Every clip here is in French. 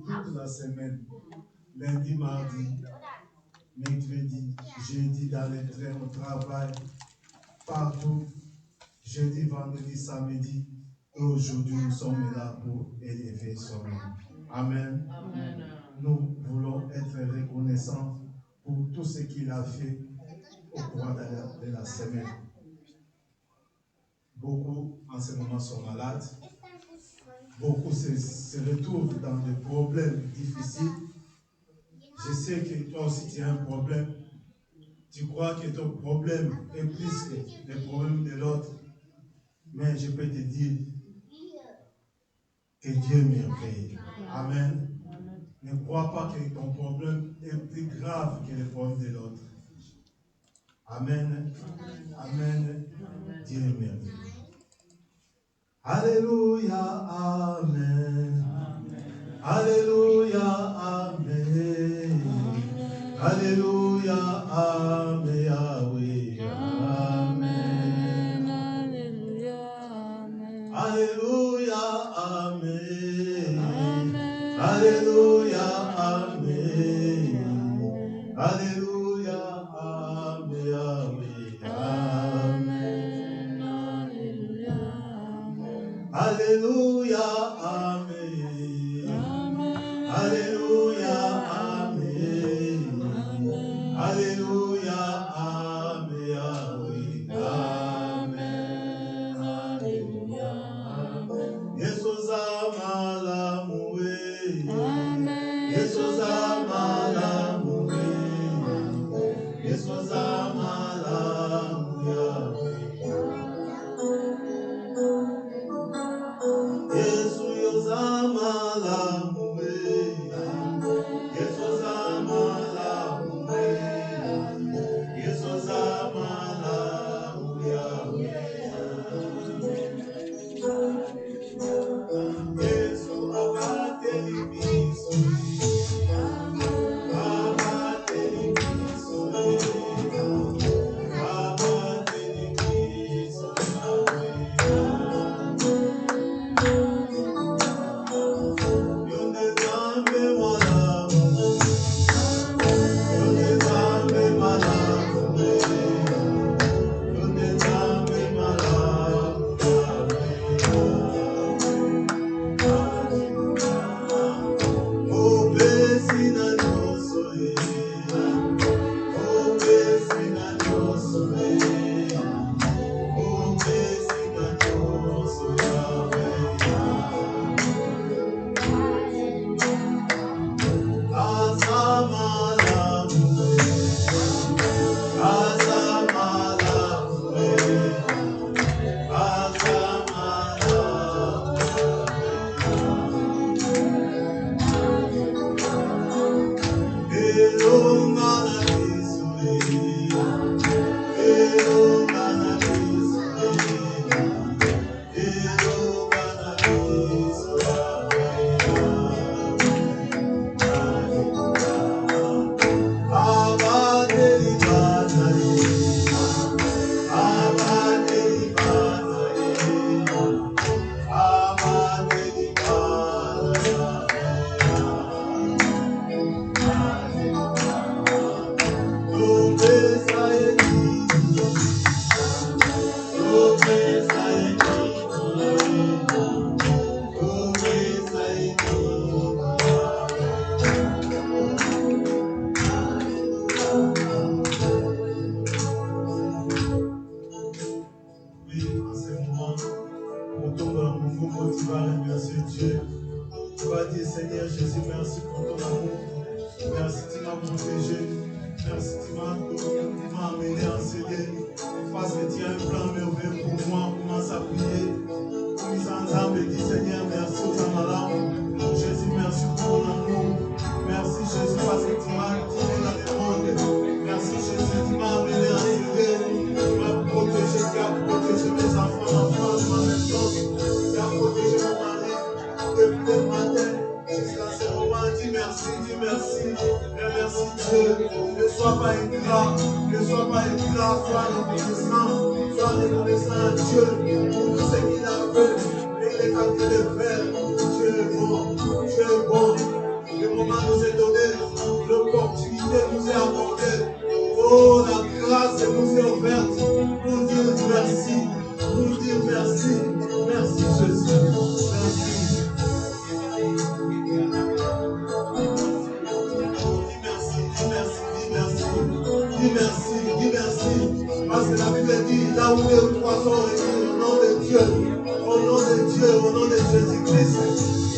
Toute la semaine, lundi, mardi, mercredi, jeudi dans les trains au travail, partout, jeudi, vendredi, samedi, et aujourd'hui nous sommes là pour élever son nom. Amen. Amen. Nous voulons être reconnaissants pour tout ce qu'il a fait au cours de la semaine. Beaucoup en ce moment sont malades. Beaucoup se retrouvent dans des problèmes difficiles. Je sais que toi aussi tu as un problème. Tu crois que ton problème est plus que le problème de l'autre. Mais je peux te dire que Dieu est merveilleux. Amen. Ne crois pas que ton problème est plus grave que le problème de l'autre. Amen. Amen. Dieu est merveilleux. Alléluia. Amen. Alléluia. Amen. Alléluia. Amen. Yahweh. Amen. Alléluia. Amen. Alléluia. Amen. Alléluia. Amen. Yahweh. Amen. Alléluia. Amen. Alléluia. Amen. Alléluia. Amen. Yahweh. Amen. Alléluia. Yesus amalamu. Yesus amalamu. Yesus amalamu. Yahweh. Yesus amalamu. Yesus amalamu. Yesus tu m'as amené à enseigner. Parce que tu as un plan merveilleux pour moi. Commence à prier. Mise ensemble et dis Seigneur, merci aux amalams. Jésus, merci pour ton amour. Merci Jésus parce que tu m'as tiré dans le monde. Merci Jésus, tu m'as amené à enseigner. Tu m'as protégé, tu as protégé mes enfants, ma femme, ma maison. Tu as protégé mon mari depuis le matin jusqu'à ce moment. Dis merci, dis merci. Et merci Dieu. Ne sois pas ingrat, ne sois pas ingrat, sois reconnaissant. Sois reconnaissant à Dieu pour tout ce qu'il a fait. Et il est en train de faire. Dieu est bon, Dieu est bon. Le moment nous est donné, l'opportunité nous est accordée. Oh, la grâce nous est ouverte pour dire merci, pour dire merci. Merci Jésus, merci. Dis merci, dis merci. Parce que la Bible dit, là où les trois sont réunis, au nom de Dieu, au nom de Dieu, au nom de Jésus-Christ,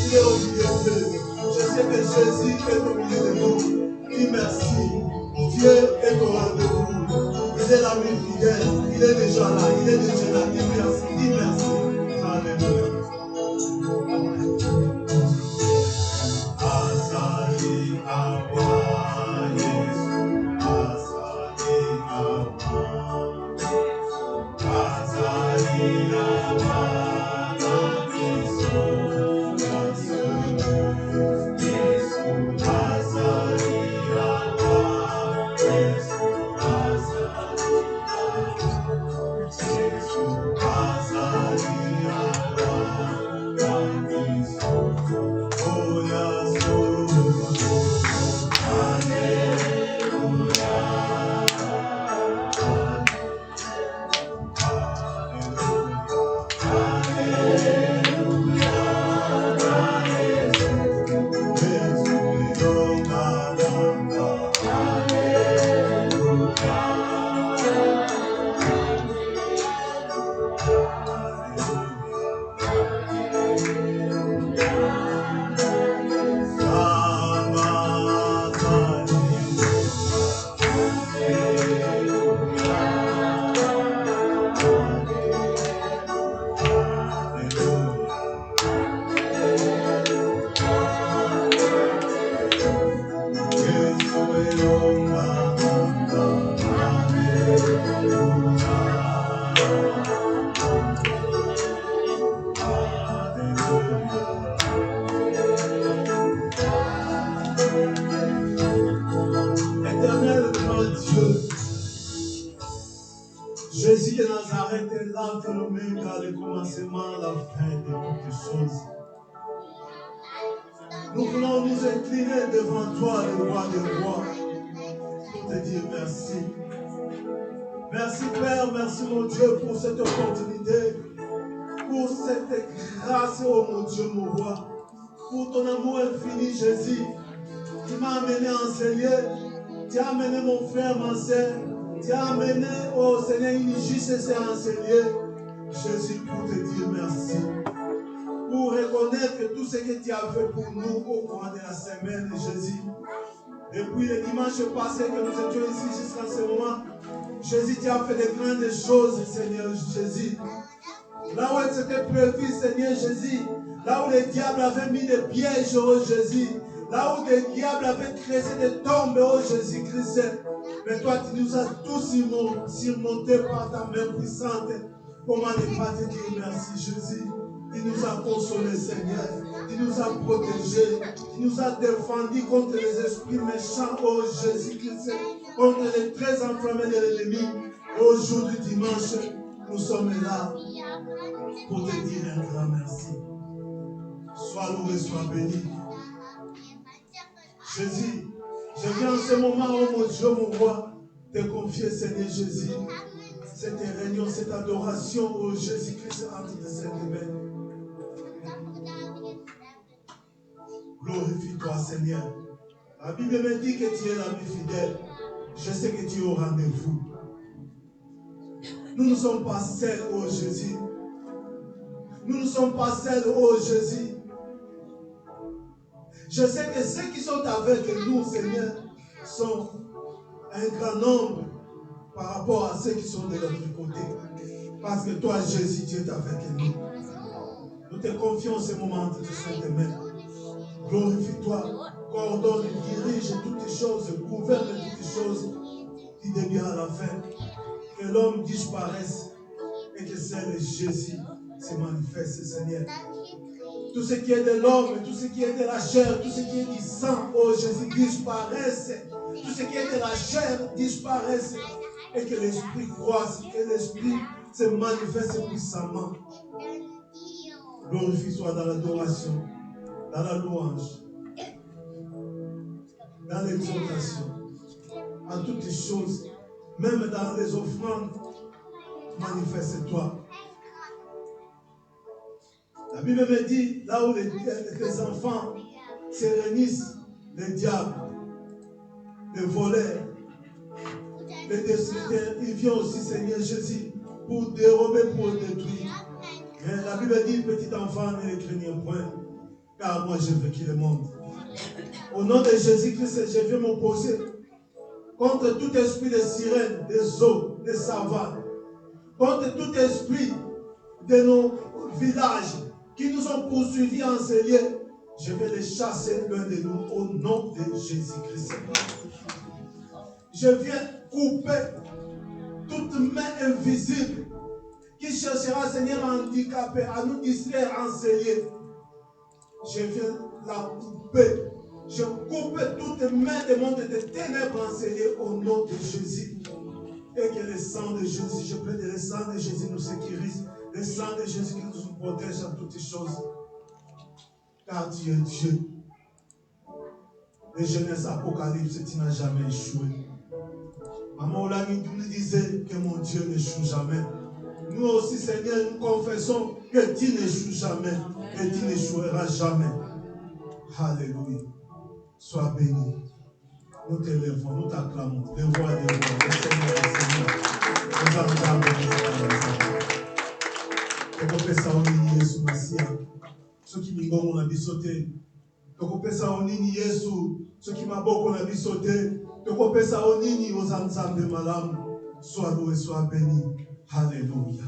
il est au milieu d'eux. Je sais que Jésus est au milieu de nous. Dis merci. Dieu est au rendez-vous. Il est l'ami fidèle. Il est déjà là. Il est déjà là. Dis merci. Dis merci. Alléluia. Asali awa Yesu. Asali awa. Asali awa. Éternel grand Dieu, Jésus de Nazareth est l'alpha et l'oméga, le commencement, la fin de toutes choses. Nous voulons nous incliner devant toi, le roi des rois, pour te dire merci. Merci Père, merci mon Dieu pour cette opportunité, pour cette grâce, oh mon Dieu, mon roi, pour ton amour infini, Jésus. Tu m'as amené à enseigner, tu as amené mon frère, ma soeur, tu as amené, oh Seigneur, une juste à enseigner. Jésus, pour te dire merci. Pour reconnaître tout ce que tu as fait pour nous au cours de la semaine, Jésus. Depuis le dimanche passé que nous étions ici jusqu'à ce moment, Jésus, tu as fait de grandes choses, Seigneur Jésus. Là où c'était prévu, Seigneur Jésus, là où le diable avait mis des pièges, oh Jésus, là où le diable avait créé des tombes, oh Jésus-Christ, mais toi, tu nous as tous surmontés par ta main puissante. Comment ne pas te dire merci, Jésus? Tu nous as consolés, Seigneur. Tu nous as protégés. Tu nous as défendus contre les esprits méchants, oh Jésus-Christ, contre les traits enflammés de l'ennemi. Aujourd'hui, dimanche, nous sommes là pour te dire un grand merci. Sois loué, sois béni. Jésus, je viens en ce moment, oh mon Dieu, mon roi, te confier, Seigneur Jésus, cette réunion, cette adoration, oh Jésus-Christ, entre tes saintes mains. Glorifie-toi, Seigneur. La Bible me dit que tu es l'ami fidèle. Je sais que tu es au rendez-vous. Nous ne sommes pas seuls, oh Jésus. Nous ne sommes pas seuls, oh Jésus. Je sais que ceux qui sont avec nous, Seigneur, sont un grand nombre par rapport à ceux qui sont de l'autre côté. Parce que toi, Jésus, Dieu est avec nous. Nous te confions ce moment entre tes saintes mains. Glorifie-toi, coordonne, dirige toutes les choses, gouverne toutes les choses qui deviennent à la fin. Que l'homme disparaisse et que seul Jésus se manifeste, Seigneur. Tout ce qui est de l'homme, tout ce qui est de la chair, tout ce qui est du sang, oh Jésus, disparaisse. Tout ce qui est de la chair disparaisse. Et que l'esprit croisse, que l'esprit se manifeste puissamment. Glorifie-toi dans l'adoration, dans la louange, dans l'exaltation, en toutes les choses, même dans les offrandes, manifeste-toi. La Bible me dit, là où tes enfants se réunissent, les diables, les voleurs, les destructeurs, ils viennent aussi, Seigneur Jésus, pour dérober, pour détruire. Mais la Bible dit, petit enfant, ne les craignez point, car moi je veux qu'il monte. Au nom de Jésus-Christ, je viens m'opposer contre tout esprit de sirène, des eaux, des savanes, contre tout esprit de nos villages qui nous ont poursuivis en ces lieux. Je vais les chasser l'un de nous au nom de Jésus-Christ. Je viens couper toute main invisible qui cherchera, Seigneur, à handicaper, à nous distraire en ces lieux. Je viens la couper. Je coupe toute main de monde de ténèbres en ces lieux au nom de Jésus. Et que le sang de Jésus, je prie que le sang de Jésus nous sécurise. Le sang de Jésus qui nous protège en toutes choses. Car tu es Dieu. Les Genèse Apocalypse, tu n'as jamais échoué. Maman Olami nous disait que mon Dieu n'échoue jamais. Nous aussi, Seigneur, nous confessons que tu n'échoues jamais et tu n'échoueras jamais. Alléluia. Sois béni. Nous t'élèvons, nous t'acclamons. Les voix, le Seigneur, le Seigneur. Nous acclamons, tokopesa onini Yesu Masia. Soki mingongo na bisote. Tokopesa onini Yesu. Soki maboko na bisote. Tokopesa onini ozanzambe malamu. Sois loué, sois béni. Alléluia.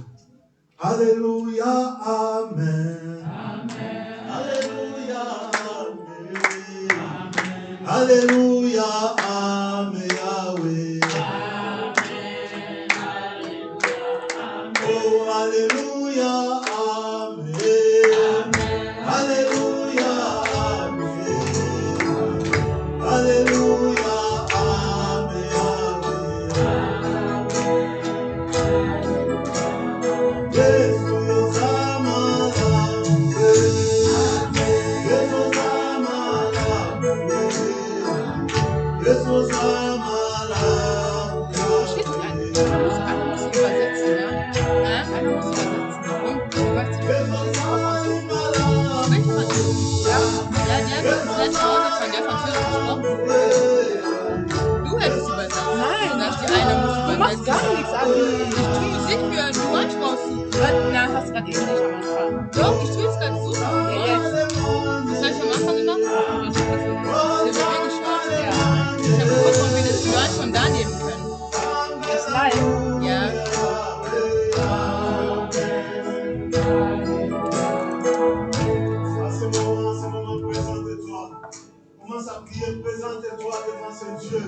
Alléluia. Amen. Amen. Alléluia. Amen. Alléluia. Amen. Yahweh. Amen. Alléluia. Oh, Alléluia. Amen. Alléluia. Amen. Alléluia. Du hättest übersetzt. Nein. Du die eine muss übersetzen. Du machst gar nichts, Abi. Ich tue Musik hören, du manchmal aussuchen. Na, hast du gerade eben nicht am Anfang. Doch, ich tue es gerade suchen. Ja, jetzt. Das habe ich am Anfang gemacht. Ich habe mir geschaut. Ja. Ich habe geguckt, ob wir das gar nicht von da nehmen können. Jetzt live. Ja. Commence à prier, présente-toi devant ce Dieu.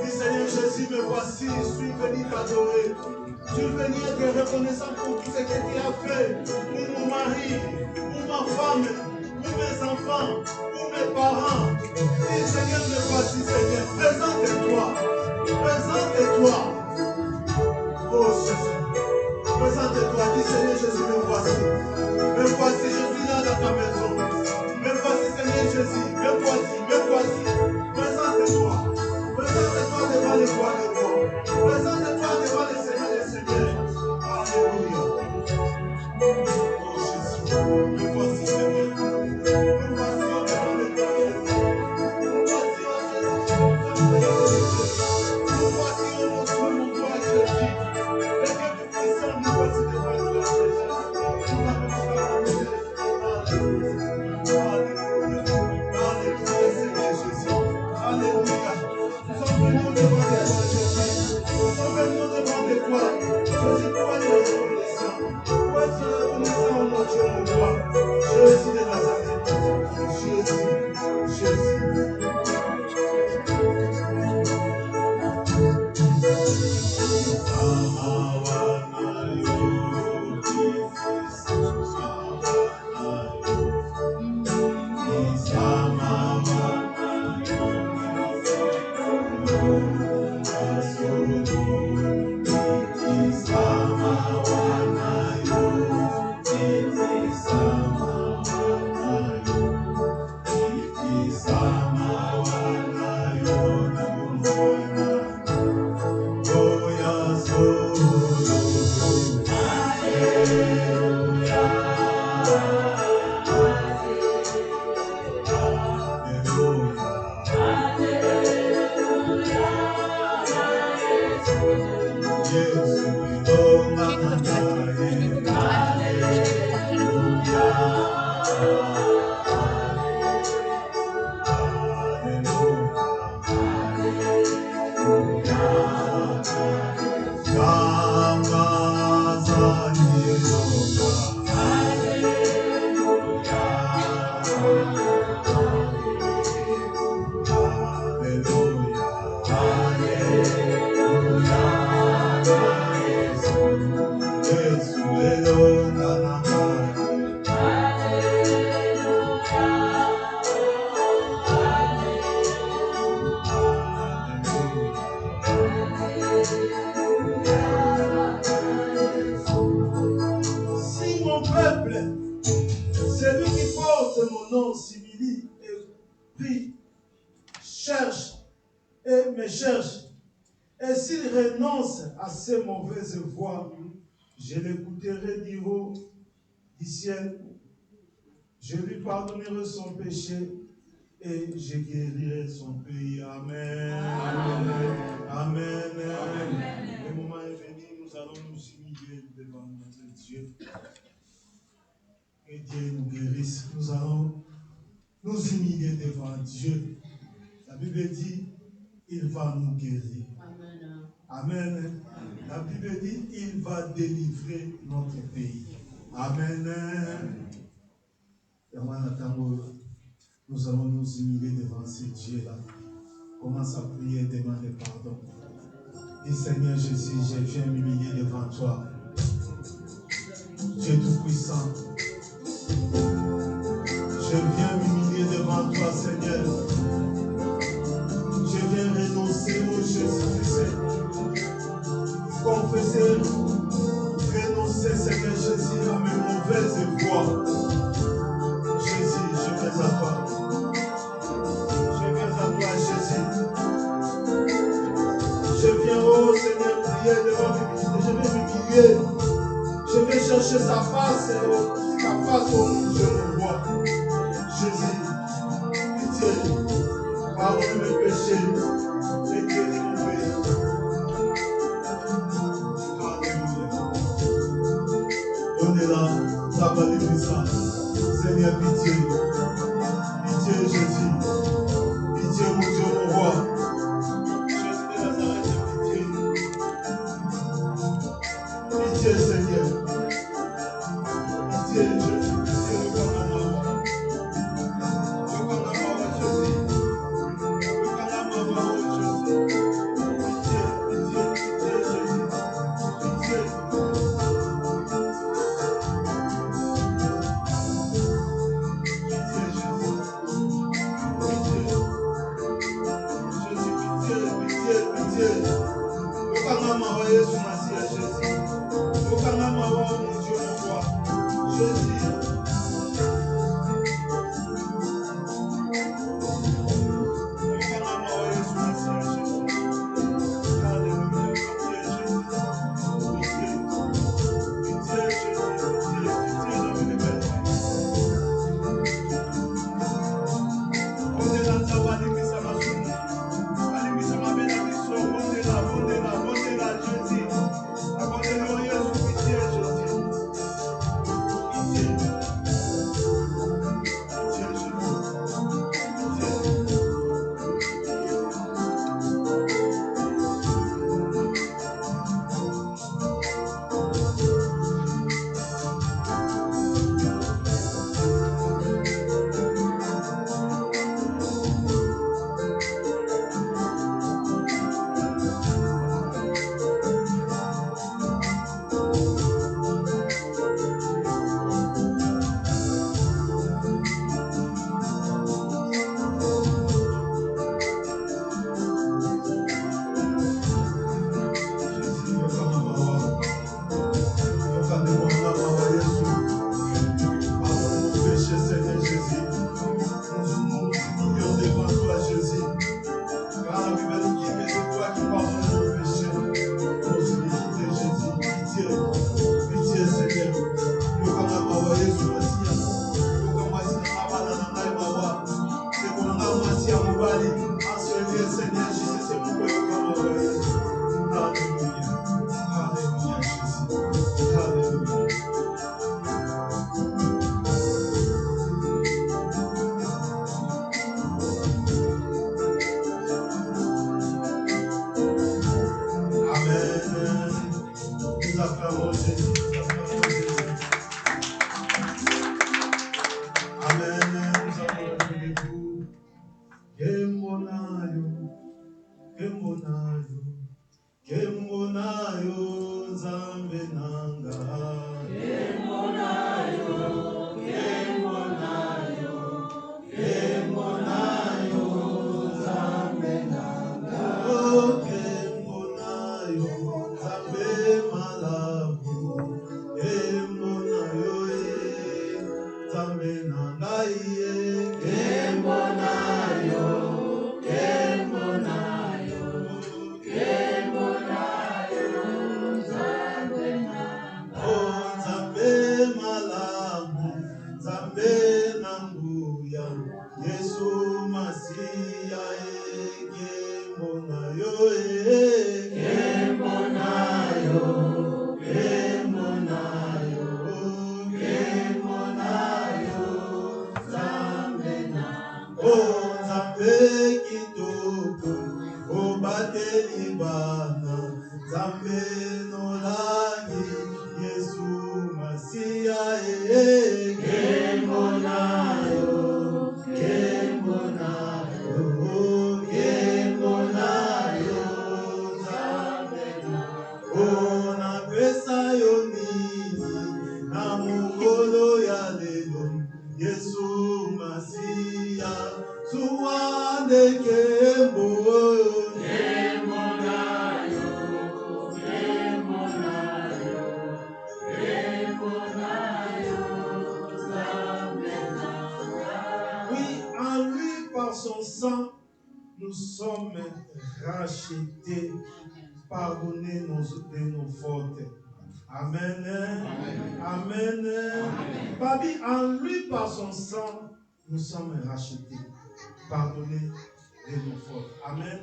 Dis Seigneur Jésus, me voici, je suis venu t'adorer. Je suis venu être reconnaissant pour tout ce que tu as fait. Pour mon mari, pour ma femme, pour mes enfants, pour mes parents. Dis Seigneur, me voici Seigneur. Présente-toi. Présente-toi. Oh Jésus. Présente-toi. Dis Seigneur Jésus, me voici. Me voici, je suis là dans ta maison. Me voici Seigneur Jésus. Me voici. Me voici. Présente-toi. Présente-toi devant les voix de Dieu. Présente-toi devant les Seigneurs des Seigneurs. Alléluia. Oh Jésus. Me voici Seigneur. Me voici devant les voix de Dieu. Me voici oh Jésus. Me voici oh notre Si mon peuple, celui qui porte mon nom, s'humilie et prie, cherche et me cherche, et s'il renonce à ses mauvaises voies, je l'écouterai du haut du ciel, je lui pardonnerai son péché et je guérirai son pays. Amen. Amen. Amen. Amen. Le moment est venu, nous allons nous humilier devant notre Dieu. Que Dieu nous guérisse. Nous allons nous humilier devant Dieu. La Bible dit, il va nous guérir. Amen. Amen. La Bible dit, il va délivrer notre pays. Amen. Et moi, nous allons nous humilier devant ce Dieu-là. Commence à prier et demander pardon. Dis Seigneur Jésus, je viens m'humilier devant toi. Dieu Tout-Puissant. Je viens m'humilier devant toi, Seigneur. Je viens renoncer au Jésus-Christ. Confesser, renoncer, Seigneur Jésus, à mes mauvaises voies. Jésus, je viens à toi. Je viens à toi, Jésus. Je viens, oh Seigneur, prier devant mes. Je viens m'humilier. Je viens chercher sa face, oh Dieu, mon roi. Jésus, pitié, pardonne mes péchés, et guéris mon pays. Alléluia. On est là, ça va livrer ça. Seigneur, pitié, pitié, Jésus, pitié, mon Dieu, mon roi. Jésus de Nazareth, pitié. Pitié, Seigneur. Pitié, Jésus, pitié, le Canada. Jésus. Nous acclamons Jésus. Nous acclamons Jésus. Amen. Nous avons rendez-vous. Kemonayo, Kemonayo, Kemonayo, Nzambe nanga. Kemonayo, Kemonayo, Kemonayo, Nzambe nanga. Oh, Kemonayo, Nzambe malabu. Kemonayo, Nzambe nanga. Kemonayo, Kemonayo, Kemonayo, Nzambe nanga. Oh, Nzambe malamu, Nzambe nanguya, Yesu Masiya, Kemonayo, Kemonayo, Kemonayo, Kemonayo, Nzambe nanga. Oh, Nzambe kitoko, obateli bana, Nzambe nolani, Yesu Masiya, Kemonayo, Kemonayo, Kemonayo, Nzambe nanga. Oh, napesa yo nini, na mokolo ya lelo, Yesu Masiya, suwande kembo. Kemonayo, Kemonayo, Kemonayo, Nzambe nanga. Oui, en lui, par son sang, nous sommes rachetés, pardonnés de nos fautes. Amen. Amen. Babi, en lui, par son sang, nous sommes rachetés, pardonnés de nos fautes. Amen.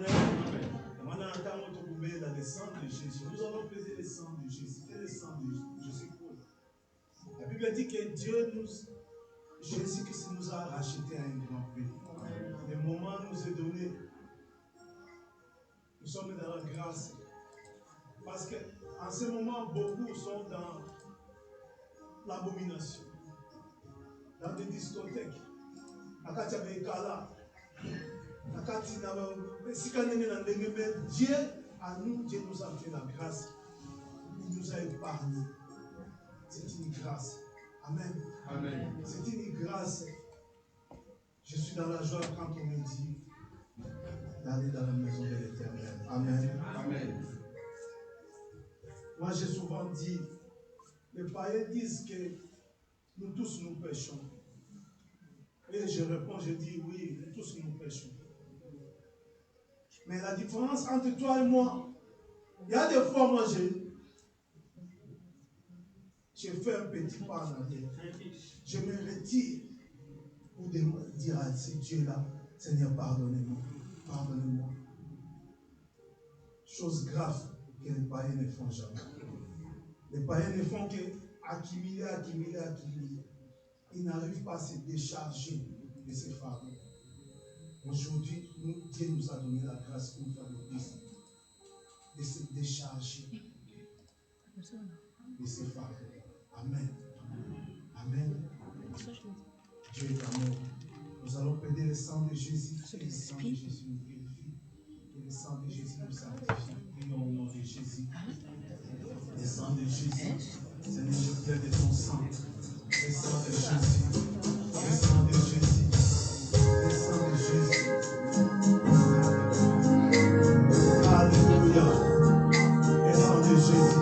Dans le sang de Jésus, nous allons peser le sang de Jésus. Quel est le sang de Jésus? La Bible dit que Jésus-Christ nous a rachetés à un grand prix. Le moment nous est donné. Nous sommes dans la grâce. Parce qu'en ce moment, beaucoup sont dans l'abomination, dans des discothèques. Dieu, à nous, Dieu nous a fait la grâce. Il nous a épargnés. C'est une grâce. Amen. Amen. C'est une grâce. Je suis dans la joie quand on me dit d'aller dans la maison de l'Éternel. Amen. Amen. Moi, j'ai souvent dit, les païens disent que nous tous nous péchons. Et je réponds, je dis oui, nous tous nous péchons. Mais la différence entre toi et moi, il y a des fois, moi, j'ai fait un petit pas en arrière. Je me retire pour dire à ce Dieu-là, Seigneur, pardonnez-moi, pardonnez-moi. Chose grave que les païens ne font jamais. Les païens ne font qu'accumuler, accumuler, accumuler. Ils n'arrivent pas à se décharger de ces fardeaux. Aujourd'hui, Dieu nous a donné la grâce une fois de plus de se décharger de ces fardeaux. Amen. Amen. Dieu est amour. Nous allons pédir le sang de Jésus. Que le sang de Jésus nous purifie. Que le sang de Jésus nous sanctifie. Prions au nom de Jésus. Le sang de Jésus. Seigneur, je plaide de ton sang. Le sang de Jésus. Le sang de Jésus. Le sang de Jésus. Alléluia. Le sang de Jésus.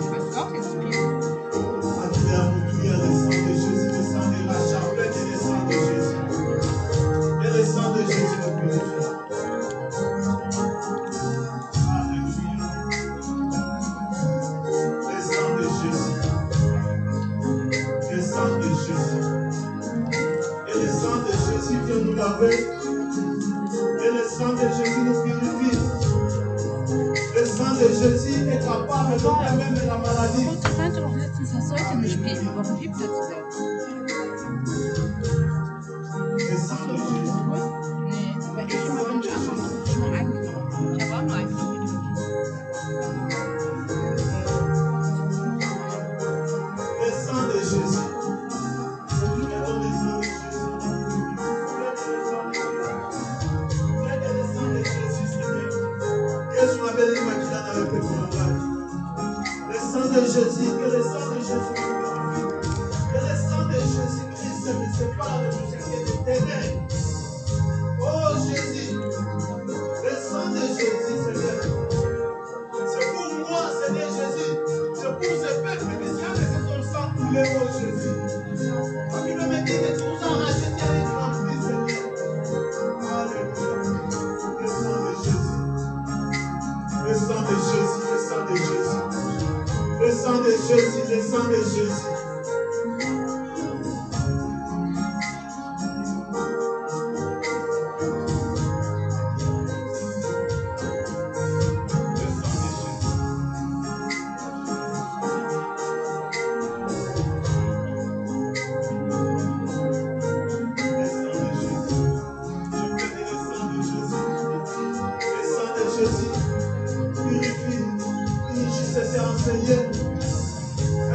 Et le sang de Jésus nous purifie. Le sang de Jésus est capable de même de la maladie. Und ich meinte doch letztens, das sollte nicht gehen. Warum gibt es das? Le sang de Jésus. Nee, aber ich immer, wenn ich anfange, habe ich schon eingenommen. Ich habe auch nur eingenommen. de Jésus, que le sang de Jésus nous purifie. Que le sang de Jésus-Christ me sépare de tout ce qui est de ténèbres. Oh Jésus, le sang de Jésus, Seigneur. C'est pour moi, Seigneur Jésus. C'est pour ce peuple que tu as laissé ton sang couler, oh Jésus. La Bible me dit que tu nous as racheté avec grand prix, Seigneur. Alléluia. Le sang de Jésus. Le sang de Jésus, le sang de Jésus. Le sang de Jésus, le sang de Jésus.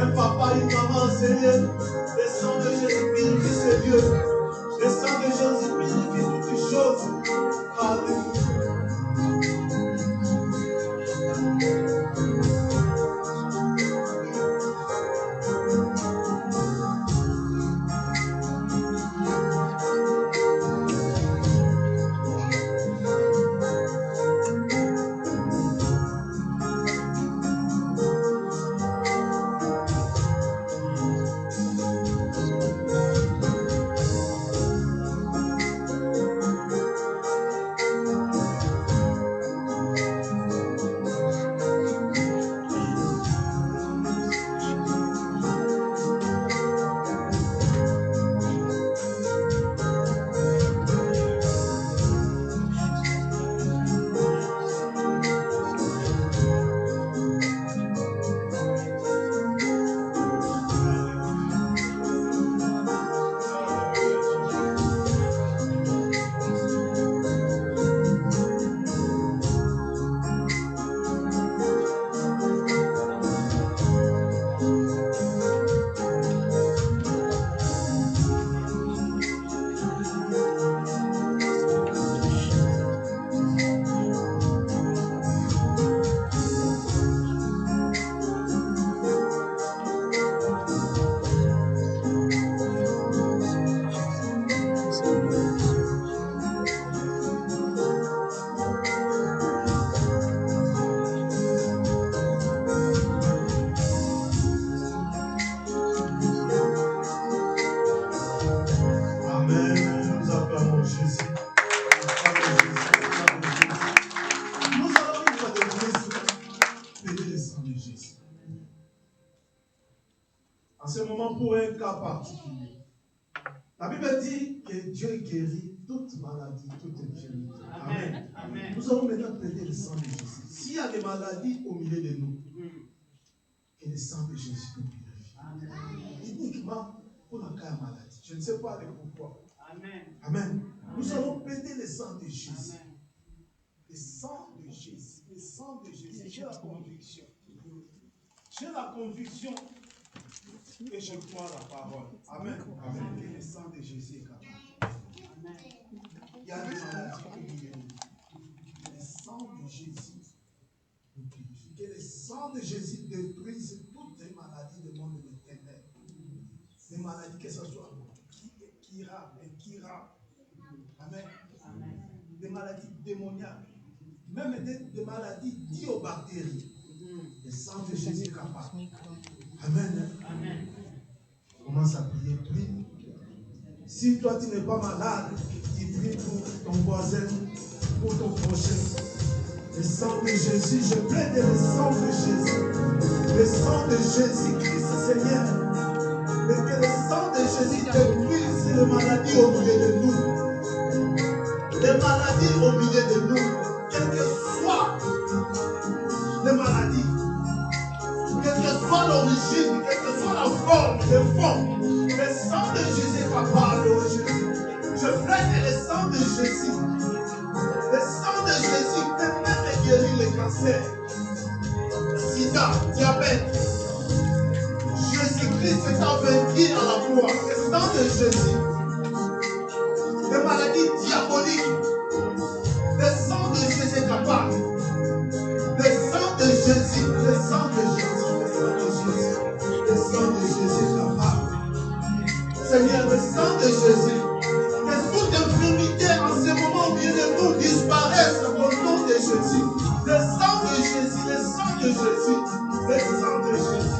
Un papa, une maman, Seigneur, le sang de Jésus purifie ces lieux. Le sang de Jésus purifie toutes les choses. Alléluia. Pour un cas particulier. La Bible dit que Dieu guérit toute maladie, toute infirmité. Amen. Amen. Nous allons maintenant plaider le sang de Jésus. S'il y a des maladies au milieu de nous, que le sang de Jésus nous purifie. Uniquement pour la cas maladie. Je ne sais pas le pourquoi. Amen. Amen. Nous allons plaider le sang de Jésus. Amen. Le sang de Jésus. Le sang de Jésus. J'ai la conviction. J'ai la conviction. Et je crois la parole. Amen. Amen. Que le sang de Jésus est capable. Amen. Il y a des maladies au milieu de nous. Que le sang de Jésus nous purifie. Que le sang de Jésus détruise toutes les maladies du monde de ténèbres. Les maladies, que ce soit incurables. Amen. Amen. Des maladies démoniaques. Même des maladies dues aux bactéries. Le sang de Jésus est capable. Amen. Amen. Commence à prier, prie. Si toi tu n'es pas malade, tu pries pour ton voisin, pour ton prochain. Le sang de Jésus, je plaide le sang de Jésus. Le sang de Jésus-Christ, Seigneur. Mais que le sang de Jésus détruise les maladies au milieu de nous. Les maladies au milieu de nous, quelles que soient les maladies. Quelle que soit l'origine, quelle que soit la forme, le fond, le sang de Jésus est capable, oh Jésus. Je plaide le sang de Jésus. Le sang de Jésus peut même guérir le cancer, sida, diabète. Jésus-Christ est vaincu à la croix. Le sang de Jésus. Les maladies diaboliques. Le sang de Jésus est capable. Le sang de Jésus, le sang de Jésus. de Jésus. Esprit d'infirmité en ce moment, bien de nous disparaissent au nom de Jésus. Le sang de Jésus, le sang de Jésus, le sang de Jésus,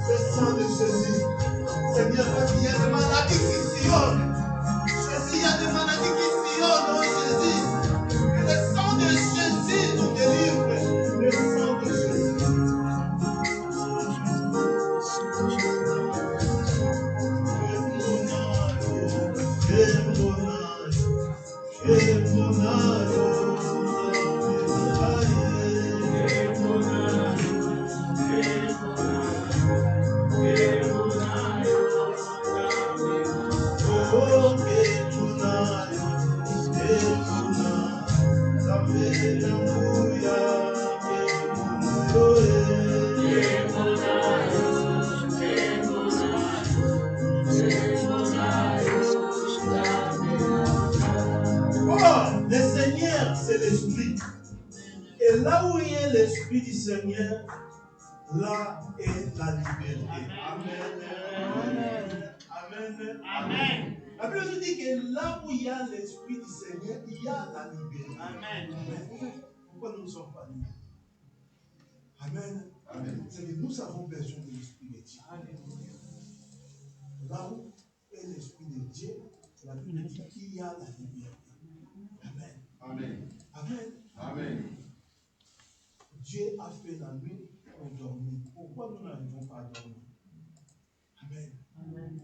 le sang de Jésus. Seigneur, il y a des maladies qui sillonnent. Jésus, il y a des maladies qui sillonnent, oh Jésus. Et le sang de Jésus nous délivre. Le sang de Jésus. Le Seigneur, c'est l'Esprit. Et là où il y a l'Esprit du Seigneur, là est la liberté. Amen. Amen. Amen. La Bible nous dit que là où il y a l'Esprit du Seigneur, il y a la liberté. Amen. Pourquoi nous ne sommes pas libres? Amen. Amen. C'est que nous avons besoin de l'Esprit de Dieu. Là où est l'Esprit de Dieu, la Bible dit qu'il y a la liberté. Amen. Amen. Amen. Amen. Dieu a fait la nuit pour dormir. Pourquoi nous n'arrivons pas à dormir? Amen. Amen.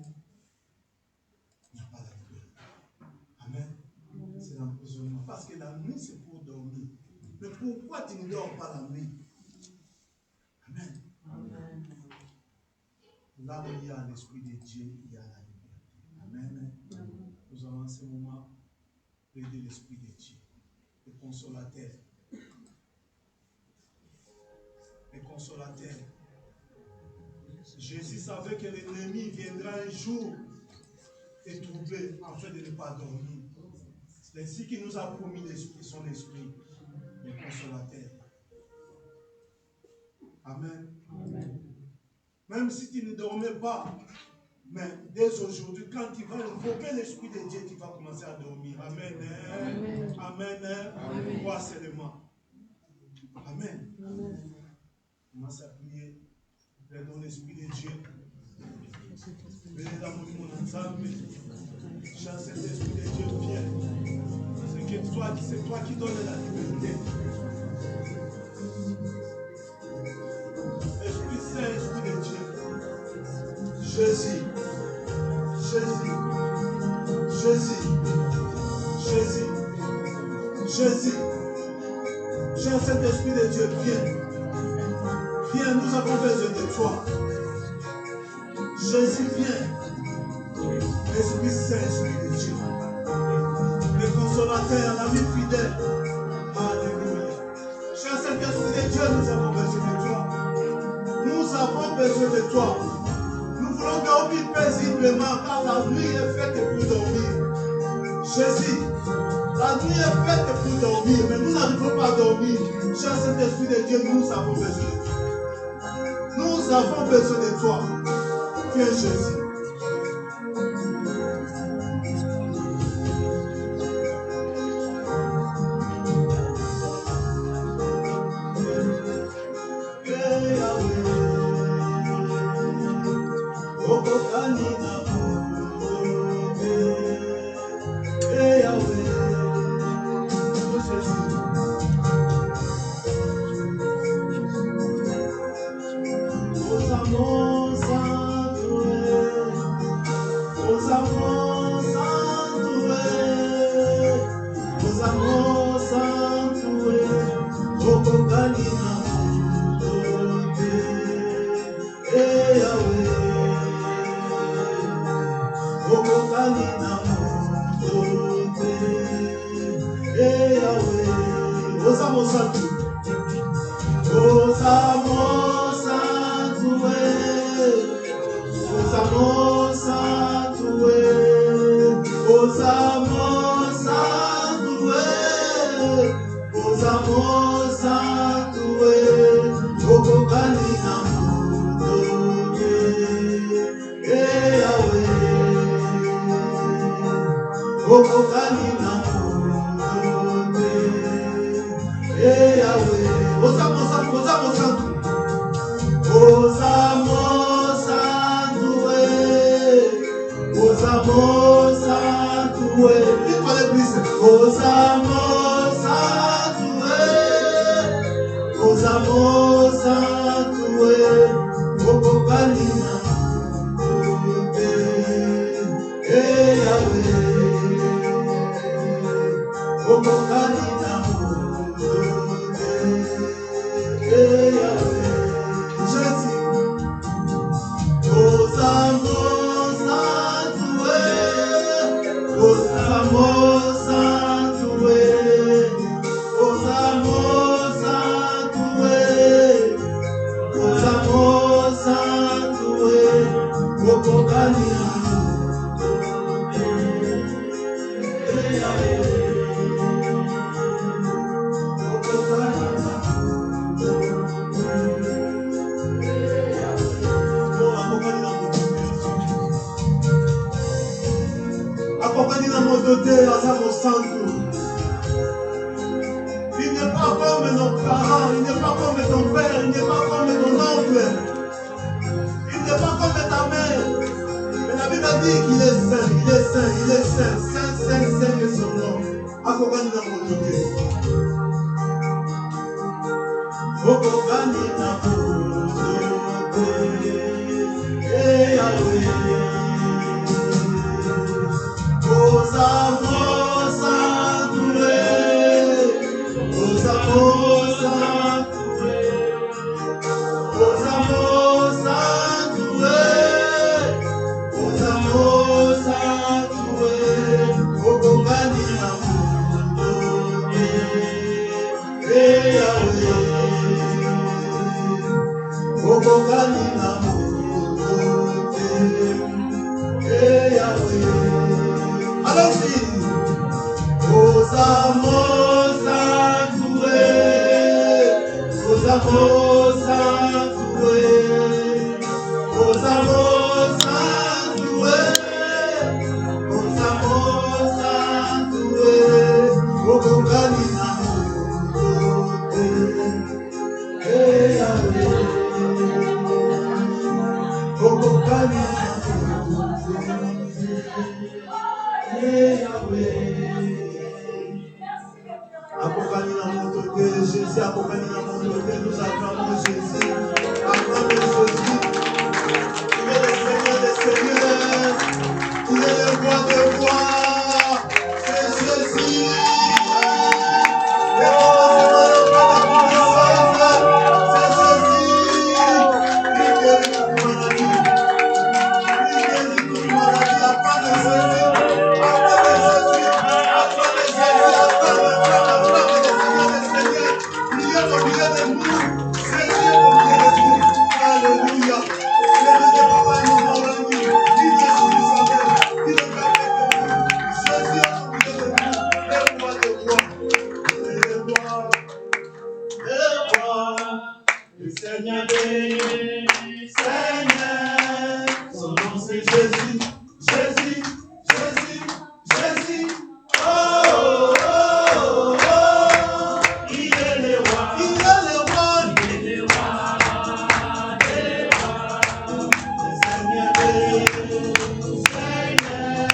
Il n'y a pas la liberté. Amen. C'est l'emprisonnement. Parce que la nuit, c'est pour dormir. Mais pourquoi tu ne dors pas la nuit? Amen. Amen. Là où il y a l'Esprit de Dieu, il y a la liberté. Amen. Nous allons en ce moment aider l'Esprit de Dieu, le consolateur. Le consolateur. Jésus savait que l'ennemi viendra un jour et troubler afin de ne pas dormir. C'est ainsi qu'il nous a promis son esprit, le consolateur. Amen. Amen. Même si tu ne dormais pas, mais dès aujourd'hui, quand tu vas invoquer l'Esprit de Dieu, tu vas commencer à dormir. Amen. Amen. Amen. Amen. Crois seulement. Amen. Amen. Commence à prier. Prenons l'Esprit de Dieu. Venez dans mon ensemble. Chant cet Esprit de Dieu, viens. C'est toi qui donnes la liberté. Esprit Saint, Esprit de Dieu. Jésus. Jésus. Jésus. Jésus. Jésus. Chant cet Esprit de Dieu, viens. Viens, nous avons besoin de toi. Jésus, viens. Esprit Saint, Esprit de Dieu. Le consolateur, l'ami fidèle. Alléluia. Cher Saint-Esprit de Dieu, nous avons besoin de toi. Nous avons besoin de toi. Nous voulons dormir paisiblement car la nuit est faite pour dormir. Jésus, la nuit est faite pour dormir, mais nous n'arrivons pas à dormir. Cher Saint-Esprit de Dieu, nous avons besoin de toi. Nous avons besoin de toi. Viens Jésus. mototé aza mosantu. Il n'est pas comme nos parents, il n'est pas comme ton père, il n'est pas comme ton oncle, il n'est pas comme ta mère. Mais la Bible dit qu'il est saint, il est saint, il est saint, saint, saint, saint est son nom. Akogani na mototé. Okogani na mototé. Yahweh. Allons-y. Jésus, accompagne dans mon côté, nous acclamons Jésus. Acclamons Jésus. Il est le Seigneur des Seigneurs. Il est le roi des rois. C'est Jésus. Le commencement de la puissance. C'est Jésus. Il guérit toute maladie. Il guérit toute maladie. Acclamez Jésus. Acclamez Jésus. Acclamez Jésus. Acclamez le Seigneur des Seigneurs. Priez au milieu de nous. Jésus au milieu de nous. Alléluia. Le papa et maman l'ont dit. Il est sur Isabelle. Il est gardé de nous. Jésus au milieu de nous. Le roi des rois. Le roi. Le Seigneur des Seigneurs. Son nom c'est Jésus. Jésus. Jésus. Jésus. Oh, oh, oh, oh. Il est le roi. Il est le roi. Il est le roi des rois. Le Seigneur des Seigneurs.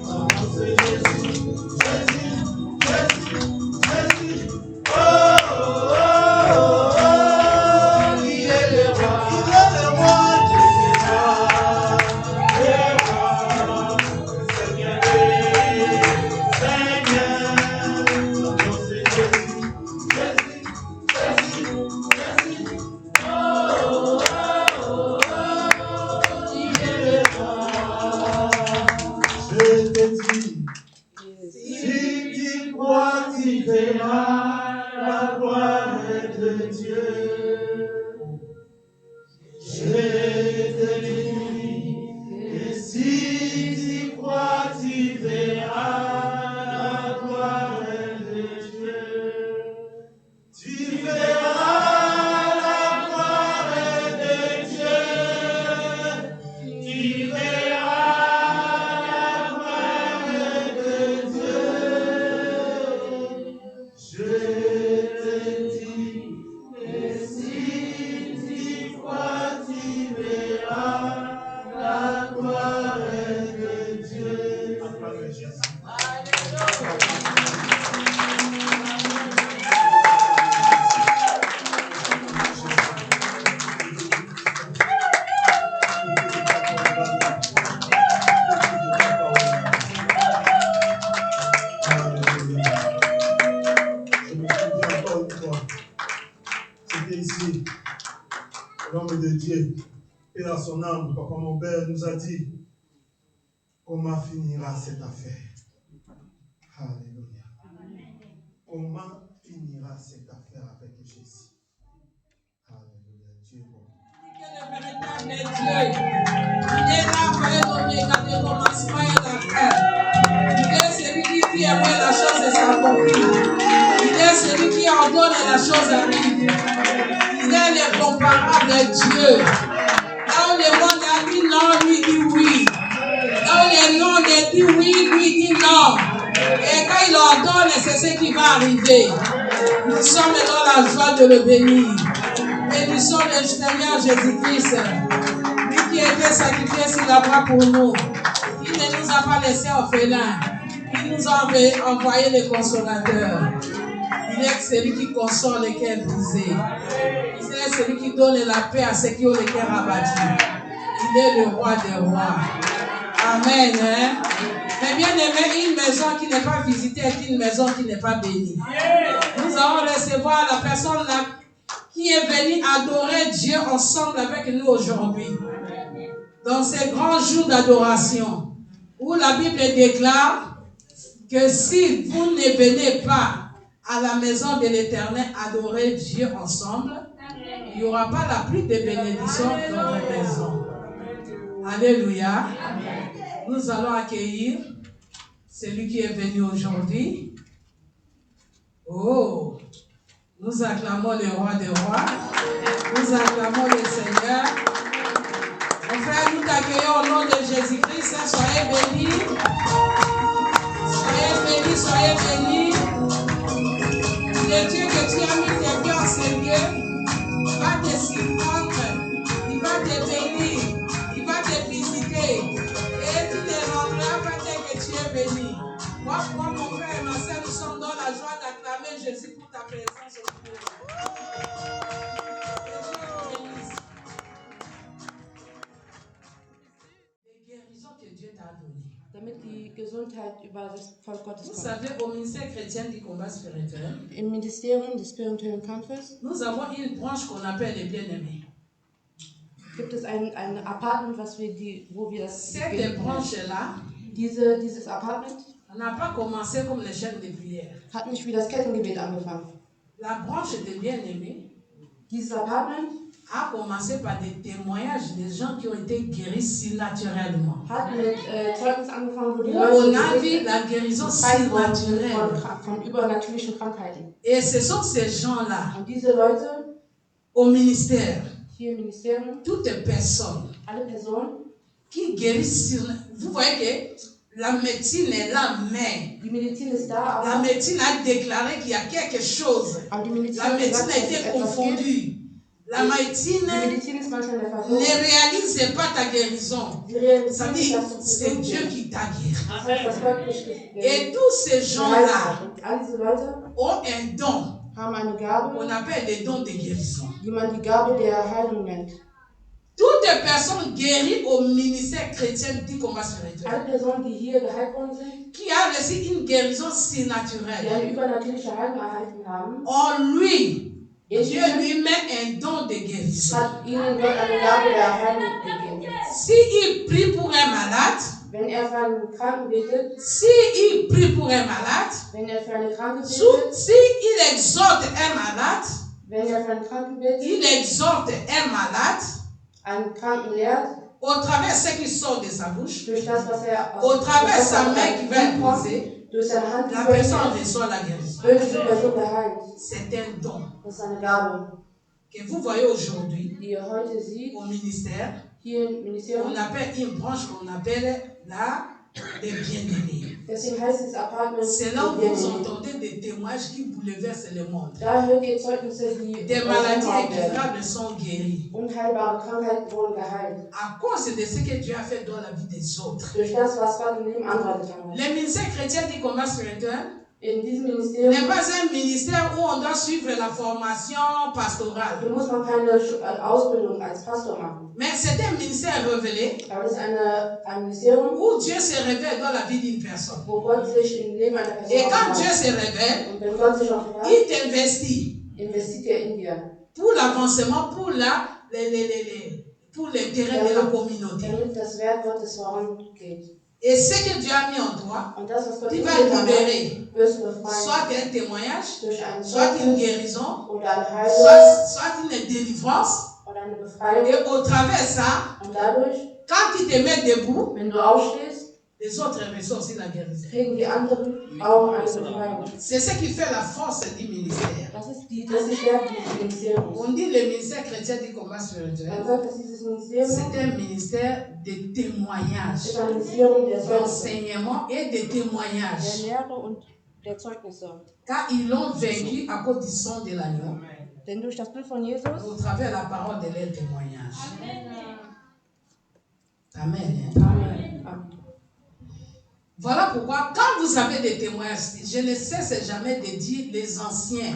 Son nom c'est Jésus. Jésus. Jésus. Jésus. Oh, oh, oh, oh. Il est le roi. Il est le roi. Il est le roi. Le Seigneur des Seigneurs. Son nom c'est Jésus. Jésus. Jésus. Jésus. Oh, oh, oh, oh. Il est le roi. Je te dis, si tu crois, tu verras la gloire de Dieu. Je te dis, et si tu crois, tu verras la gloire de Dieu. Tu verras la gloire de Dieu. Tu verras la gloire de Dieu. Je te dis, et si tu crois, tu verras la gloire de Dieu. Acclamez Jésus. Je me souviens encore une fois, c'était ici, l'homme de Dieu, et à son âme, papa mon père nous a dit, comment finira cette affaire? Alléluia. Comment finira cette affaire avec Jésus? Alléluia. Dieu est bon. Le véritable Dieu. Il est l'alpha et l'oméga du commencement et de la fin. Il est celui qui dit et ouais, la chose est accomplie. Il est celui qui ordonne et la chose arrive. Il est l'incomparable Dieu. Là où le monde a dit non, lui dit oui. Là où les noms ont dit oui, lui dit dit non. Et quand il ordonne, c'est ce qui va arriver. Nous sommes dans la joie de le bénir. Bénissons le Seigneur Jésus-Christ, lui qui était sacrifié sur la croix pour nous. Il ne nous a pas laissés orphelins. Il nous a envoyé le consolateur. Il est celui qui console les cœurs brisés. Il est celui qui donne la paix à ceux qui ont les cœurs abattus. Il est le roi des rois. Amen. Hein? Mais bien aimé, une maison qui n'est pas visitée est une maison qui n'est pas bénie. Nous allons recevoir la personne là qui est venue adorer Dieu ensemble avec nous aujourd'hui. Dans ces grands jours d'adoration, où la Bible déclare que si vous ne venez pas à la maison de l'Éternel adorer Dieu ensemble, il n'y aura pas la pluie de bénédictions dans votre maison. Alléluia. Nous allons accueillir celui qui est venu aujourd'hui. Oh, nous acclamons le roi des rois. Nous acclamons le Seigneur. Mon frère, nous t'accueillons au nom de Jésus-Christ. Soyez bénis. Soyez bénis, soyez bénis. Le Dieu que tu as mis tes pieds en ce lieu va te surprendre. Il va te bénir. Il va te visiter. Et tu ne rentreras pas tel que tu es béni. Moi, mon frère et ma soeur, nous sommes dans la joie d'acclamer Jésus pour ta présence au milieu. Les guérisons que Dieu t'a données. Damit die Gesundheit über das Volk Gottes Vous kommt. savez, au ministère chrétien du combat spirituel, Im Ministerium des spirituellen Kampfes nous avons une branche qu'on appelle les bien-aimés. gibt es ein Apartment, wo wir das Cette branche-là, dieses Apartment on n'a pas commencé comme les chaînes de prière. hat nicht wie das Kettengebet angefangen. La branche des bien-aimés Dieses Apartment a commencé par des témoignages des gens qui ont été guéris surnaturellement. hat mit Zeugnis angefangen, wo die On Leute a vu la guérison befreit wurden surnaturelle. von übernatürlichen Krankheiten. Et ce sont ces gens-là, Und diese Leute au ministère, hier im Ministerium, toutes personnes alle Personen, qui guérissent sur... Vous voyez que la médecine est là, mais die Medizin ist da, la aber médecine a déclaré qu'il y a quelque chose. die Medizin La hat médecine gesagt, a dass es été etwas gibt. confondue. La médecine Die Medizin ist manchmal in der ne Verwirrung. réalise pas ta guérison. Sie realisieren Ça nicht, dit, dass du c'est gesund Dieu bist. qui t'a guéri. Das heißt, dass Gott dich Et tous ces gens-là Und all diese Leute ont un don haben eine Gabe, qu'on appelle les dons de guérison. die man die Gabe der Heilung nennt. Toutes personnes guéries au ministère chrétien du combat spirituel, Alle Personen, die hier geheilt worden sind, qui a reçu une guérison die surnaturelle, eine übernatürliche Heilung erhalten haben, en lui, in Dieu ihnen lui met un don de guérison. hat ihnen Gott eine Gabe der Heilung gegeben. S'il prie pour un malade, Wenn für einen Kranken betet, s'il prie pour un malade, wenn für eine Kranke betet, s'il exhorte un malade, wenn für einen Kranken betet, il exhorte un malade einen Kranken lehrt, au travers de ce qui sort de sa bouche, durch das, was au travers de sa aus main qui va Mund kommt, imposer, durch seine Hand, la die personne wird reçoit la guérison. diese Person geheilt. C'est un don Das ist eine Gabe, que vous voyez aujourd'hui die ihr heute seht, au ministère. hier im Ministerium. On appelle une branche qu'on appelle la des bien-aimés. Deswegen heißt es Apartment. C'est là où vous entendez des témoignages qui bouleversent le monde. Da hört ihr Zeugnisse, die Des maladies werden. incurables sont guéries Unheilbare Krankheiten wurden geheilt. à cause de ce que Dieu a fait dans la vie des autres. Durch das, was Gott im Leben anderer getan hat. Le ministère chrétien du combat spirituel In diesem n'est Ministerium pas un ministère où on doit suivre la formation pastorale, muss man keine Ausbildung als Pastor machen. mais c'est un ministère révélé Aber es ist ein Ministerium, où Dieu se révèle dans la vie d'une personne. wo Gott sich im Leben einer Person Et quand Dieu offenbart. se révèle, Und wenn Gott sich offenbart, il t'investit investiert er in dir. pour l'avancement, pour l'intérêt de la communauté. Damit das Werk Gottes vorangeht. Et ce que Dieu a mis en toi, Und das, was Gott tu in vas dir getan hat, libérer, wirst du befreien. soit un témoignage, Durch einen soit une Zeugnis guérison, oder eine Heilung soit une délivrance. oder eine Befreiung. Et au travers de ça, Und dadurch, quand tu te mets debout, wenn du aufstehst, les autres reçoivent aussi la guérison. kriegen die anderen auch eine Befreiung. C'est ce qui fait la force du ministère. Das ist die Stärke des Ministeriums. On dit le ministère chrétien du combat spirituel. Man sagt, dass dieses Ministerium C'est un ministère de témoignage, ist ein Ministerium der Zeugnisse, d'enseignement et de témoignage. der Lehre und der Zeugnisse. Car ils l'ont vaincu à cause du sang de l'agneau, Denn durch das Blut von Jesus, au travers de la parole de leur témoignage. Amen. Amen. Amen. Voilà pourquoi, quand vous avez des témoignages, je ne cesse jamais de dire les anciens,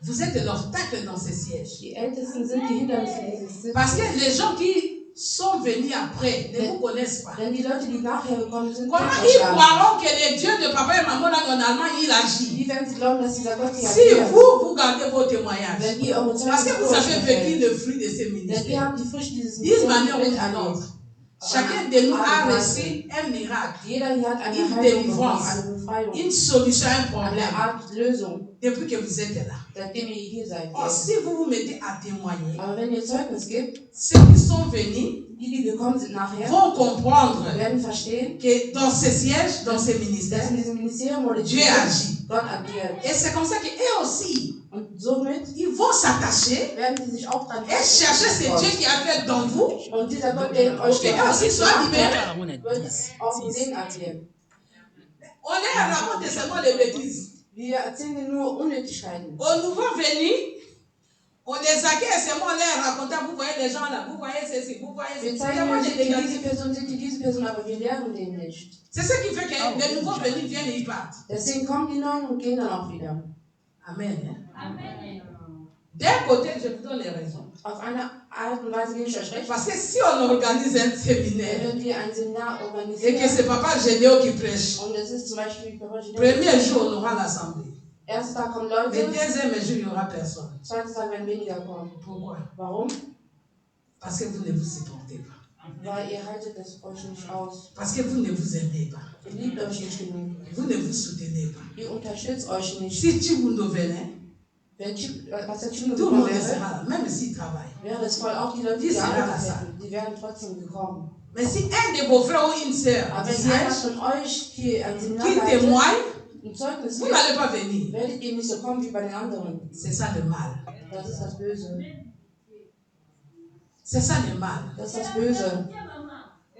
vous êtes l'obstacle dans ces sièges. Die Ältesten sind die Hindernisse dieses Sitzes. Parce que les gens qui sont venus après ne vous connaissent pas. Denn die Leute, die nachher gekommen sind, Comment kennen ils euch gar nicht. croiront que le Dieu de papa et maman là en Allemagne, il agit? Wie werden sie glauben, dass dieser Gott hier Si agiert? vous gardez vos témoignages, Wenn ihr eure parce que vous avez vécu Zeugnisse le fruit de ces denn ihr ministères. habt die Früchte dieses D'une manière Ministeriums ou d'une miterlebt. autre, chacun de nous a reçu un miracle, Jeder hier hat eine Une Heilung bekommen, délivrance. eine Befreiung, une solution à un eine problème Art Lösung, depuis que vous êtes là. seitdem ihr hier seid. Or, si vous vous mettez à témoigner, Aber wenn ihr Zeugnis gibt, ceux qui sont venus die gekommen sind nachher, vont comprendre werden verstehen, que dans ces sièges, dans ces dass ministères, in diesem Ministerium oder Dieu agit. Gott agiert. Et c'est comme ça qu'eux aussi, Und somit ils vont s'attacher werden sie sich auch dran et chercher ce Dieu qui a fait dans vous, Und dieser Gott, der in euch pour qu'eux aussi soient libérés. wird auch in denen agieren. On leur raconte seulement les bêtises. Wir erzählen dir nur Unnötigkeiten. Au nouveau venu, on les accueille seulement, on leur raconte, vous voyez les gens là, vous voyez ceci, vous voyez Wir ceci. zeigen Tellement euch, de diese négatifs. Person sind die diese Person, aber wir lehren denen nicht. C'est ce qui fait que les nouveaux venus viennent et ils partent. Deswegen kommen die Neuen und gehen dann auch wieder. Amen. D'un côté, je vous donne les raisons. Auf eine Art und Weise gebe ich euch recht. Parce que si on organise un séminaire Wenn wir ein Seminar et que organisieren c'est Papa Gédéo qui prêche, und es ist zum Beispiel premier jour, on aura l'assemblée. erster Tag kommen Le Leute, deuxième jour, il n'y aura personne. zweiter Tag werden weniger kommen. Pourquoi? Warum? Parce que vous ne vous supportez pas. Weil ihr haltet es euch nicht aus. Parce que vous ne vous aimez pas. Ihr liebt euch nicht genug. Vous ne vous soutenez pas. Ihr unterstützt euch nicht. Si Chibundo venait, Was der Chino tout le gekommen monde wäre, sera là, même s'il travaille. wäre es voll auch die Leute, die Die sind gearbeitet da. hätten. Die wären trotzdem gekommen. Mais si un de vos frères ou une sœur Aber du wenn einer siège von euch hier ein Seminar qui leitet, témoigne, ein Zeugnis vous gibt, n'allez pas venir. werdet ihr nicht so kommen wie bei den anderen. C'est ça le mal. Das ist das Böse. C'est ça le mal. Das ist das Böse.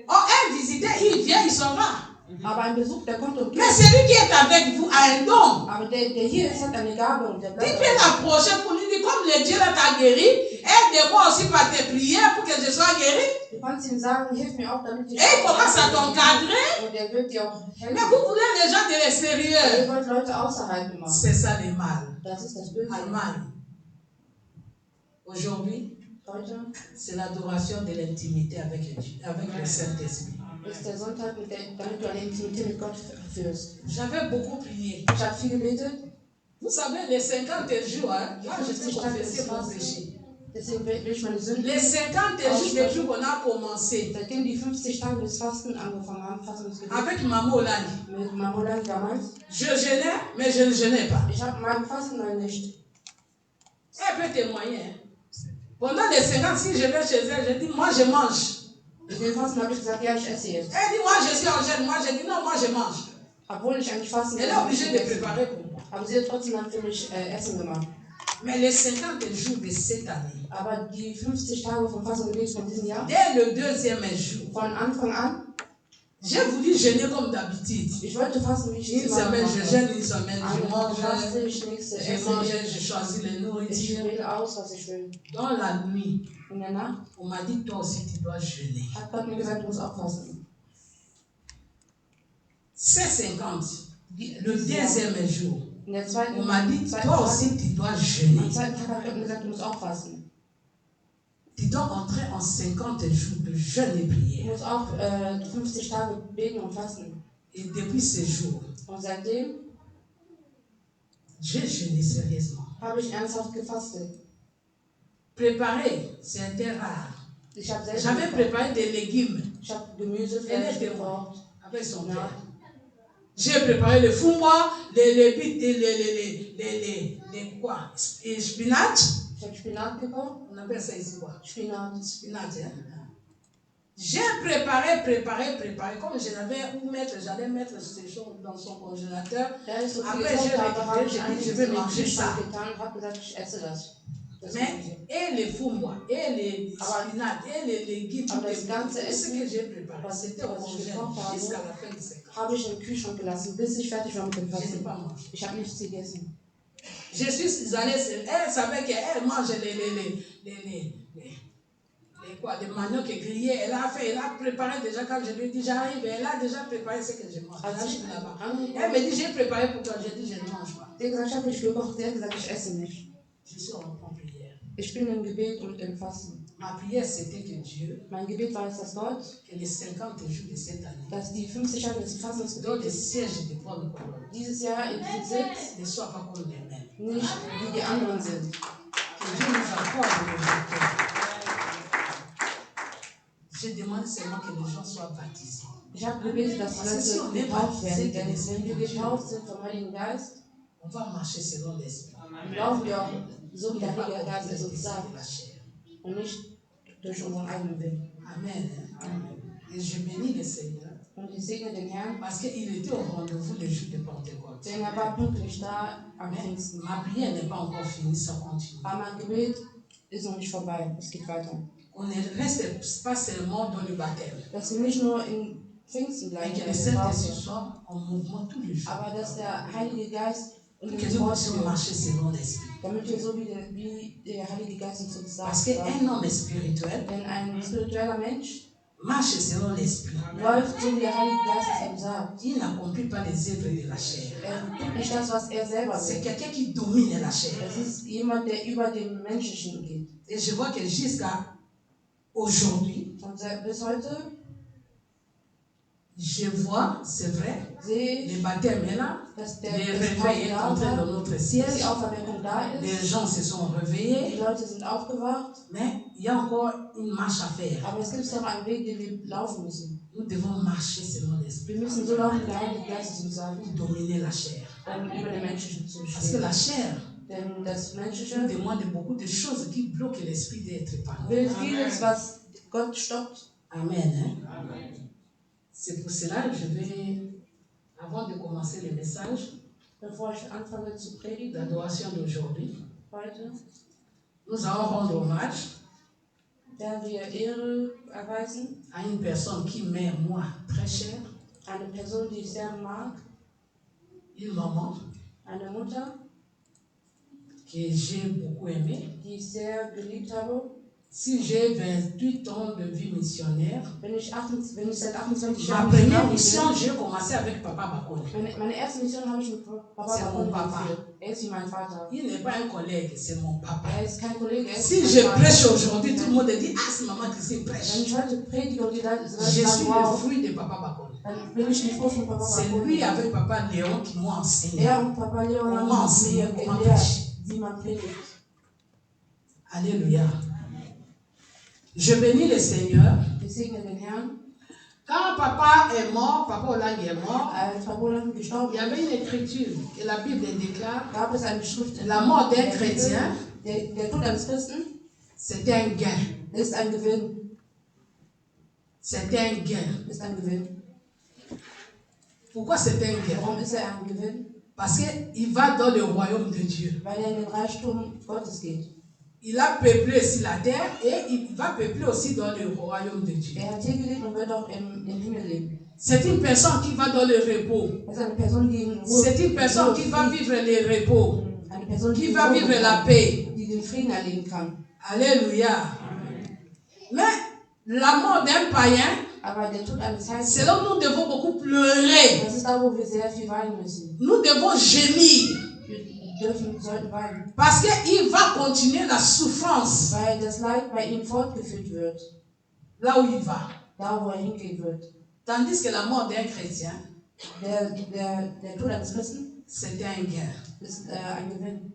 Oh, un visiteur, il vient, il s'en va. Aber ein Besuch, der kommt und geht. Mais celui qui est avec vous a un don. Aber der hier ist, hat eine Gabe und der Tu bleibt. peux l'approcher pour lui dire, comme le Dieu là t'a guéri, aide-moi aussi par tes prières pour que je sois guéri. Du kannst ihm sagen, hilf mir auch, damit ich. Et il commence à t'encadrer. Und der wird dir auch Mais helfen. vous voulez les gens de Ihr l'extérieur. wollt Leute außerhalb immer. C'est ça le mal. Das ist das Böse. Allemagne. Aujourd'hui, Heute c'est l'adoration de l'intimité avec Dieu, avec le Saint-Esprit. ist der Sonntag, damit du eine Intimität mit Gott führst. J'avais beaucoup prié. Ich habe viel gebetet, Vous savez, les 50 jours, hein, moi je suis confessé mon péché. deswegen will ich meine Sünden. Les 50 jours depuis qu'on a commencé, Seitdem die 50 Tage des Fasten angefangen haben, Fastungsgebet avec Maman Olani, mit Mamolan damals, je jeûnais, mais je ne jeûnais pas. ich habe meinen Fasten noch nicht. Elle peut témoigner. Hein. Pendant les 50, si je vais chez elle, je dis, moi je mange. In den Fasten habe ich gesagt, ja, ich esse jetzt. Elle dit, moi je suis en jeûne. Moi je dis, non, moi je mange. Obwohl ich eigentlich Fasten Elle est obligée de préparer pour moi. aber sie hat trotzdem dann für mich Essen gemacht. Mais les 50 jours de cette année, Aber die 50 Tage vom Fastengebet von diesem Jahr, dès le deuxième jour, von Anfang an, j'ai voulu jeûner comme d'habitude. ich wollte fasten, wie ich Une es immer semaine je mache. jeûne, une semaine je Eine mange. faste ich, nächste Je esse mange, ich. je choisis les Ich nourritures. wähle aus, was ich will. Dans la nuit, In der Nacht on m'a dit, toi aussi tu dois jeûner. hat Gott mir gesagt, du musst auch fasten. C'est 50. Le deuxième jour, In der zweiten, on m'a dit, zweiten toi Tag, aussi tu dois jeûner. am zweiten Tag hat Gott mir gesagt, du musst auch fasten. Tu dois entrer en 50 jours de jeûne et Du prière. musst auch 50 Tage beten und fasten. Et depuis ce jour, Und seitdem j'ai jeûné sérieusement. habe ich ernsthaft gefastet. Préparer, c'était rare. Ich habe selbst J'avais préparé des légumes Ich habe Gemüse, Elle Fleisch était gebraucht. avec son Ja. père. J'ai préparé le foumois, les quoi? Et spinach. Ich habe Spinat gekocht. On appelle ça ici quoi? Spinat. Spinach, hein? J'ai préparé. Comme je n'avais où mettre, j'allais mettre ces choses dans son congélateur. Da ich so viel Après, j'ai gekocht habe, habe récupéré, ich j'ai dit, je einiges vais in den manger ça. Kühlschrank getan und habe gesagt, ich esse das. Das Mais, Gemüse. et les fous-moi, et les spinacs, et les légumes, Aber tout das ganze ce que Essen, j'ai préparé, was c'était au ich congélateur gekocht habe, jusqu'à la fin de ces cas. habe ich im Kühlschrank gelassen, bis ich fertig war mit dem Je n'ai Fasten. pas mangé. Ich habe nichts gegessen. Je suis allée, elle savait qu'elle mange les maniocs grillés. Elle a préparé déjà quand je lui ai dit j'arrive. Elle a déjà préparé ce que je mange. J'arrive là-bas. Elle me dit j'ai préparé pour toi. J'ai dit je ne mange pas. Sie hat gesagt, ich habe nicht gekocht. Sie hat gesagt, ich esse nicht. Je suis en prière. Ich bin im Gebet und im Fasten. Ma prière c'était que Dieu, Mein Gebet war jetzt, dass Gott, que les 50 jours de cette année, dass die 50 Jahre des Fastens dans les Gebetes sièges de Paul de Cologne, dieses Jahr in diesem Sitz ne soient pas comme les mêmes. nicht wie die anderen sind. Que Dieu nous accorde le victoire. Je demande seulement que les gens soient baptisés. Ich habe gebetet, dass die Leute getauft werden, denn wenn wir getauft sind vom Heiligen Geist, On va marcher selon l'esprit. laufen wir auch so wie der Pas Heilige Geist es obéir uns de sagt la chair. und nicht durch unseren eigenen Willen. Amen. Et je bénis le Seigneur Und ich segne den Herrn, parce qu'il était au rendez-vous le jour de Pentecôte. denn er war pünktlich da am Mais Pfingsten. ma prière n'est pas encore finie, ça continue. Aber mein Gebet ist noch nicht vorbei, es geht weiter. On ne reste pas seulement dans le baptême, Dass wir nicht nur in Pfingsten mais bleiben, que le in der Saint-Esprit Taufe, soit en mouvement tous les jours. aber dass der Heilige Geist Que uns nous puissions fortführt, marcher selon l'esprit. damit wir so wie der Heilige Geist uns Parce sagt. qu'un homme spirituel Denn ein spiritueller Mensch marche selon l'esprit. läuft so, wie der Heilige Geist es ihm sagt. Il n'accomplit pas les œuvres de la chair. Er tut nicht das, was er selber C'est will. quelqu'un qui domine la chair. Es ist jemand, der über dem Menschlichen geht. Et je vois que jusqu'à aujourd'hui, Und bis heute je vois, c'est vrai, sehe les ich, baptêmes est là, dass der les das réveils est Taufe entré da dans war, notre dass siège, die Auferweckung da les ist. gens se sont Die réveillés, Leute sind aufgewacht, mais il y a encore une marche à faire. aber es gibt noch einen Weg, den wir laufen müssen. Nous devons marcher selon l'esprit Wir müssen so laufen, wie der Heilige Geist es uns sagt, pour dominer la chair. um über den Menschlichen zu Parce que la bestehen. chair Denn das nous Menschliche demande beaucoup de choses qui bloquent l'esprit d'être épanoui. will vieles, was Gott stoppt. Amen. Hein? C'est pour cela que je vais, avant de commencer le message Bevor ich anfange zu predigen d'adoration d'aujourd'hui, heute, nous allons rendre hommage werden wir Ehre erweisen. à une personne qui m'est, moi, très chère, Eine Person, die ich sehr mag, une maman eine Mutter, que j'ai beaucoup aimée. die ich sehr geliebt habe. Si j'ai 28 ans de vie missionnaire, Wenn ich seit 28 ma Jahren première Missionar mission, bin, j'ai commencé avec Papa Bakone. meine erste Mission habe ich mit Papa C'est mon Bakone papa. geführt. Er ist wie mein Vater. Il n'est pas un collègue, c'est mon papa. Er ist kein Kollege, er ist Si mein je Vater. prêche aujourd'hui, tout le monde dit, ah, c'est maman Christine Wenn prêche. ich heute predige und die Leute Je sagen, suis le wow, fruit de Papa Bakone. dann bin ich die Frucht von Papa C'est Bakone. lui avec Papa Léon qui m'ont enseigné. Er und Papa Leon Comment haben enseigner, mir comment gelehrt, prêcher. wie man predigt. Alléluia. Je bénis le Seigneur. Ich segne den Herrn. Quand papa est mort, Papa Olang est mort, Als Papa Leon il gestorben y avait une écriture que la Bible déclare, gab es eine Schrift in la mort d'un der Bibel. chrétien, Der Tod eines Christen c'était un gain. ist ein Gewinn. C'était un gain. Ist ein Gewinn. Pourquoi c'était un gain? Warum ist er ein Gewinn? Parce qu'il va dans le royaume de Dieu. Weil er in den Reichtum Gottes geht. Il a peuplé aussi la terre et il va peupler aussi dans le royaume de Dieu. Er hat hier gelebt und wird auch im Himmel leben. C'est une personne qui va dans le repos. Er ist eine Person, die in Ruhe, C'est une personne qui va vivre le repos, eine Person, qui in va Ruhe vivre la kann, paix. die den Frieden erleben kann. Alléluia. Mais la mort d'un païen, Aber der Tod eines Heiligen, c'est là où nous devons beaucoup pleurer. das ist da, wo wir sehr viel weinen müssen. Nous devons gémir Wir sollten weinen, parce qu'il va continuer la souffrance weil das Leid bei ihm fortgeführt wird, là où il va. da wo er hingehen wird. Tandis que la mort d'un chrétien, Der Tod eines Christen c'était un gain. ist ein Gewinn.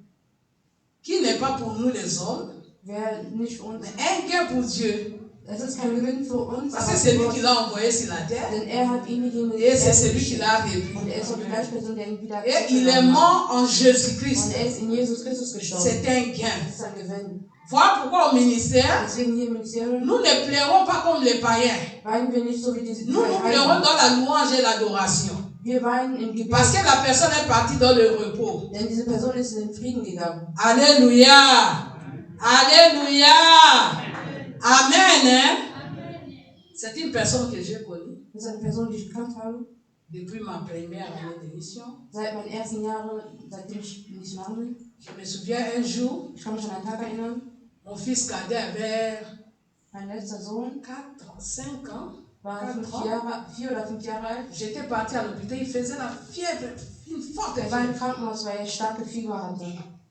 Qui n'est pas pour nous les hommes, Wer nicht für uns, mais un gain pour Dieu. Es ist kein Gewinn für uns, Parce que aber c'est für lui Gott. qui l'a envoyé sur la terre. Denn er hat ihn gegeben, Et c'est er celui qui geschickt. l'a Und repris. er ist auch die gleiche Person, der ihn wieder Et il est zurückgenommen hat. mort en Und Jésus-Christ. er ist in Jesus Christus gestorben. C'est un gain. Das ist ein Gewinn. Voilà pourquoi au ministère, Deswegen hier im Ministerium nous ne plairons pas comme les païens. weinen wir nicht so wie diese Nous plairons dans la louange et l'adoration. Wir weinen im Gebet. Parce que la personne est partie dans le repos. Denn diese Person ist in den Frieden gegangen. Alléluia. Alléluia. Amen. Hein? C'est une personne que j'ai connue Das ist eine Person, die ich gekannt habe. depuis ma première année de mission. Seit meinen ersten Jahren, seitdem ich Missionar bin. Je me souviens un jour, Ich kann mich an einen Tag erinnern. mon fils cadet avait Mein letzter Sohn 5 ans. war 4 4 oder 5 Jahre alt. J'étais partie à l'hôpital, il faisait la fièvre, une forte Er war im fièvre. Krankenhaus, weil er starke Fieber hatte.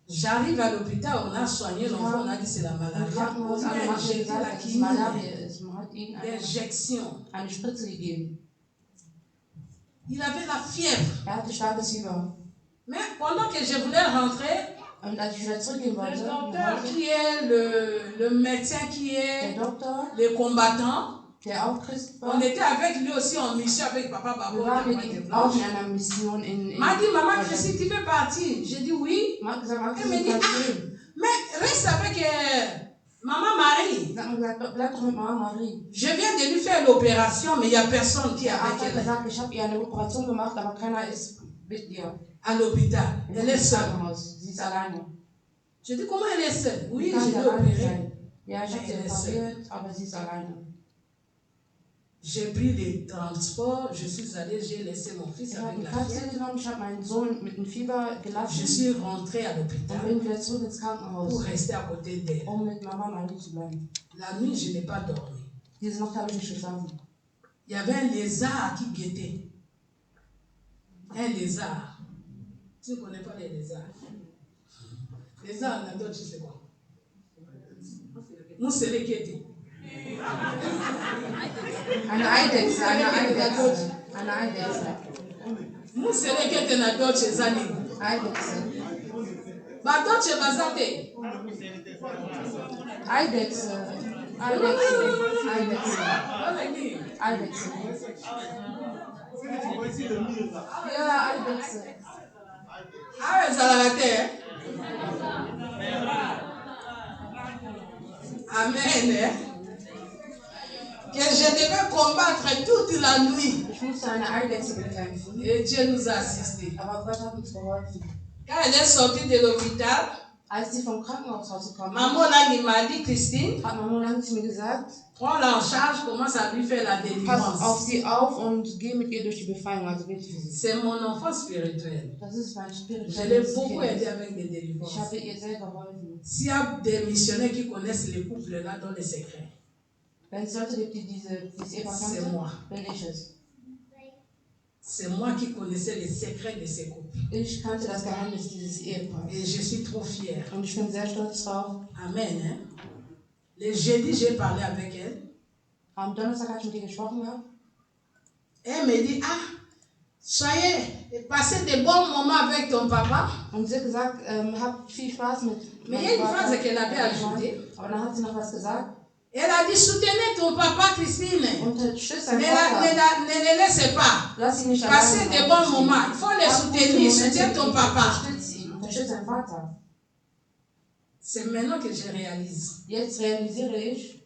J'arrive à l'hôpital, on a soigné l'enfant, on a dit c'est la Im maladie. Krankenhaus On alle lui a haben injecté gesagt, la es ist Malaria quinine, ist. Man hat ihm l'injection. eine Spritze gegeben. Il avait la fièvre. Er hatte starkes Fieber. Mais pendant que je voulais rentrer, Und als ich wieder zurückgehen le wollte, nach docteur Hause, qui est le médecin qui der est Doktor, le combattant, der auch Christ war, on était avec lui aussi en mission avec papa wir Babo. waren mit ihm auch in einer Mission in M'a dit, maman Christine, tu veux partir? J'ai dit oui. Man hat gesagt, Max, Elle me dit, mais reste avec maman Marie. Dann hat man gesagt, bleib doch mit Mama Marie. Je viens de lui faire l'opération, mais il n'y a personne qui est Der avec Arzt hat elle gesagt, ich habe ihr eine Operation gemacht, aber keiner ist mit ihr. à l'hôpital. Elle est Im seule. Krankenhaus. Sie ist alleine. Je dis, comment elle est seule? Oui, Kann je sie l'ai alleine opérée. sein. Ja, ich habe sie Elle est operiert, aber sie ist alleine. J'ai pris les transports, je suis allée, j'ai laissé mon fils Ich habe avec ein la Taxi fièvre. genommen, ich habe meinen Sohn mit dem Fieber Je gelassen suis rentrée à und l'hôpital bin wieder zurück ins pour Krankenhaus, rester à côté d'elle. mit Mama Marie zu bleiben. La nuit, je n'ai pas dormi. Diese Nacht habe ich nicht geschlafen. Il y avait un lézard qui guettait. Un lézard. Tu ne connais pas les lézards? Lézard, en d'autres, tu sais quoi? Moussele qui était. Eine Eidechse, eine Eidechse. Moussele qui était na d'autres, zani. Eidechse. Ba d'autres, bazate. Eidechse. Eidechse. Ja, Eidechse. Ah, ezalaka. Amen. Hein? Que je devais combattre toute la nuit. Ich musste eine Eidechse bekämpfen, Et Dieu nous a assistés. aber Gott hat uns geholfen. Quand elle est sortie de l'hôpital, Als sie vom Krankenhaus rausgekommen maman là, il m'a dit, Christine, hat Mama lang zu mir gesagt, prends-la en charge, commence à lui faire la pass auf délivrance. sie auf und geh mit ihr durch die Befreiung, also bitte für sie. C'est mon enfant spirituel. Das ist mein Je l'ai spirituelles beaucoup aidé Kind. avec des Ich délivrances. habe ihr sehr geholfen. S'il y a des missionnaires qui connaissent les couples là dans les secrets, Wenn es Leute gibt, die dieses Ehepaar c'est kannten, moi. bin ich es. C'est moi qui connaissais les secrets de ces couples. Ich kannte das Geheimnis dieses Ehepaars. Et je suis trop fière. Und ich bin sehr stolz drauf. Amen. Hein? Le jeudi, j'ai parlé avec elle. Am Donnerstag hatte ich mit ihr gesprochen gehabt. Elle me dit, ah, soyez, passez de bons moments avec ton papa. Und sie hat gesagt, habt viel Spaß mit Mais il y a une phrase qu'elle avait ajoutée. Aber dann hat sie noch was gesagt. Elle a dit, soutenez ton papa, Christine. Unterstützt Ne, deinen Vater. ne le laissez pas. Lass ihn nicht Passez alleine. de bons moments. Il faut les Hab gute soutenir. Momente Soutiens mit ton ihm. papa. Unterstütz ihn. Unterstütz deinen Vater. C'est maintenant que je réalise. Jetzt realisiere ich,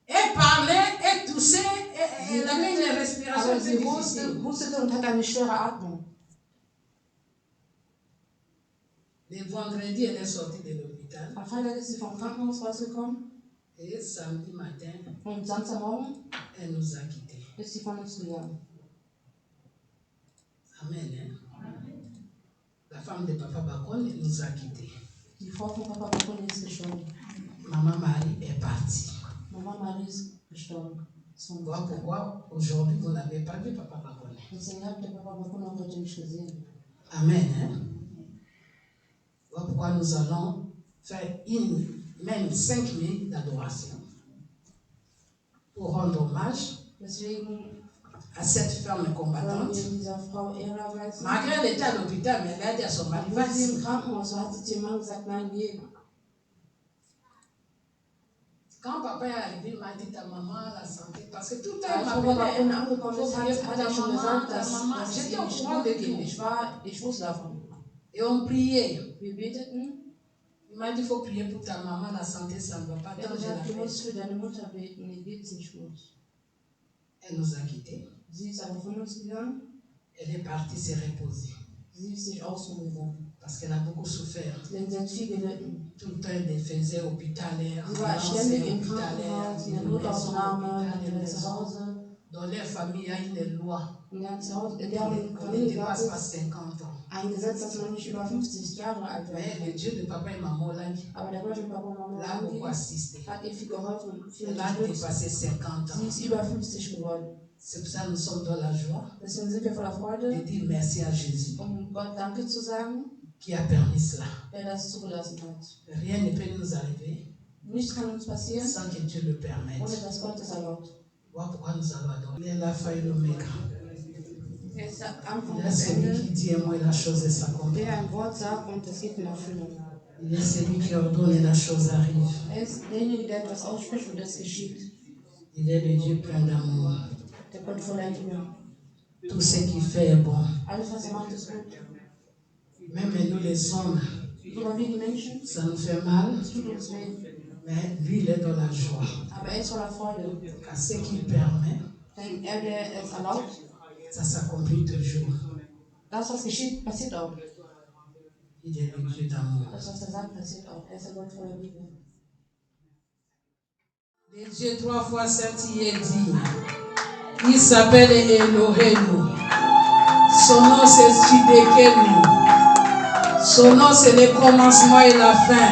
Elle parlait, elle toussait, elle avait une respiration aber très sie difficile. hustete und hat eine schwere Atmung. Le vendredi, elle est sortie de l'hôpital. Am Freitag ist sie vom Krankenhaus rausgekommen Et samedi matin, und Samstagmorgen elle nous a quittés. ist sie von uns gegangen. Amen. Hein? La femme de Papa Bacon nous a quittés. Die Frau von Papa Bacon ist gestorben. Maman Marie est partie. Mama Marie ist gestorben. Ist von uns Voilà gegangen. pourquoi aujourd'hui vous n'avez pas vu Papa Bacon. Deswegen habt ihr Papa Bacon auch heute nicht gesehen. Amen. Hein? Voilà pourquoi nous allons faire même 5 minutes d'adoration pour rendre hommage Deswegen à cette femme wollen combattante. wir dieser Frau Ehre erweisen. Malgré elle était à l'hôpital, mais elle a dit à son mari, Obwohl sie vas-y. im Krankenhaus war, hat sie zu ihrem Mann gesagt, nein, geh. Quand papa est arrivé, il m'a dit ta maman a la santé. Parce que tout le temps, Als il Papa bei m'appelait. uns angekommen ist, hat er schon gesagt, dass J'étais sie au nicht courant gut de geht. tout. Ich wusste davon. Et on priait. Wir beteten. Il m'a dit il faut prier pour ta maman, la santé, ça ne va pas. Er hat Donc, je gesagt, l'ai du fait. musst für deine Mutter beten, mir geht's nicht gut. Elle nous a quittés. Sie ist aber von uns gegangen. Elle est partie se reposer. Sie ist sich ausgeruhen. Parce qu'elle a beaucoup souffert. Denn sie hat viel gelitten. Tout le temps, elle faisait hospitalière. Sie war ständig im hospitalière, Krankenhaus, in der Notaufnahme, in zu Hause. Dans leur famille, il y a une loi. In deren On ne Familie gab dépasse pas es 50 ans. ein Gesetz, dass man nicht über 50 Jahre alt Mais wird. le Dieu de papa et maman l'a dit. Aber der Gott und Papa und Mama L'a beaucoup hat assisté. ihr viel geholfen und viel Elle a unterstützt. dépassé 50 Sie ans. ist über 50 geworden. C'est pour ça que nous sommes dans la joie Deswegen sind wir voller de Freude, dire merci à Jésus um Gott Danke zu sagen, qui a permis cela. der das zugelassen hat. Rien ne peut nous arriver Nichts kann uns passieren, sans que Dieu le permette. ohne dass Gott es erlaubt. Voilà pourquoi nous allons adorer. Il est l'alpha et l'oméga. Er ist der Anfang Il und est das celui Ende, qui dit et moi la chose et s'accomplit. der ein Wort sagt und es geht in Erfüllung. Il est celui qui ordonne et la chose arrive. Er ist derjenige, der etwas ausspricht und es geschieht. Il est le Dieu plein d'amour. Der Gott voller Liebe. Tout ce qu'il fait est bon. Alles, was er macht, ist gut. Même nous les hommes, Sogar wir die Menschen, ça nous fait mal, es tut uns weh. mais lui il est dans la joie. Aber er ist voller Freude. À ce qu'il permet, Denn er, der es erlaubt, ça s'accomplit toujours. das, was geschieht, passiert auch. Il est le Dieu d'amour. Das, was er sagt, passiert auch. Er ist der Gott voller Liebe. Le Dieu 3 fois saint, il est dit. Il s'appelle Elohim. Son nom c'est Sidekenu. Son nom c'est le commencement et la fin.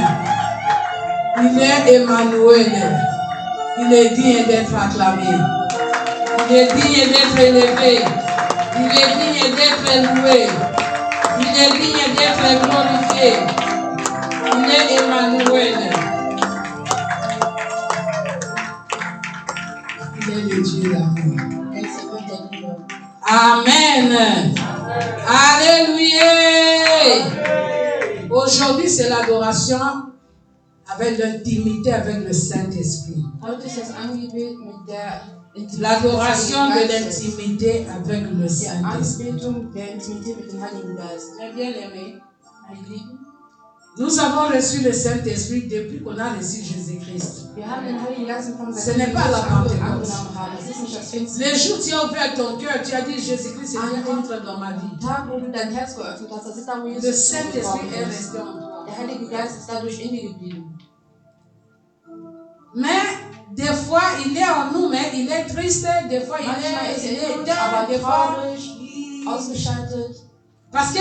Il est Emmanuel. Il est digne d'être acclamé. Il est digne d'être élevé. Il est digne d'être loué. Il est digne d'être glorifié. Il est Emmanuel. Il est le Dieu d'amour. Er ist der Gott der Liebe. Amen. Alléluia. Aujourd'hui, c'est l'adoration avec l'intimité avec le Saint-Esprit. Heute ist das Angebet mit der Intimität L'adoration des de Heiligen Geistes. l'intimité avec le Die Saint-Esprit. Anbetung der Intimität mit dem Heiligen Geist. Mes bien-aimés, Meine Lieben, nous avons reçu le Saint-Esprit depuis qu'on a reçu Jésus-Christ. wir haben den Heiligen Geist empfangen, Ce n'est pas la Pentecôte. angenommen haben. Es ist nicht das Pfingsten. Le jour où tu as ouvert ton cœur, tu as dit Jésus-Christ est venu entrer dans ma vie. Tag, wo du dein Herz geöffnet hast, das ist da, wo Le Jesus Saint-Esprit gekommen est ist. resté en toi. Der Heilige Geist ist dadurch in dir geblieben. Mais des fois, il est en nous, mais il est triste. Des fois, Manchmal ist il er est in uns, éteint. aber Des fois, traurig, ausgeschaltet, parce que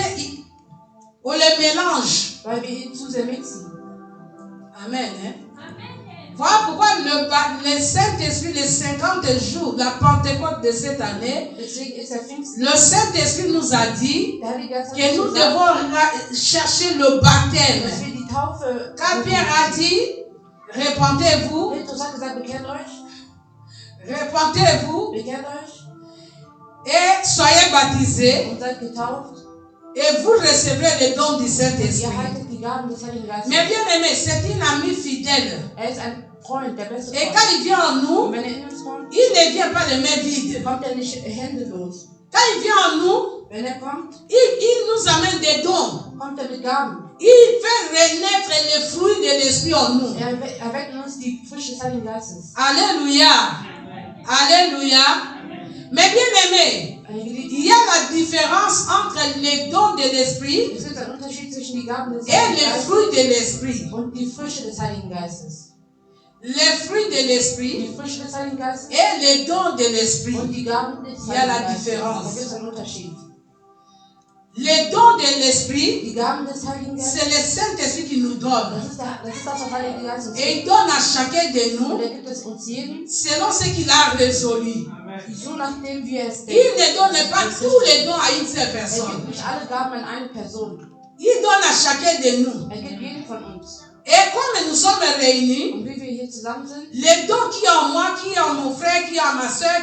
on les mélange. weil wir ihn zu sehr mixen. Amen. Hein? Voilà pourquoi le Saint-Esprit, les 50 jours, la Pentecôte de cette année, Deswegen ist der Pfingsten, le Saint-Esprit nous a dit der Heilige Geist hat que nous uns gesagt, devons chercher le dass baptême. wir die Taufe Quand Pierre a dit, répentez-vous, Petrus hat gesagt, bekehrt euch, répentez-vous et soyez baptisés und seid getauft. et vous recevrez le don du Ihr Saint-Esprit. haltet die Gaben des Heiligen Geistes. Mais bien aimé, c'est un ami fidèle. Er ist ein Freund, der beste Et Freund. quand il vient en Und nous, wenn er in uns kommt, il ne vient pas les mains vides. kommt er nicht händelos. Quand il vient en nous, Wenn er kommt, il nous amène des dons. kommt er mit Gaben. Il fait renaître les fruits de l'esprit en nous. Er erweckt in uns die Frische des Heiligen Geistes. Alléluia. Alléluia. Mais bien aimé, il y a la différence entre les dons de l'esprit Es gibt einen Unterschied zwischen die Gaben des et Heiligen les Geistes fruits de l'esprit. und die Frische des Heiligen Geistes. Les fruits de Die l'esprit Frische des Heiligen Geistes et les dons de l'esprit. und die Gaben des Il y a la Heiligen Geistes. différence. Da gibt es einen Unterschied. Les dons de l'esprit, Die Gaben des Heiligen Geistes, c'est le Saint-Esprit qui nous donne. das ist das, was der Heilige Geist uns Et gibt. il donne à chacun de Und nous er gibt es uns jedem, selon ce qu'il a résolu. so nachdem wir es Il denken. ne donne pas tous les dons à une seule Er personne. gibt nicht alle Gaben an eine Person. Il donne à chacun de nous. Er gibt jedem von uns. Et comme nous sommes réunis, Und wie wir hier zusammen sind, les dons qui est en moi, qui est en mon frère, qui est en ma soeur,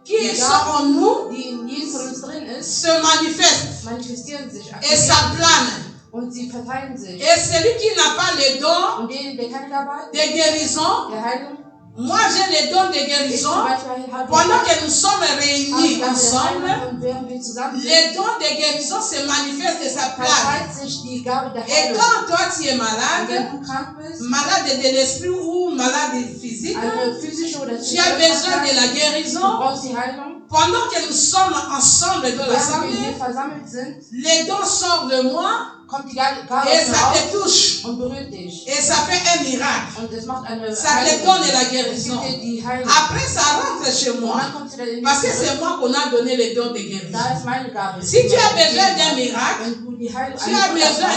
qui sont en nous, die in jedem von uns drin ist, se manifestent manifestieren sich et ça plane. Und sie verteilen sich. Et celui qui n'a pas les dons Und der keine Gabe de guérison, der Heilung, moi j'ai les dons de ich guérison. zum Beispiel habe Pendant que nous sommes réunis ensemble, und während wir zusammen sind, les dons de guérison se manifestent de sa place. verteilt sich die Gabe der Et Heilung. quand toi tu es Und malade, wenn du krank bist, malade de l'esprit ou malade physique, eine physische oder tu as besoin de la du guérison. brauchst die Heilung. Pendant que nous sommes ensemble dans Während wir l'assemblée, hier versammelt sind, les dons sortent de moi kommt die Gabe et aus ça mir te touche. und berührt dich. Et ça fait un miracle. Und es macht eine Ça te donne la guérison. Es gibt dir die Heilung. Après, ça rentre chez Und moi. dann kommt sie dann in Parce que dich zurück. c'est moi qu'on a donné les dons de guérison. Da ist meine Gabe. Si tu as besoin d'un miracle, Wenn du die Heilung tu as besoin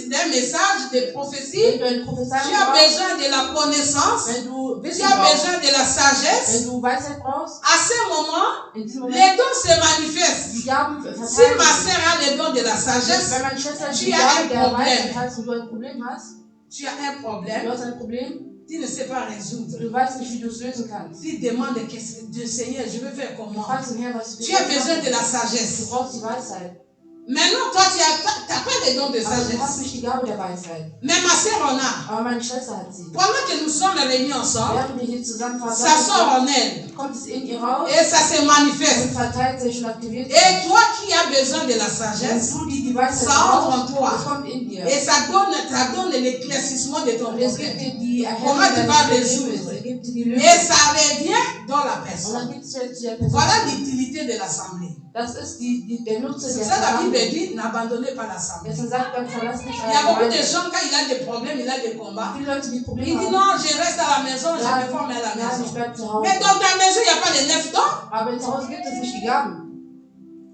d'un message de prophétie, wenn du eine tu Prophezeiung as brauchst, besoin de la connaissance, wenn du tu Wissen as brauchst, besoin de la sagesse. wenn du Weisheit brauchst, À ce moment, in diesem Moment, les dons se manifestent. die Gaben Si verteilen ma sich. sœur a les dons de la sagesse, Wenn meine Schwester tu die as Gabe un der problème. Weisheit hat und du ein Problem hast, tu as un du problème, hast ein Problem, tu ne sais pas résoudre. du weißt nicht, wie du es lösen kannst. Tu demandes du Seigneur, je veux faire Du comment? fragst den Herrn, was du Tu as besoin de la Du sagesse. brauchst die Weisheit. Maintenant, toi, tu n'as pas les dons de Aber du hast sagesse. nicht die Gabe der Weisheit. Mais ma sœur en a. Aber meine Schwester hat sie. Pendant que nous sommes réunis ensemble, Während wir hier zusammen ça versammelt sort sind, en elle. kommt es in ihr raus Et ça se und manifeste. verteilt sich und aktiviert sich. Et toi qui as besoin de la Wenn sagesse, du die Weisheit ça entre en brauchst, toi. es kommt in dir. Et ça donne l'éclaircissement de ton Und es gibt problème. dir die Comment tu Erhellung vas deines résoudre? Problems. Es gibt dir die Lösung. Et ça revient dans la Und personne. dann gibt es jetzt die Person. Voilà l'utilité de l'assemblée. Das ist der Nutzer C'est der ça la Bible Versammlung. dit, n'abandonnez pas l'assemblée. Deswegen sagt dann, verlass nicht Il y a beaucoup de Gemeinde. gens, quand il a des problèmes, il a des combats, Viele Leute, die il Probleme dit haben, non, je reste à la maison, je Ja, me forme à la ja, ich maison. bleib zu Hause. Mais dans ta maison, il n'y a pas les 9 dons. Aber zu Hause gibt es nicht die Gaben.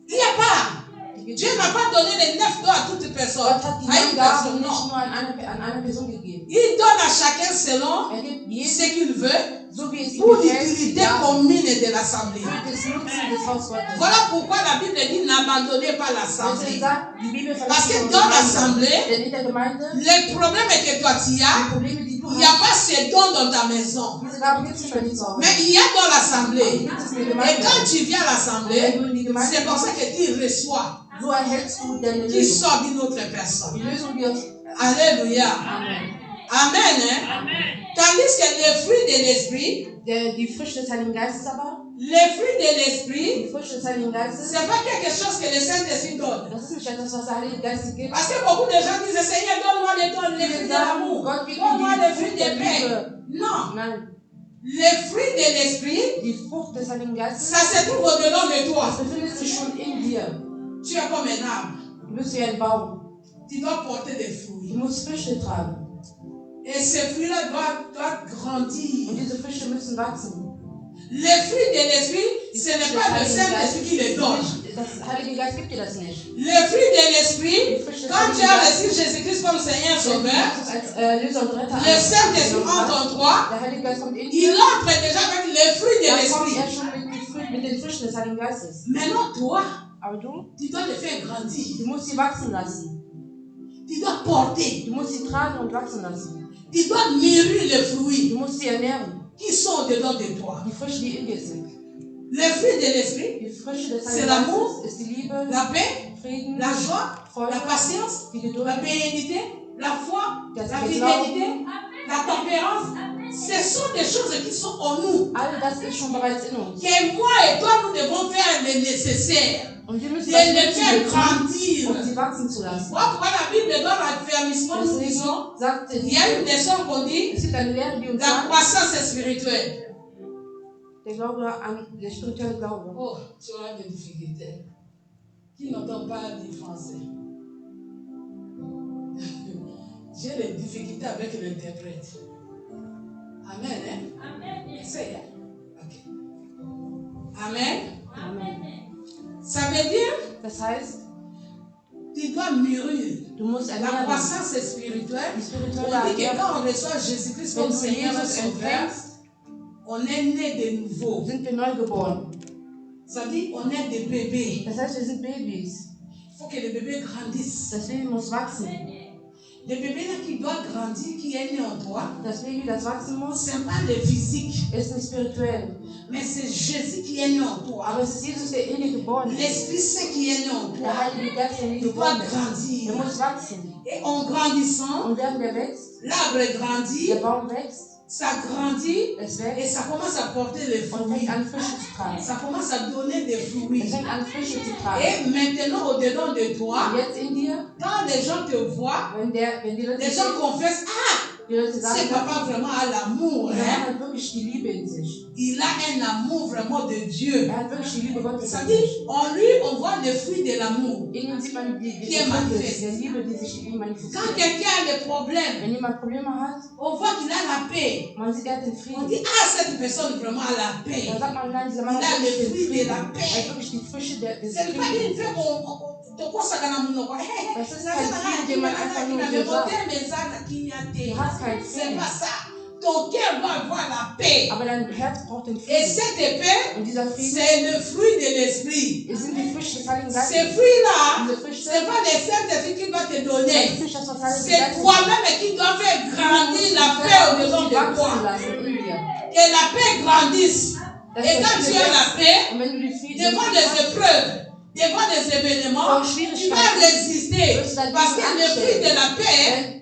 Il n'y a pas. Die gibt Dieu es n'a pas donné les 9 dons à toute personne. Gott hat die À une neuen Gaben personne, nicht non. nur an eine Person gegeben. Il donne à chacun selon Er gibt ce jedem, qu'il veut so wie es ihm pour gefällt, l'utilité ja, commune de l'assemblée. für das Nutzen des Haus Gottes. Voilà pourquoi la Bible dit n'abandonnez pas Deswegen l'assemblée. sagt die Bibel, Parce que verlass dans die l'assemblée, Gemeinde. Denn in der Gemeinde, le problème est que toi tu die as, Probleme, die du il n'y a hast, pas ces dons dans ta maison. diese Gaben gibt es nicht bei dir zu Hause. Mais il y a dans Die l'assemblée. gibt es in der Et Gemeinde. quand tu viens à Wenn l'assemblée, du in die Gemeinde c'est comme ça kommst, que tu reçois, so erhältst du deine qui Lösung. sort d'une autre personne. Die Lösung wird. Alléluia. Amen. Amen. Hein? Tandis que les fruits de l'esprit, Die Früchte des Heiligen Geistes aber, les fruits de l'esprit, die Früchte des Heiligen Geistes, c'est pas quelque chose que le Saint-Esprit donne. das ist nicht etwas, was der Heilige Geist gibt. Parce que beaucoup de gens disent, Seigneur, donne-moi les dons, les fruits de l'amour. Gott gibt Donne-moi dir les die fruits Frucht de der paix. Liebe. Non. Nein, Les fruits de l'esprit, die Frucht des Heiligen Geistes, ça se trouve au-dedans de das toi. befindet sich schon in dir. Tu es comme un arbre. Du bist wie ein Baum. Tu dois porter des Du fruits. musst Früchte tragen. Et ces fruits-là doivent grandir. Und diese Früchte müssen wachsen. Les fruits de l'esprit, ce n'est pas le Saint-Esprit qui les donne. Das Heilige Geist gibt dir das nicht. Les fruits de l'esprit, quand tu as reçu Jésus-Christ comme Seigneur Wenn du Sauveur, Jesus als Löser und Retter le Saint-Esprit angenommen entre hast, en toi, der Heilige Geist kommt in il dir, entre déjà avec les fruits de dann kommt l'esprit. er schon mit den Früchten des Heiligen Geistes. Maintenant, toi, Aber du tu dois les faire grandir. musst sie wachsen lassen. Tu dois porter. Du musst sie tragen und wachsen lassen. Tu dois mûrir les fruits Du musst sie ernähren. qui sont dedans de toi. Die Früchte, die in dir sind. Les fruits de l'esprit, Die Früchte des C'est Heiligen l'amour, Geistes ist die Liebe, la paix, Frieden, la joie, Freude, la patience, die la Geduld, bénédignité, la foi, das la Glauben. fidélité, la tempérance. Ce sont des choses qui sont en nous. All das ist schon bereits in uns. Que moi et toi, nous devons faire le nécessaire. Und wir müssen De das les Nötige faire tun, grandir. um sie wachsen zu lassen. Voilà pourquoi la Bible dans l'affermissement, nous disons, Deswegen sagt il y a une leçon qu'on dit, es gibt eine Lehre, die uns la sagt, croissance spirituelle. der Glaube an, der spirituelle Glaube. Oh, tu auras des difficultés. Qui n'entend pas le français? J'ai des difficultés avec l'interprète. Amen, hein? Amen. Essaye. Ok. Amen. Amen. Ça veut dire, Das heißt, tu dois mûrir. du musst La ernähren. croissance spirituelle. Die spirituelle On dit que Ernährung. quand on reçoit Jésus-Christ Wenn comme du Seigneur et Jesus Sauveur, empfängst, on est né de nouveau. sind wir neu geboren. Ça dit, on est des bébés. Das heißt, wir sind Babys. Il faut que les bébés grandissent. Das Baby muss wachsen. Le bébé là qui doit grandir, qui est né en toi, Das Baby, das wachsen muss, c'est pas le physique, ist nicht spirituell. mais c'est Jésus qui est né en toi. Aber es ist Jesus, der in dir geboren ist. L'Esprit Saint qui est né en toi, Der Heilige Geist, der in dir il doit geboren ist. grandir. Der muss wachsen. Et en grandissant, Und während der wächst, l'arbre grandit, der Baum wächst, ça grandit es et wächst ça commence à porter les und fruits. fängt an, Frische zu tragen. Ça commence à donner des fruits. Es fängt an, Frische zu tragen. Et maintenant, au-dedans de toi, Und jetzt in dir, quand les gens te voient, wenn die Leute les gens confessent, die Leute ce sagen, papa vraiment a l'amour. er Hein? hat wirklich die Liebe in sich. Il a un amour vraiment de Dieu. Er hat wirklich die Liebe Gottes Ça in dit, sich. en lui, on voit les fruits de l'amour. In ihm sieht man die Qui est manifeste. der Liebe, die sich in ihm Quand manifestiert. quelqu'un a des problèmes, Wenn jemand Probleme hat, on voit qu'il a la paix. man sieht, er hat den On Frieden. dit, cette personne vraiment a la paix. Dann sagt man, nein, dieser Mann Il a hat le wirklich den fruit de Frieden. la Er hat paix. wirklich die Frische des C'est pas Friedens. une paix qu'on Das ist kein Frieden, den man einfach nur so sagt. Du hast keinen C'est Frieden. pas ça. Ton cœur doit avoir la paix. Aber dein Herz braucht den Et Frieden. cette paix, Und dieser Frieden c'est le fruit de l'esprit. sind die Früchte des Heiligen Ces Geistes. fruits-là, Diese Früchte, c'est pas les Saint-Esprit qui doit te das donner. ist nicht das, was Heilige C'est Geist toi-même qui dois faire grandir la paix au-dedans de wachsen toi. lassen in dir. Que la paix grandisse. Dass Et der quand tu Friede as la wächst. paix, Und wenn du die Frieden devant les épreuves, devant les événements, vor tu vas Schwierigkeiten, résister. wirst du dagegen Parce que le fruit de la paix anstellen.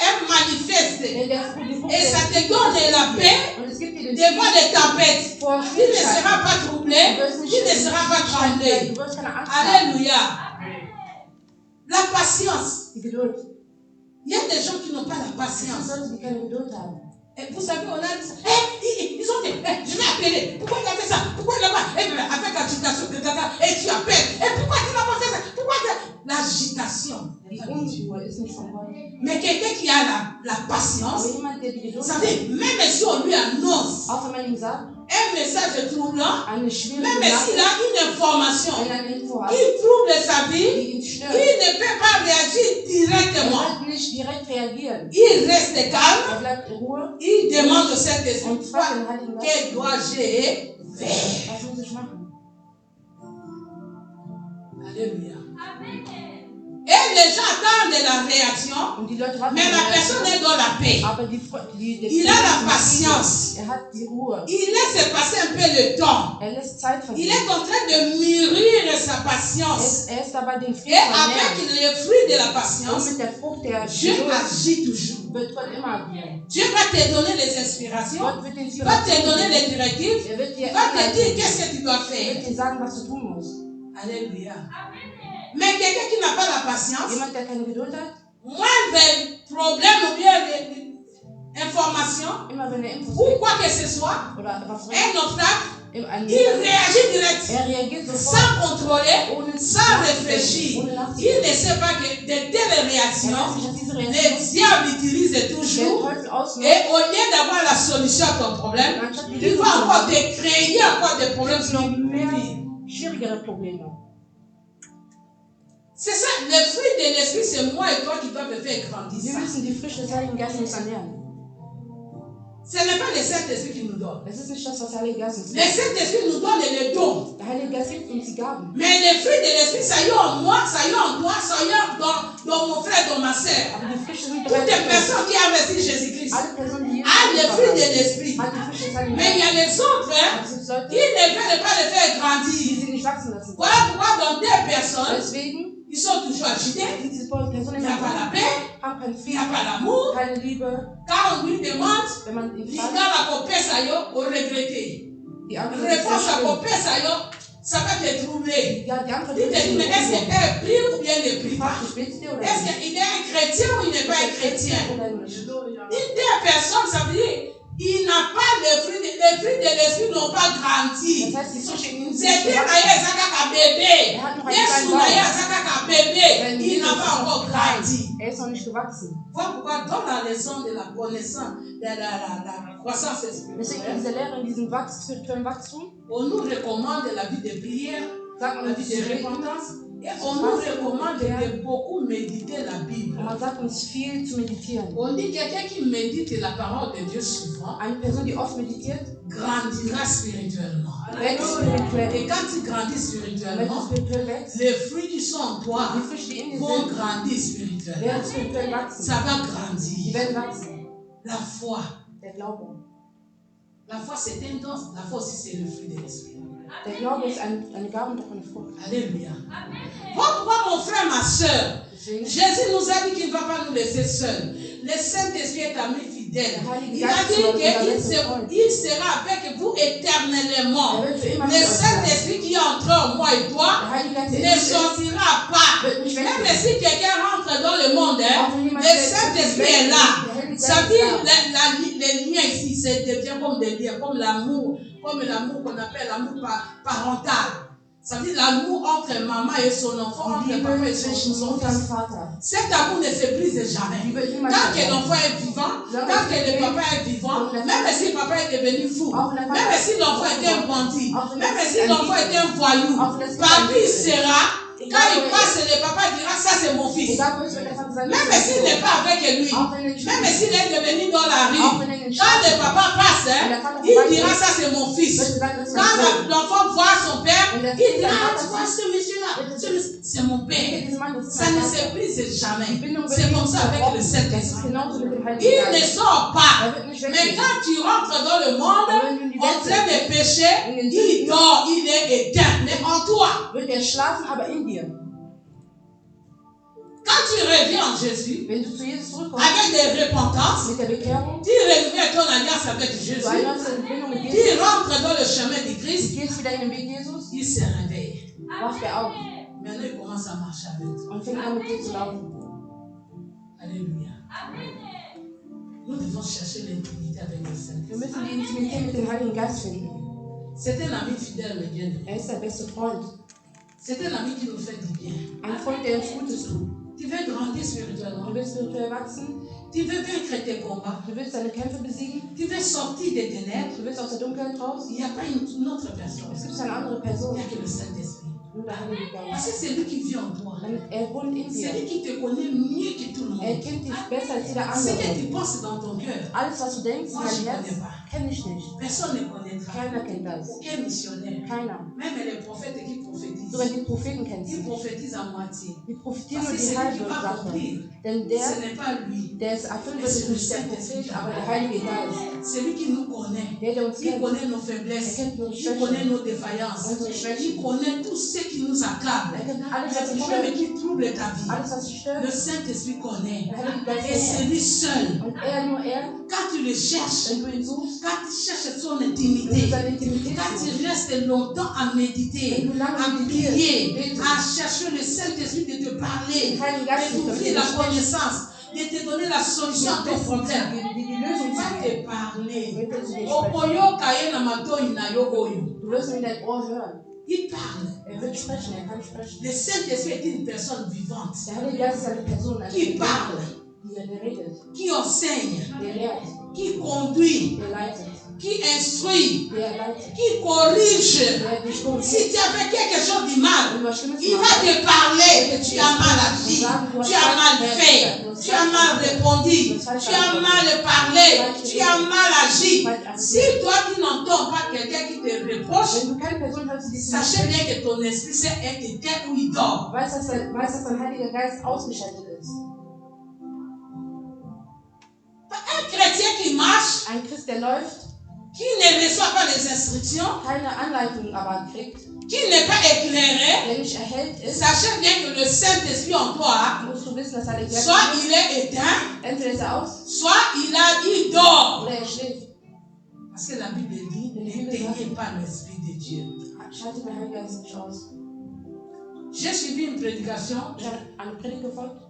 est manifeste. Wenn der Frucht Et ça te donne la paix und es gibt dir den devant les tempêtes. vor Tu ne seras Schwierigkeiten. pas troublé, tu ne seras pas tremblé. Du wirst keine Angst haben. Alléluia. La patience. Die Geduld. Il y a des gens qui n'ont pas la Es gibt patience. Leute, die keine Geduld haben. Et vous savez, on a dit, ils ont dit, je vais appeler. Pourquoi il a fait ça? Pourquoi il a pas? Et bien, avec l'agitation de Tata, et tu appelles. Et pourquoi tu n'as pas fait ça? Pourquoi l'agitation? Die Unruhe ist nicht von Gott. Mais quelqu'un qui a la patience, Aber jemand, der die Geduld vous hat, savez, même si on lui annonce auch wenn man ihm sagt, un message troublant, eine schwierige même s'il Nachricht, a une information wenn er eine Info hat, qui trouble sa vie, die ihn il stört, ne peut pas réagir er directement. wird nicht direkt reagieren. Il reste calme, Er bleibt in Ruhe il demande au Saint-Esprit, und fragt den Heiligen Geist, que dois-je faire? was muss ich machen? Alléluia. Et les gens attendent la réaction, Und die Leute warten mais la auf die personne Reaktion. est dans la paix. Aber Il a la patience. Er hat die Ruhe. Il laisse passer un peu le temps. Er lässt Zeit Il vergehen. est en train de mûrir sa patience. Er ist dabei, den Et Frieden zu avec ernähren. le fruit de la Und patience, mit der Frucht der Dieu Geduld agit toujours. wird Gott immer agieren. Dieu va te donner les inspirations. Gott wird dir Il va te donner Inspiration les geben. directives. Er wird dir Il va te dire anleiten. qu'est-ce que tu dois Er faire. wird dir sagen, was du tun musst. Alléluia. Mais quelqu'un qui n'a pas la patience, Jemand, der keine Geduld hat, moindre problème ou bien information, immer wenn er Infos ou kriegt quoi que ce soit, oder was un obstacle, ein il réagit direct, er reagiert sofort, sans contrôler, ohne sans nachzudenken, réfléchir. ohne Il nachzudenken. ne sait pas que de telles Er weiß réactions, nicht, dass diese le Reaktion diable utilise der toujours. Teufel ausnutzt, Et au lieu d'avoir la solution à ton problème, anstatt die il Lösung va zu encore haben, te créer encore des problèmes gibt es noch mehr pire. schwierigere Probleme. C'est ça, le fruit de l'esprit, c'est moi et toi qui doivent me faire grandir Wir ça. müssen die Früchte des Heiligen Geistes ernähren. Ce n'est pas le Saint-Esprit qui nous donne. Es ist nicht das, was der Heilige Geist uns Le gibt. Saint-Esprit nous donne les dons. Der Heilige Geist gibt uns die Gaben. Mais le fruit de l'esprit, ça y est en moi, ça y est en toi, ça y est dans mon frère, dans ma soeur. Aber die Früchte sind Toutes bereits les in uns. personnes qui ont investi Jésus-Christ. Alle Personen, die Ah, le Jesus fruit de haben, l'esprit. hat die Früchte des Heiligen Mais il y a Geistes. les autres hein, Aber es gibt Leute, qui ne veulent pas les faire die grandir. sie nicht wachsen lassen. Voilà pourquoi dans des personnes, Deswegen ils sont toujours agités. sind diese Personen Il n'y a pas la immer paix, haben keinen il n'y a Frieden, pas l'amour. keine Liebe. Quand on lui demande, Wenn man ihn il fragt, dans la copie, ça y est, on regrette. die Antwort ist Réponse sehr à schlimm. copie, ça y est, ça va te troubler. Ja, die Antwort Il ist te dit, mais est-ce sehr qu'elle prie ou bien ne prie pas? Fragt, betest du oder Est-ce nicht? qu'il est un chrétien ou il n'est pas un chrétien? Oder nicht? Une des personnes, ça veut dire, il n'a pas les fruits de l'esprit n'ont pas grandi. Das heißt, die Früchte in ihm sind C'était nicht Naïa gewachsen. Zaka bébé. Er hat noch einen Yesu kleinen Naïa Baum. Zaka bébé. Il n'a pas encore grandi. Er ist noch nicht gewachsen. Voilà pourquoi dans la leçon de la connaissance, de la croissance Deswegen in spirituelle, dieser Lehre, in diesem spirituellen Wachstum, on nous recommande la vie de prière, sagt man la uns vie zu de beten repentance Et on nous recommande de beaucoup méditer la Bible. Und man sagt uns viel zu meditieren. On dit quelqu'un qui médite la parole de Dieu souvent Eine Person, die oft meditiert, grandira spirituellement. wächst spirituell. Et quand tu grandis Wenn du spirituellement, spirituell wächst, les fruits qui sont en toi die Früchte, die in dir vont sind, grandir spirituellement. werden spirituell wachsen. Ça va Die grandir. werden wachsen. La foi. Der Glaube. La foi, c'est un don. La foi aussi, c'est le fruit de l'esprit. Der Glaube ist eine Gabe und auch eine Frucht. Alléluia. Pourquoi mon frère, ma soeur, Deswegen, Jésus nous a dit qu'il ne va pas nous laisser seuls. Le Saint-Esprit est ami fidèle. Il a dit qu'il sera avec vous éternellement. Le Saint-Esprit qui est entre moi et toi der Heilige Geist, ne der in dir ist, sortira pas. wird nicht Même weggehen. si quelqu'un rentre dans le monde, Auch wenn le jemand Saint-Esprit est là. der Heilige Ça Geist dit, ist da. les liens ici, c'est devient comme des liens, comme l'amour qu'on appelle l'amour parental. Ça dit l'amour entre maman et son enfant, Die entre papa Liebe et zwischen son Mutter und fils. Vater. Cet amour ne se brise Die jamais. wird niemals Tant que vergehen. l'enfant est vivant, tant que le papa est vivant, même si papa est devenu fou, même si l'enfant était un bandit, même si l'enfant était un voyou, par qui il sera, quand il passe, le papa dira ça c'est mon fils. Egal, wo es wird, der Vater sagen, Même s'il n'est pas avec lui, auch wenn er nicht même ist, s'il est devenu dans la auch rue, wenn er nicht quand le ist, papa passe, il dira ça c'est mon fils. wird er sagen, das ist Quand mein Sohn. l'enfant voit son père, Und der il dira Vater tu vois sagt, ce monsieur-là, c'est mon père. dieser Mann, das ist Ça mein ne Vater. se brise Die jamais. Bindung wird C'est nie comme ça avec le zerbrochen. Das ist Saint-Esprit. genauso mit dem Heiligen Il ne Geist. sort pas. Er wird nicht Mais weggehen. quand tu rentres dans le monde, Und wenn du in die en Welt train de bist, pécher, il dort, il est éteint. Mais en toi, wird er schlafen, aber in dir. quand tu reviens en Jésus, Wenn du zu Jesus zurückkommst, avec des repentances, mit der Bekehrung, tu renouvelles ton alliance avec du Jésus, erinnerst deine Bindung mit tu Jesus, rentres dans le chemin du du Christ, gehst wieder in den Weg Jesus, il se réveille. wacht er auf Maintenant, il commence à marcher avec toi. und fängt an mit dir zu laufen. Alléluia. Nous devons chercher l'intimité avec le Wir Saint-Esprit. müssen die Intimität mit dem Heiligen Geist finden. C'est un ami fidèle, mais bien. Er ist der beste Freund. C'est un ami qui nous fait du bien. Ein Freund, der uns Gutes tut. Tu veux grandir Du spirituellement. willst spirituell wachsen, Tu veux vaincre tes combats. du willst deine Kämpfe besiegen, Tu veux sortir des ténèbres. du willst aus der Dunkelheit raus. Il n'y a pas une autre personne. Es gibt keine andere Il Person, n'y a que le Saint-Esprit. nur der Heilige Parce Geist. que c'est lui qui vit en toi. Damit er wohnt in C'est dir. lui qui te connaît mieux que tout le Er monde. kennt dich besser als jeder Ce que andere. tu penses dans ton cœur, Alles, was du denkst, in moi je deinem ne Herz, connais pas. kenne ich nicht. Personne ne connaîtra. Keiner kennt das. Aucun missionnaire. Keiner. Même les prophètes qui prophétisent. Sogar die Propheten kennen Ils sie. prophétisent à moitié. Die profitieren Parce nur que die c'est lui qui halbe va Sache. accomplir. Denn Ce der, n'est pas lui. der es erfüllt wird, ist nicht der Prophet, aber der Heilige Geist. C'est lui qui nous connaît. Der uns Il kennt. connaît nos Er faiblesses. kennt unsere Il connaît Schwächen. nos défaillances. Unsere Il Schwächen. connaît tout ce qui nous accable. Er kennt alles, was Les dich problèmes stört. qui troublent ta vie. Alles, was dich stört. Le Saint-Esprit connaît. Der Heilige Geist Et c'est kennt. lui seul. Und er, nur er, Quand tu le cherches, wenn du ihn suchst, quand tu cherches son wenn du intimité, seine Intimität quand suchst, tu restes longtemps à méditer, à prier, à chercher le Saint-Esprit de te parler, den Heiligen Geist de suchst, t'ouvrir damit la er dich spricht, connaissance, de te donner la solution à ton problème. die Lösung Il zu va geben, te parler. wird er zu dir sprechen. Okoyoka ye na matoi na yo oyo. Du wirst ihn in dein Ohr hören. Il parle. Er wird sprechen, er kann sprechen. Le Saint-Esprit est une personne vivante Der Heilige Geist ist eine Person, qui parle, der redet, qui enseigne, der lehrt, qui conduit, der leitet, qui instruit, der leitet, qui corrige. der dich korrigiert. Si tu as fait quelque chose de mal, Wenn du was Schlimmes il va machst, te parler que tu as mal agi, tu as mal fait, tu as mal répondu, tu as mal parlé, tu as mal agi. Si toi tu n'entends pas quelqu'un qui te reproche, wenn du keine Person hörst, die dich sachez nicht bien que ton esprit c'est un éteint où il dort. weiß, dass dein Heiliger Geist ausgeschaltet ist. Un chrétien qui marche, Ein Christ, der läuft, qui ne reçoit pas les instructions, keine Anleitung aber kriegt, qui n'est pas éclairé, der nicht erhellt ist, sachez bien que le Saint-Esprit en toi, musst du wissen, dass Heilige Geist soit il est éteint, entweder ist er aus soit il dort. oder er schläft. Parce que la Bible dit, n'éteignez pas l'Esprit de Dieu. Schaltet der Heilige Geist nicht aus. J'ai suivi une prédication Ich habe eine Predigt gefolgt,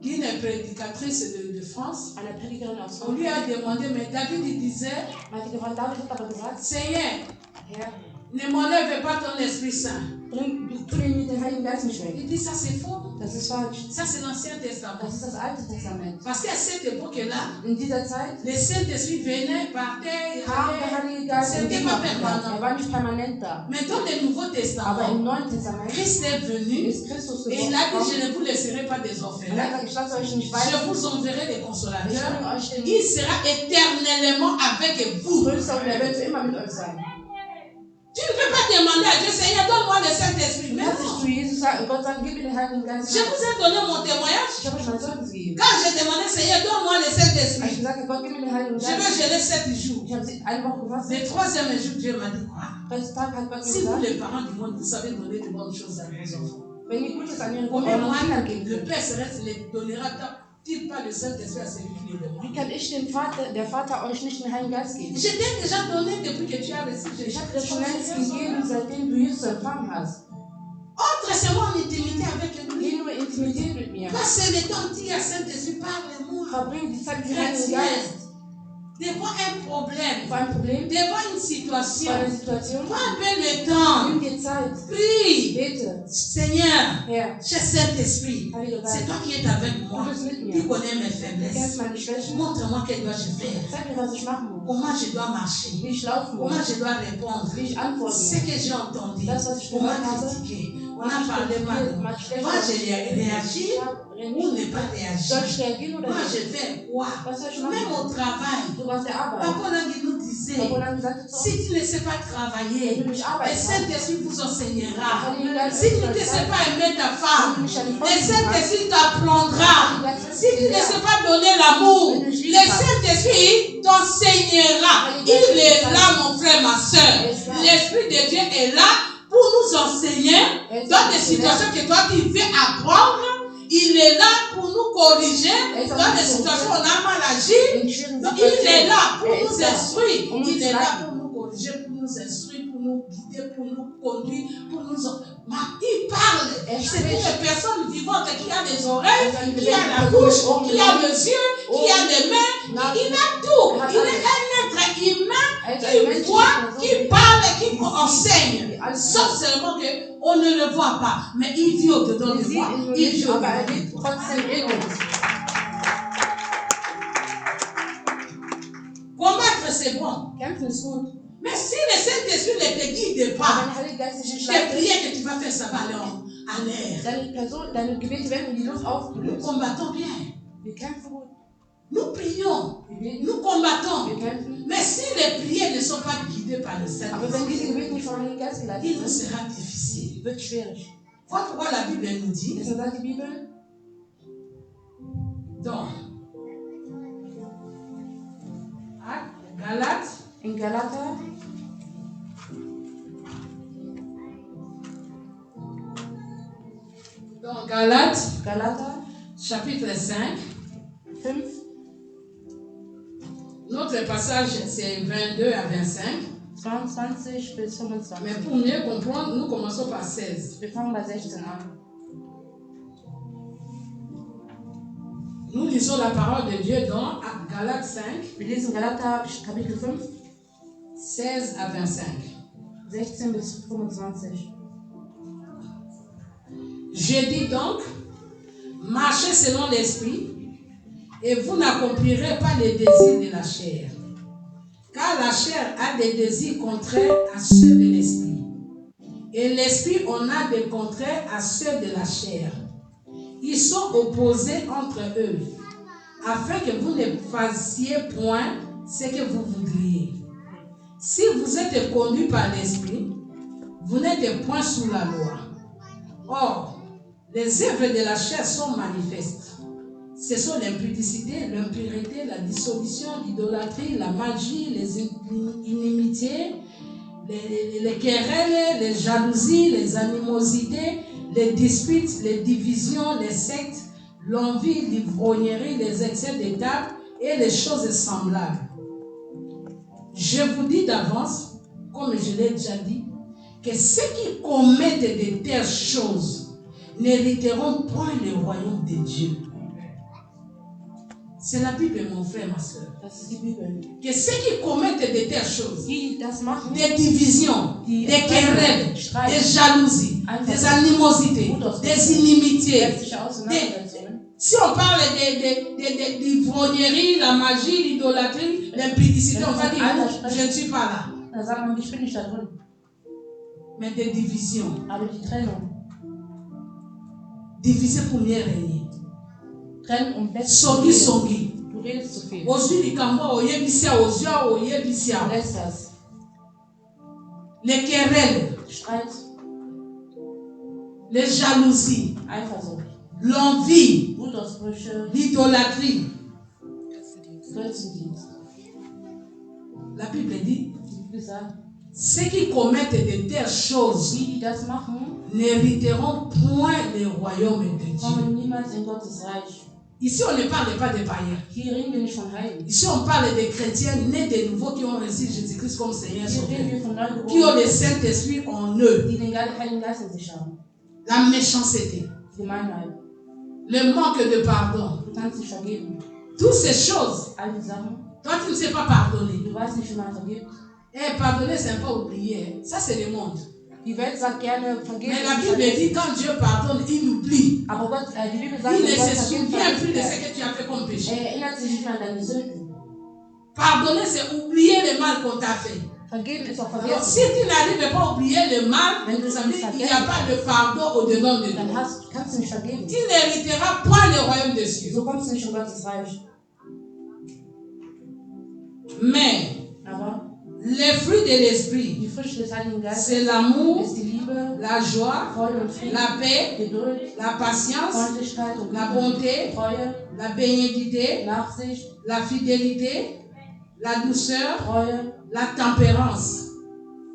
d'une prédicatrice de France. einer Predigerin aus On lui Frankreich. a demandé, mais David il disait, Man hat gefragt, David hat aber gesagt, Seigneur, Herr, ne m'enlève pas ton Esprit Saint. tu mir den Heiligen Geist nicht weg. Il dit, ça c'est faux. Das ist falsch. Ça c'est l'Ancien Testament. Das ist das Alte Testament. Parce qu'à cette époque-là, In dieser Zeit le Saint-Esprit venait, partait, kam der allait. Heilige Geist C'était umgeben pas hat. permanent. War nicht permanent da. Mais dans le Nouveau Aber Testament, im Neuen Testament Christ est venu ist Christus et il a dit, gekommen. je ne vous laisserai pas des Und er orphelins. hat gesagt, ich lasse euch nicht weiter. Je vous enverrai des Ich consolateurs. bringe euch den Il sera éternellement avec vous. Tröster und er wird für immer mit euch sein. Tu ne peux pas demander à Dieu, Seigneur, donne-moi le Saint-Esprit. Du Mais kannst nicht non. zu Jesus sagen, Gott sagen, gib mir den Heiligen Geist. Je vous ai donné mon témoignage. Ich habe euch mein Zeugnis gegeben. Quand j'ai demandé, Seigneur, donne-moi le Als ich Saint-Esprit. gesagt habe, Gott, gib mir den Heiligen Je veux Geist. jeûner 7 jours. Ich habe eine Woche gefasst. Le troisième jour, Dieu m'a dit quoi? Dritter Tag hat Gott Si vous, gesagt, les parents du monde, vous savez donner de bonnes choses à vos enfants, wenn ihr Gutes an ihren combien moi, Kindern geben le könnt, Père Céleste les donnera-t-il pas le Saint-Esprit à celui qui les demande? wie kann ich der Vater euch nicht den Heiligen Geist geben? Je t'ai déjà donné depuis que tu as reçu Ich Jésus. habe dir schon längst gegeben, seitdem du Jesus empfangen hast. Entre-moi en intimité avec lui. Geh nur Intimität mit mir. Passe le temps, dis à Saint-Esprit, parle-moi. Verbring die Zeit mit dem Heiligen Geist. Devant un problème, Vor einem Problem, devant une vor situation, einer Situation, prends un peu le temps. nimm dir Zeit. Prie. Bete, Seigneur, Herr, cher Saint-Esprit, Heiliger c'est Geist, toi qui es avec moi. du bist mit Tu mir. connais mes Du faiblesses. kennst meine Schwächen. Montre-moi que dois-je faire. Zeig mir, was ich machen muss. Comment je dois marcher. Wie ich laufen Comment muss. je dois répondre. Wie ich antworten Ce muss. que j'ai entendu. Das, was ich On m'a gehört habe. critiqué. On a parlé mal. Mal schlecht. Moi, je réagis ou ne pas Soll ich réagir. reagieren oder Moi, nicht? je fais quoi? Was soll ich Même machen? au travail. Sogar auf der Arbeit. Papa Nangui nous disait, Obwohl er gesagt hat, so, si tu ne sais pas travailler, wenn du nicht le arbeiten kannst, Saint-Esprit vous enseignera. Heiliger Geist Si tu wird ne dir sais zeigen. pas aimer ta Wenn du femme, nicht an die le Frau kannst, Saint-Esprit t'apprendra. Heiliger Geist Si tu wird ne dir sais lehren. pas donner l'amour, Wenn du nicht le lieben kannst, Saint-Esprit t'enseignera. Il est là, mon frère, ma soeur. L'Esprit de Dieu est là pour nous enseigner dans des situations que toi tu veux apprendre. Il est là pour nous corriger dans des situations où on a mal agi. in schwierigen Donc, il est Situationen. là pour Er nous ist da. instruire. Um uns Il est zu là leiten. pour nous corriger, pour nous instruire, pour nous guider, pour nous conduire, pour nous... Il parle. C'est pour les personnes vivantes qui a des oreilles, qui a la bouche, qui a les yeux, qui a les mains. Il a tout. Il est un être humain qui voit, qui parle, qui enseigne. Sauf seulement qu'on ne le voit pas. Mais il vit au-dedans de moi. Il vit Aber er au-dedans de lebt toi. trotzdem in uns. Combattre, c'est bon. Kämpfen ist gut. Mais si le Saint-Esprit ne te guide Aber pas, wenn der Heilige Geist dich nicht tes leitet, prières que tu vas faire, ça va aller en l'air. deine Gebete werden in die Luft Nous aufgelöst. combattons bien. Wir kämpfen gut. Nous prions. Wir beten. Nous combattons. Wir kämpfen. Mais si les prières ne sont pas guidées par le Aber wenn diese Saint-Esprit, Gebete nicht vom Heiligen Geist geleitet il nous sind, sera difficile. wird schwierig. Voilà pourquoi la Bible nous dit, Deshalb sagt die Bibel, dans Galates, in Galater, dans Galates, Galater chapitre 5, 5, notre passage c'est 22 à 25. 22 bis 25. Mais pour mieux comprendre, nous commençons par 16. Wir fangen bei 16 an. Nous lisons la parole de Dieu dans Galates 5, Wir lesen Galater Kapitel 5, 16 à 25. 16 bis 25. Je dis donc, marchez selon l'esprit, et vous n'accomplirez pas les désirs de la chair. Car la chair a des désirs contraires à ceux de l'esprit. Et l'esprit en a des contraires à ceux de la chair. Ils sont opposés entre eux, afin que vous ne fassiez point ce que vous voudriez. Si vous êtes conduits par l'esprit, vous n'êtes point sous la loi. Or, les œuvres de la chair sont manifestes. Ce sont l'impudicité, l'impurité, la dissolution, l'idolâtrie, la magie, les inimitiés, les querelles, les jalousies, les animosités, les disputes, les divisions, les sectes, l'envie, l'ivrognerie, les excès de table et les choses semblables. Je vous dis d'avance, comme je l'ai déjà dit, que ceux qui commettent de telles choses n'hériteront point le royaume de Dieu. C'est la Bible, mon frère, ma soeur. Das ist die Bibel. Que ceux qui commettent de telles choses, Die das machen, des divisions, die des querelles, Streit, des jalousies, des animosités, des inimitiés. heftige Auseinandersetzungen. Si on parle d'ivrognerie, la magie, l'idolâtrie, l'impudicité, on va dire, je ne suis pas là. kann sagen, ich bin nicht da drin. Mais des divisions. Aber die Trennung. Diviser pour mieux régner. Trennen um besser Songi, songi. Du redest zu viel. Aujourd'hui, les Kamwa, oyebisia, ozia, Du oyebisia. lässt das. Les querelles, Streit, les jalousies, Eifersucht, l'envie, Wutausbrüche, l'idolâtrie. Götzendienst. La Bible dit, Die Bibel sagt, ceux qui commettent de telles choses die das machen, n'hériteront point le royaume de Dieu. kommen niemals in Gottes Reich. Ici, on ne parle pas des païens. Hier reden wir nicht von Heiden. Ici, on parle des chrétiens nés de nouveau qui ont reçu Jésus-Christ comme Seigneur Hier reden wir Sauveur, von qui ont le Neugeborenen, Saint-Esprit en eux, die den Heiligen Geist in sich haben. la méchanceté, Die Gemeinheit. le manque de pardon, Du kannst nicht vergeben. toutes ces choses. All die Sachen. Toi, tu ne sais pas pardonner. Du weißt nicht, wie man vergibt. Pardonner, c'est pas oublier. Ça, c'est le monde. Die Welt sagt gerne vergeben. Mais la Bible dit quand Dieu pardonne, il oublie. Aber Gott, die Bibel sagt, Il ne wenn Gott se vergibt, souvient plus de ce vergibt que tu as fait comme péché. er erinnert sich nicht mehr an deine Sünden. Pardonner, c'est oublier le mal qu'on t'a fait. Vergeben ist auch Alors, si vergessen. tu n'arrives pas à oublier le mal, Wenn du ça es veut nicht dire qu'il n'y a vergessen pas de pardon au-dedans de Dann toi. kannst du nicht vergeben. Tu n'hériteras point le royaume des cieux. So kommst du nicht in Gottes Reich. Mais Aber les fruits de l'esprit, die Früchte des Heiligen Geistes c'est l'amour, ist die Liebe, la joie, Freude und Frieden, la paix, Geduld, la patience, Freundlichkeit und la Liebe, bonté, Treue, la bénédicité, Nachsicht, la fidélité, la douceur, Treue, la tempérance.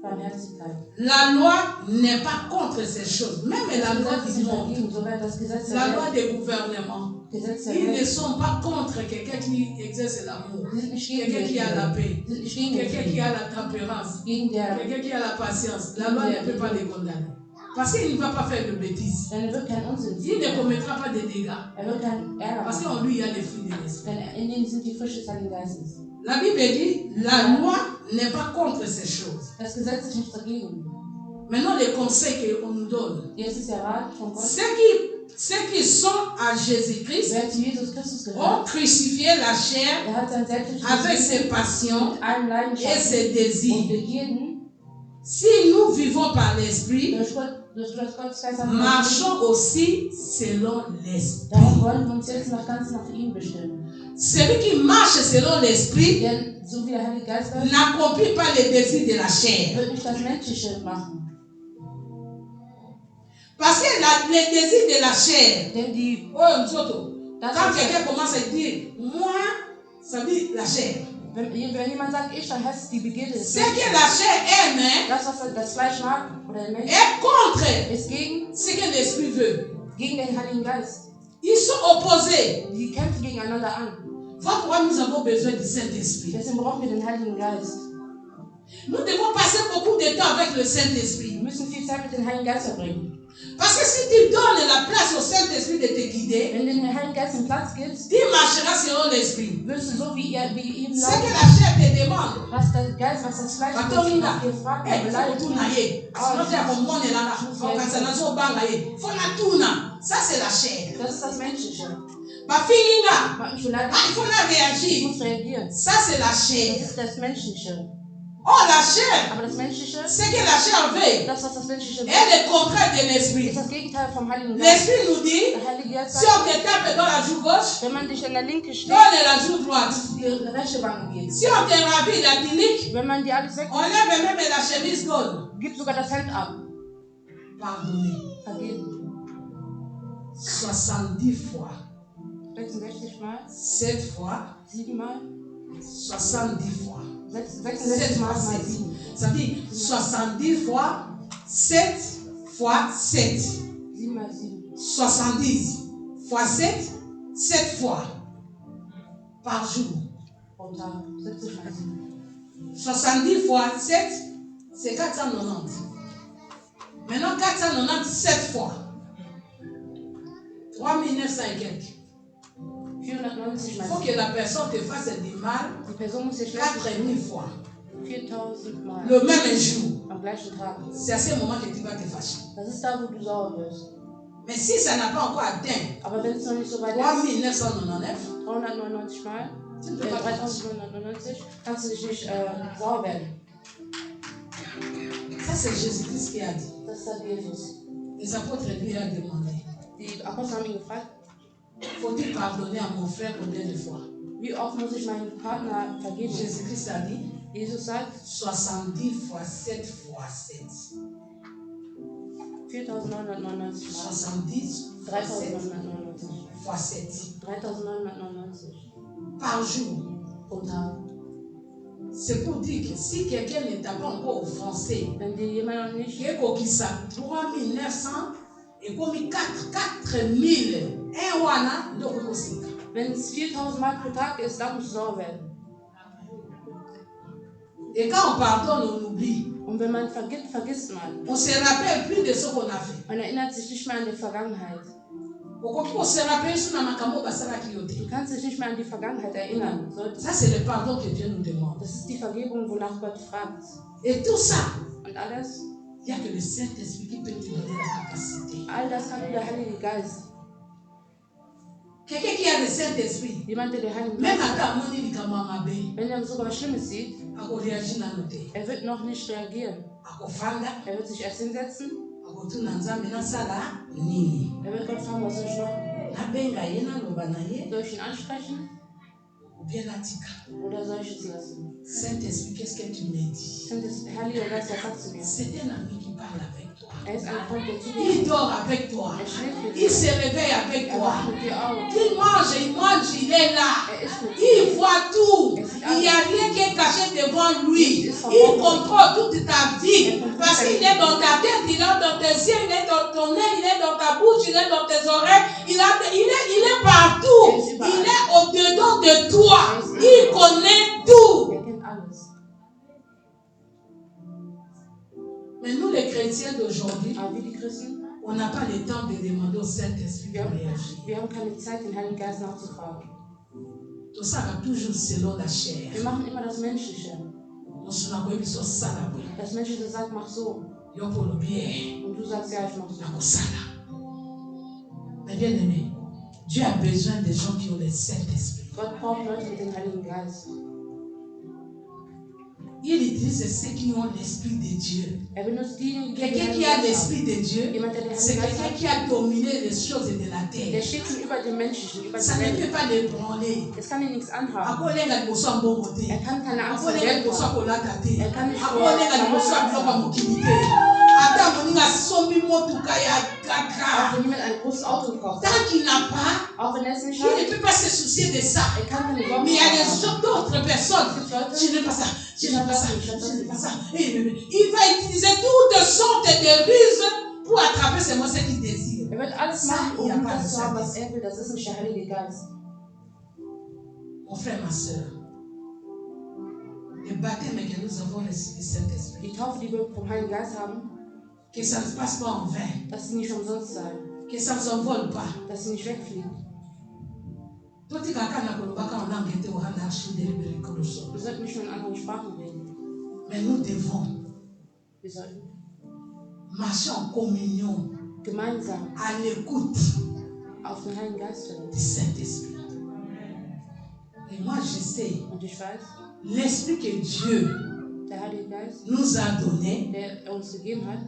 Barmherzigkeit. La loi n'est pas contre ces choses. Même la loi Das Gesetz ist du nicht monde, vergeben, sogar das Gesetz der la loi Welt. des gouvernements, Gesetz der ils ne Welt. sont pas contre quelqu'un qui exerce l'amour, Die sind nicht gegen quelqu'un qui a la den paix, Die sind nicht gegen den quelqu'un qui Frieden. a la tempérance, Gegen der, quelqu'un qui a la patience. La loi ne peut pas les condamner. Parce qu'il ne va pas faire de bêtises. denn er wird keinen Unsinn Il ne tun. commettra pas de dégâts. Er wird keinen Ärger Parce machen. qu'en lui, il y a les fruits de l'esprit. Denn in ihm sind die Früchte des Heiligen Geistes. La Bible dit, la loi n'est pas contre ces choses. Das Gesetz ist nicht dagegen. Maintenant, les conseils qu'on nous donne. Jetzt ist der Rat von Gott. Ceux qui sont à Jésus-Christ Wer zu Jesus Christus ont gehört, crucifié la chair er hat sein selbstes avec ses passions mit allen et Leidenschaften ses und désirs. Begierden Si nous vivons par l'esprit, durch Gottes Geist haben marchons aussi selon l'esprit. darum wollen wir uns jetzt ganz nach ihm bestimmen. Celui qui marche selon l'esprit Denn so wie der Heilige Geist ist, n'accomplit pas les désirs de la chair. wird nicht das Menschliche machen. Parce que les désirs de la chair, Denn die, oh, Nzoto, das quand ist, quelqu'un commence à dire, moi, ça dit la chair. wenn jemand sagt, ich, dann heißt es die Begierde des Ce que Menschen. la chair aime hein, Das, was das Fleisch mag oder der Mensch, est contre ist gegen ce que l'esprit veut. den Heiligen Geist. Ils sont opposés. Die kämpfen gegeneinander an. Voilà pourquoi nous avons besoin du Saint-Esprit. Deswegen brauchen wir den Heiligen Geist. Nous devons passer beaucoup de temps avec le Saint-Esprit. Wir müssen viel Zeit mit dem Heiligen Geist verbringen. Parce que si tu donnes la place au Saint-Esprit de te guider, Wenn du dem Heiligen Geist den Platz gibst, tu marcheras selon l'Esprit. wirst du so wie ihm Ce que laufen. la chair te demande, Was der Geist, was das Fleisch Batomina, dir fragt, eh, beleidigt faut mich. tuna ye. Sinon tu as comme moi, on est là, on a so banga ye. Faut la tuna. Ça c'est la chair. Das ist das Menschliche. Bafinga, Macht mich beleidigt. il faut la Ich réagir. muss reagieren. Ça c'est la Das chair. ist das Menschliche. Oh la chair, Aber das Menschliche, ce que la chair veut, das, was das Menschliche will, est le contraire de ist l'Esprit. das Gegenteil vom Heiligen Geist. L'Esprit nous dit, Der Heilige Geist si sagt, on te tape dans la joue gauche, wenn man dich an der Linke steht, donne la joue droite. die rechte Wange geht. Si on te ravit la tunique, Wenn man dir alles weg, on lève même la chemise gauche. gibt sogar das Hemd ab. Pardonnez. Vergeben. 70 fois, 66 Mal, 7 fois, 7 Mal, 70 fois. 66 Mal mal 7. Ça dit 70 fois, 7 fois 7. 7 mal 7. 70 fois 7, 7 fois par jour. Pro Tag. 70 mal 7. 70 fois 7, c'est 490. Maintenant, 497 fois. 3900 et quelques. 490 Il mal faut 7. que la personne te fasse du mal Die Person muss sich schlecht 4000 fois. 4000 Mal Le même jour. am gleichen Tag. C'est à ce moment que tu vas te fâcher. Das ist da, wo du sauer wirst. Mais si ça n'a pas encore atteint Aber wenn es noch nicht so weit ist, 3999, 399 Mal, tu ne peux pas te fâcher. 3999, kannst du dich nicht sauer werden. Ça, c'est Jésus-Christ qui a dit. Das sagt Jesus. Les apôtres lui ont demandé, Die Apostel haben ihn gefragt, faut-il pardonner à mon frère combien de fois? wie oft muss ich meinem Partner vergeben? Jésus-Christ a dit, Jesus sagt, 70 fois 7 fois 7. 4.999 Mal. 70 fois 7 3.999. fois 7 3.999 par jour. pro Tag. C'est pour dire que si quelqu'un ne t'a pas encore offensé, Wenn dir jemand noch nicht, qui est qui ça 3900 et comme 4000 un wana donc aussi. wenn es 4.000 Mal pro Tag ist, dann musst du sauer werden. Et quand on pardonne, on oublie. Und wenn man vergibt, vergisst man. On se rappelle plus de ce qu'on a fait. Man erinnert sich nicht mehr an die Vergangenheit. On se rappelle sur la makambo basara kiyote. Du kannst dich nicht mehr an die Vergangenheit erinnern. Ça c'est le pardon que Dieu nous demande. Das ist die Vergebung, wonach Gott fragt. Et tout ça, Und alles, il n'y a que le Saint-Esprit qui peut te donner la capacité. all das kann nur der Heilige Geist. Quelqu'un qui a le Saint-Esprit, Jemand, der den Heiligen même Geist à hat, ta moni likamamabe, wenn er sogar was Schlimmes sieht, ako réagir na note. er wird noch nicht reagieren. Ako fanda, Er wird sich erst hinsetzen, ako tuna nzambe na sala nini. er wird Gott fragen, was soll ich machen? Na benga ye na loba na ye, Soll ich ihn ansprechen ou bien na tika. oder soll ich es lassen? Saint-Esprit, qu'est-ce que tu me dis? Der Heilige Geist, der sagt zu mir. C'est un ami qui parle avec toi. Er ist ein Freund, der zu dir Il ist. dort avec toi. Er schläft mit Il dir. se réveille avec Er toi. wacht mit dir auf. Il mange, il est là. Er ist mit dir. Il voit tout. Il n'y a rien qui est caché devant lui. Il contrôle toute ta vie. Parce qu'il est dans ta tête, il est dans tes yeux, il est dans ton nez, il est dans ta bouche, il est dans tes oreilles. Il est partout. Il est au-dedans de toi. Il connaît tout. Er kennt alles. Mais nous, les chrétiens d'aujourd'hui, Aber wir, die Christen, on n'a pas le temps de demander au Saint-Esprit de réagir. wir haben keine Zeit, den Heiligen Geist nachzufragen. Tout ça va toujours selon la chair. Wir machen immer das Menschliche. Das Das Menschliche sagt, mach so. Und du sagst, ja, ich mach so. Mais bien aimé, Dieu a besoin des gens qui ont le Saint-Esprit. Gott braucht Leute mit dem Heiligen Geist. Il utilise ceux qui ont l'Esprit de Dieu. Er benutzt diejenigen, die Quelqu'un den qui a Heiligen Geist l'Esprit haben. de Dieu, Jemand, der den c'est Heiligen Geist quelqu'un hat, qui a dominé les choses de la der terre. steht schon über dem Menschlichen, über Ça die ne peut Welt. pas l'ébranler. Es kann ihn nichts anhaben. Akolenga liboso ya mbongo te. Er kann keine Angst vor Akolenga Geld liboso ya haben. kolata te. Er kann nicht Akolenga liboso ya biloko ya mokili te. Ata moninga asombi motuka ya Auch kaka. wenn jemand ein großes Auto gekauft hat, Tant qu'il n'a pas, auch wenn er es nicht il hat, ne peut pas se soucier de ça. er kann keine Sorgen Mais il y a haben. des d'autres personnes. Je n'ai pas ça, je n'ai pas ça, je n'ai pas ça. Il va utiliser toutes sortes de ruses pour attraper seulement ce qu'il désire. Er wird alles Ça, machen, il n'y a um pas de das zu haben, was service. er will. Das ist nicht der Heilige Geist. Mon frère, ma soeur, le baptême que nous avons reçu du Saint-Esprit, Die Taufe, die wir vom Heiligen Geist haben, que ça ne se passe pas en vain, dass sie nicht umsonst sein, que ça ne s'envole pas. dass sie nicht wegfliegen. Toti kaka na kolobaka en langue te ohana ashude libere koloso. Wir sollten nicht nur in anderen Sprachen reden. Mais nous devons Wir sollten marcher en communion, gemeinsam à l'écoute auf den Heiligen Geist hören. du Saint-Esprit. Et moi, je sais, Und ich weiß, l'Esprit que Dieu der Heilige Geist, nous a donné, der uns gegeben hat,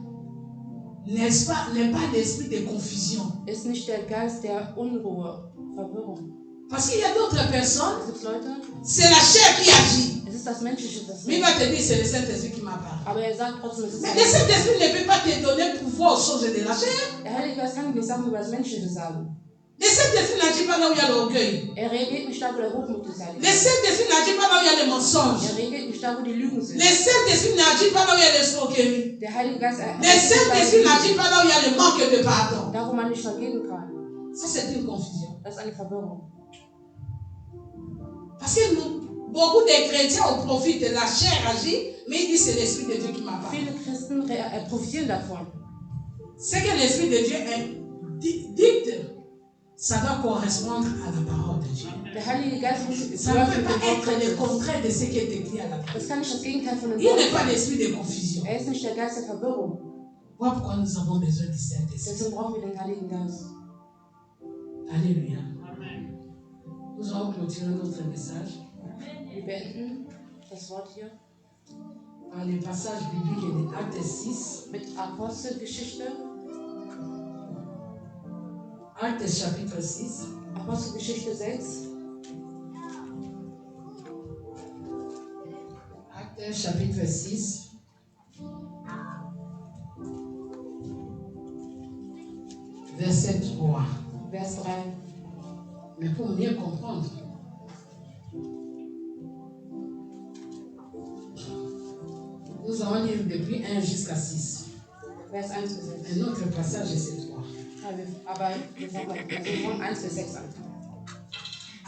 n'est pas l'esprit de confusion. ist nicht der Geist der Unruhe, Verwirrung. Parce qu'il y a d'autres personnes, Es gibt Leute, c'est la chair qui agit. es ist das Menschliche, das Mais il va te dire, c'est le Saint-Esprit qui m'a parlé. aber er sagt trotzdem, es ist Mais der le Saint-Esprit ne peut pas te donner pouvoir aux choses de la chair. Der Heilige Geist kann nicht Sachen über das Menschliche sagen. Le Saint-Esprit n'agit pas là où il y a l'orgueil. Er reagiert nicht da, wo der Hochmut ist. Le Saint-Esprit n'agit pas là où il y a les mensonges. Er reagiert nicht da, wo die Lügen sind. Le Saint-Esprit n'agit pas là où il y a l'escroquerie. Der Heilige Geist Le Saint-Esprit n'agit pas là où il y a le manque de pardon. da, wo man nicht vergeben kann. Ça, c'est une confusion. Das ist eine Verwirrung. Parce que beaucoup de chrétiens en profitent. La chair agit, mais ils disent c'est l'Esprit de Dieu qui m'a parlé. Viele Christen profitieren davon. Ce que l'Esprit de Dieu dicte, ça doit correspondre à la parole de Dieu. Der Heilige Geist muss Ça ne peut pas être le contraire de ce qui est écrit à la parole. Das kann nicht das Gegenteil von dem Il n'est Wort pas sein. l'esprit de confusion. Er ist nicht der Geist der Verwirrung. Voilà pourquoi nous avons besoin du Saint-Esprit. Deswegen brauchen wir den Heiligen Geist. Alléluia. Nous allons clôturer notre message. Wir beenden das Wort hier. dans les passages bibliques de Actes 6, mit Apostelgeschichte, Actes chapitre 6, Apostelgeschichte 6, Actes chapitre 6, verset 3. Vers 3. Mais pour mieux comprendre, nous allons lire depuis 1 jusqu'à 6. Vers 1 bis 6. Un autre passage, c'est 3. Aber wir fangen 1 bis 6 an.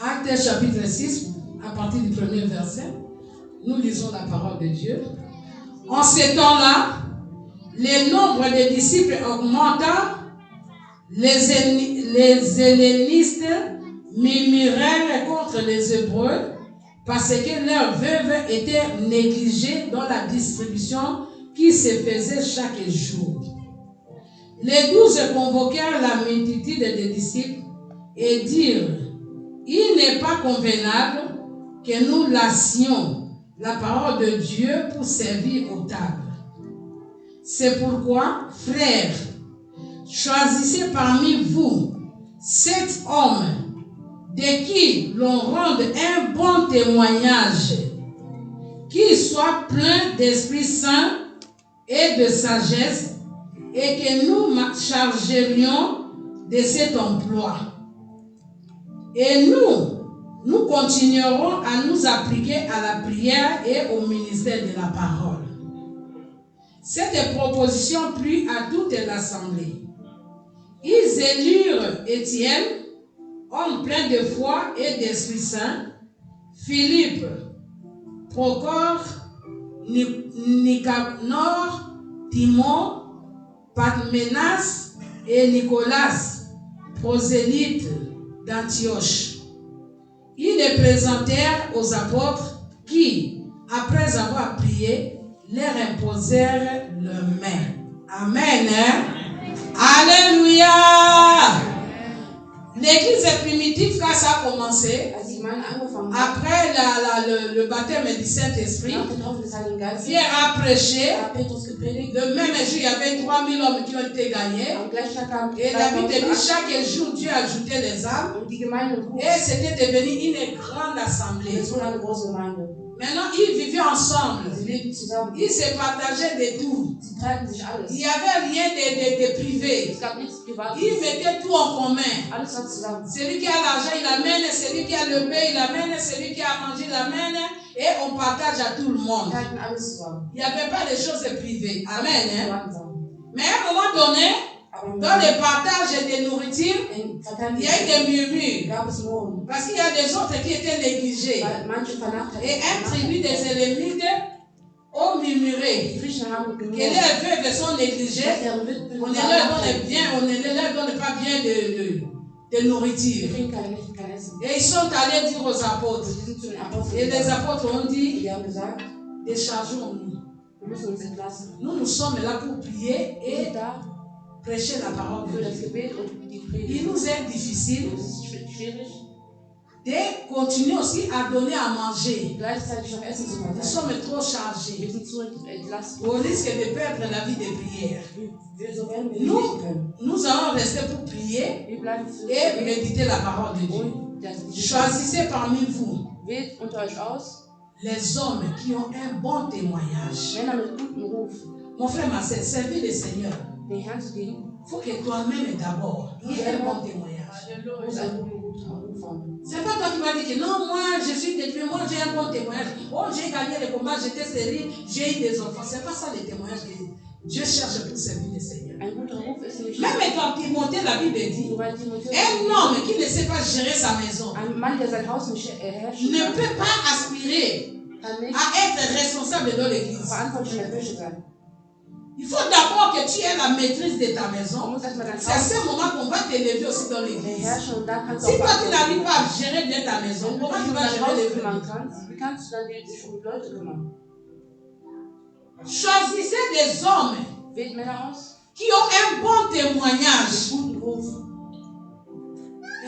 Actes chapitre 6, à partir du premier verset, nous lisons la parole de Dieu. En ces temps-là, le nombre des disciples augmenta, les hellénistes murmurèrent contre les Hébreux parce que leurs veuves étaient négligées dans la distribution qui se faisait chaque jour. Les 12 convoquèrent la multitude des disciples et dirent: il n'est pas convenable que nous lassions la parole de Dieu pour servir aux tables. C'est pourquoi, frères, choisissez parmi vous 7 hommes de qui l'on rende un bon témoignage, qu'ils soient pleins d'Esprit Saint et de sagesse, et que nous chargerions de cet emploi. Et nous continuerons à nous appliquer à la prière et au ministère de la parole. Cette proposition plut à toute l'assemblée. Ils élurent Étienne, homme plein de foi et d'Esprit Saint, Philippe, Procore, Nicanor, Timon, Parménas et Nicolas, prosélyte d'Antioche. Ils les présentèrent aux apôtres qui, après avoir prié, leur imposèrent leurs mains. Amen. Alléluia. L'église primitive, quand ça a commencé, après le baptême du Saint-Esprit, Pierre a prêché. Le même jour, il y avait 3000 hommes qui ont été gagnés. Et la Bible dit chaque jour, Dieu ajoutait les âmes. Et c'était devenu une grande assemblée. Maintenant, ils vivaient ensemble. Ils se partageaient de tout. Il n'y avait rien de privé. Ils mettaient tout en commun. Celui qui a l'argent, il amène. Celui qui a le pain, il amène. Celui qui a mangé, il amène. Et on partage à tout le monde. Il n'y avait pas de choses privées. Amen. Hein? Mais à un moment donné, dans le partage de nourriture, il y a eu des murmures. Parce qu'il y a des autres qui étaient négligés. Et un tribu des Hélénites ont murmuré que les veuves sont négligées. On ne leur donne pas bien de nourriture. Et ils sont allés dire aux apôtres. Et les apôtres ont dit: déchargeons-nous. Nous sommes là pour prier et prêcher la parole de Dieu. Il nous est difficile de continuer aussi à donner à manger. Nous sommes trop chargés au risque de perdre la vie de prière. Nous allons rester pour prier et méditer la parole de Dieu. Choisissez parmi vous les hommes qui ont un bon témoignage. Mon frère, ma sœur, servez le Seigneur. Il faut que toi-même d'abord tu aies un bon témoignage. C'est pas toi qui vas dire que non, moi je suis détruit, moi j'ai un bon témoignage. Oh, j'ai gagné le combat, j'étais sérieux, j'ai eu des enfants. C'est pas ça le témoignage que Dieu cherche pour servir le Seigneur. Même dans Timothée, la Bible dit un homme qui ne sait pas gérer sa maison ne peut pas aspirer à être responsable dans l'église. Il faut d'abord que tu aies la maîtrise de ta maison. C'est à ce moment qu'on va t'élever aussi dans l'église. Si toi tu n'arrives pas à gérer bien ta maison, comment tu vas gérer les gens? Choisissez des hommes qui ont un bon témoignage,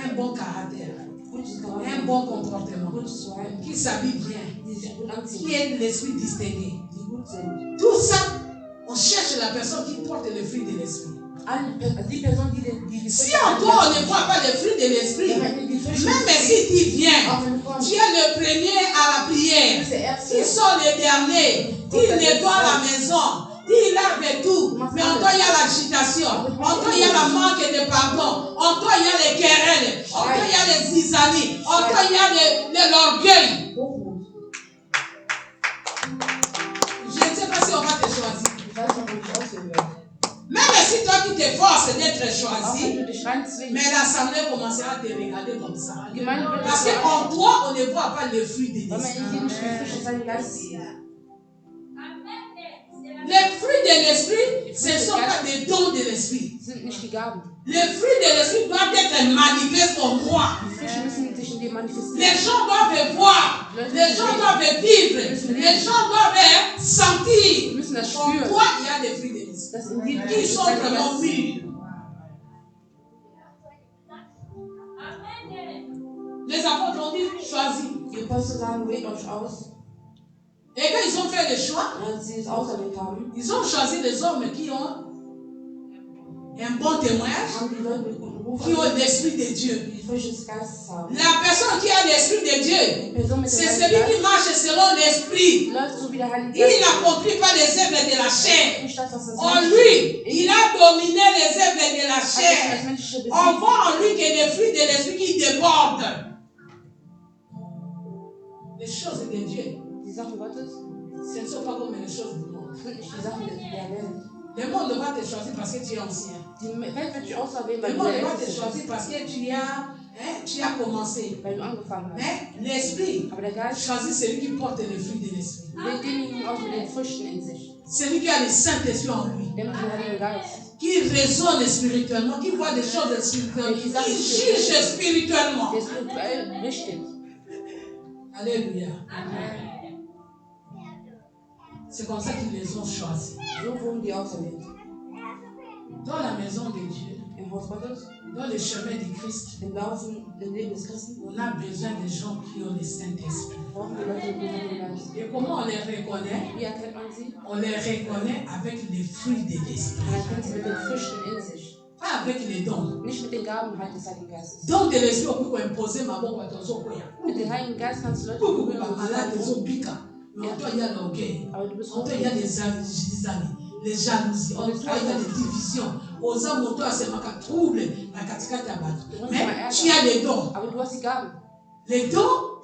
un bon caractère, un bon comportement, qui s'habille bien, qui ait l'esprit distingué. gut sind. Tout ça, on cherche la personne qui porte le fruit de l'esprit. Die Person, die Si en toi on ne voit pas le fruit de l'esprit, même si tu viens, tu es le premier à la prière, tu sors le dernier, tu nettoies la maison, tu laves tout, mais en toi il y a l'agitation, en toi il y a la manque de pardon, en toi il y a les querelles, en toi il y a les zizanies, en toi il y a l'orgueil. Je ne sais pas si on va te choisir. Même si toi tu t'efforces d'être choisi, mais l'assemblée commencera à te regarder comme ça. Parce qu'en toi, on ne voit pas le fruit de l'esprit. Les fruits de l'esprit, ce ne sont pas des dons de l'esprit. Les fruits de l'esprit doivent être manifestés pour moi. Les gens doivent voir, les gens doivent vivre, les gens doivent sentir. En toi, il y a des fruits de l'esprit. Ils sont vraiment mûrs. Les apôtres ont dit choisis. Et quand ils ont fait le choix, ils ont choisi des hommes qui ont un bon témoignage, qui ont l'esprit de Dieu. La personne qui a l'esprit de Dieu, c'est celui qui marche selon l'esprit. Il n'accomplit pas les œuvres de la chair. En lui, il a dominé les œuvres de la chair. On voit en lui que les fruits de l'esprit qui débordent. Les choses de Dieu, ce ne sont pas comme les choses du monde. Le monde va te choisir parce que tu es ancien. Le monde va te choisir parce que tu as commencé. Mais l'esprit choisit celui qui porte le fruit de l'esprit. Celui qui a le Saint-Esprit en lui. Qui raisonne spirituellement, qui voit des choses spirituellement, qui juge spirituellement. Alléluia. C'est comme ça qu'ils les ont choisis. Dans la maison de Dieu, dans le chemin du Christ, on a besoin de gens qui ont le Saint-Esprit. Et comment on les reconnaît? On les reconnaît avec les fruits de l'Esprit. Pas avec les dons. Donc de l'Esprit, on peut imposer ma boque à ton sokoya. Mais en toi, il y a l'orgueil. En toi, il y a les amis, les jalousies. En toi, il y a les divisions. Aux hommes, en toi, c'est ma trouble. Mais tu as les dons. Les dons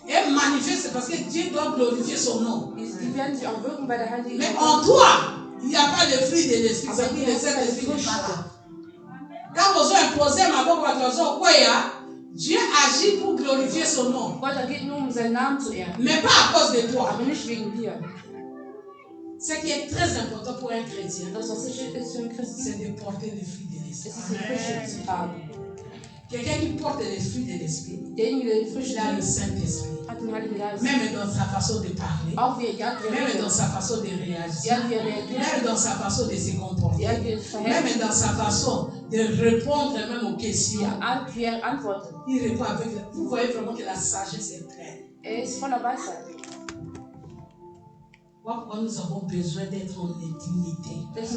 est manifeste parce que Dieu doit glorifier son nom. Mais en toi, il n'y a pas de fruit de l'esprit. C'est que le Saint-Esprit n'est pas là. Quand vous avez imposé ma boque à ton sokoya, Dieu agit pour glorifier son nom. Mais pas à cause de toi. Ce qui est très important pour un chrétien, c'est de porter le fruit de l'esprit. Quelqu'un qui porte le fruit de l'esprit, il a le Saint-Esprit. Même dans sa façon de parler, même dans sa façon de réagir, même dans sa façon de se comporter, même dans sa façon de répondre même aux questions. Il répond avec vous voyez vraiment que la sagesse est pleine. Pourquoi nous avons besoin d'être en intimité avec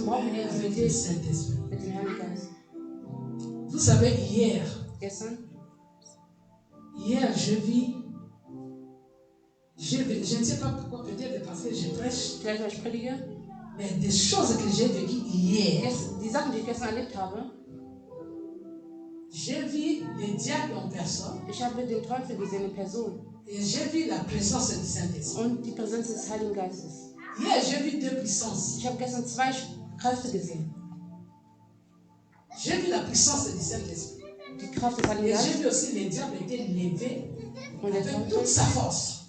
le Saint-Esprit? Vous savez, hier, je vis, je ne sais pas pourquoi, peut-être parce que je prêche, mais des choses que j'ai vécues hier. J'ai vu les diables en personne. Et j'ai vu la présence du Saint-Esprit. Hier, j'ai vu deux puissances. J'ai vu la puissance du Saint-Esprit. Et j'ai vu aussi les diables étaient levés avec toute sa force.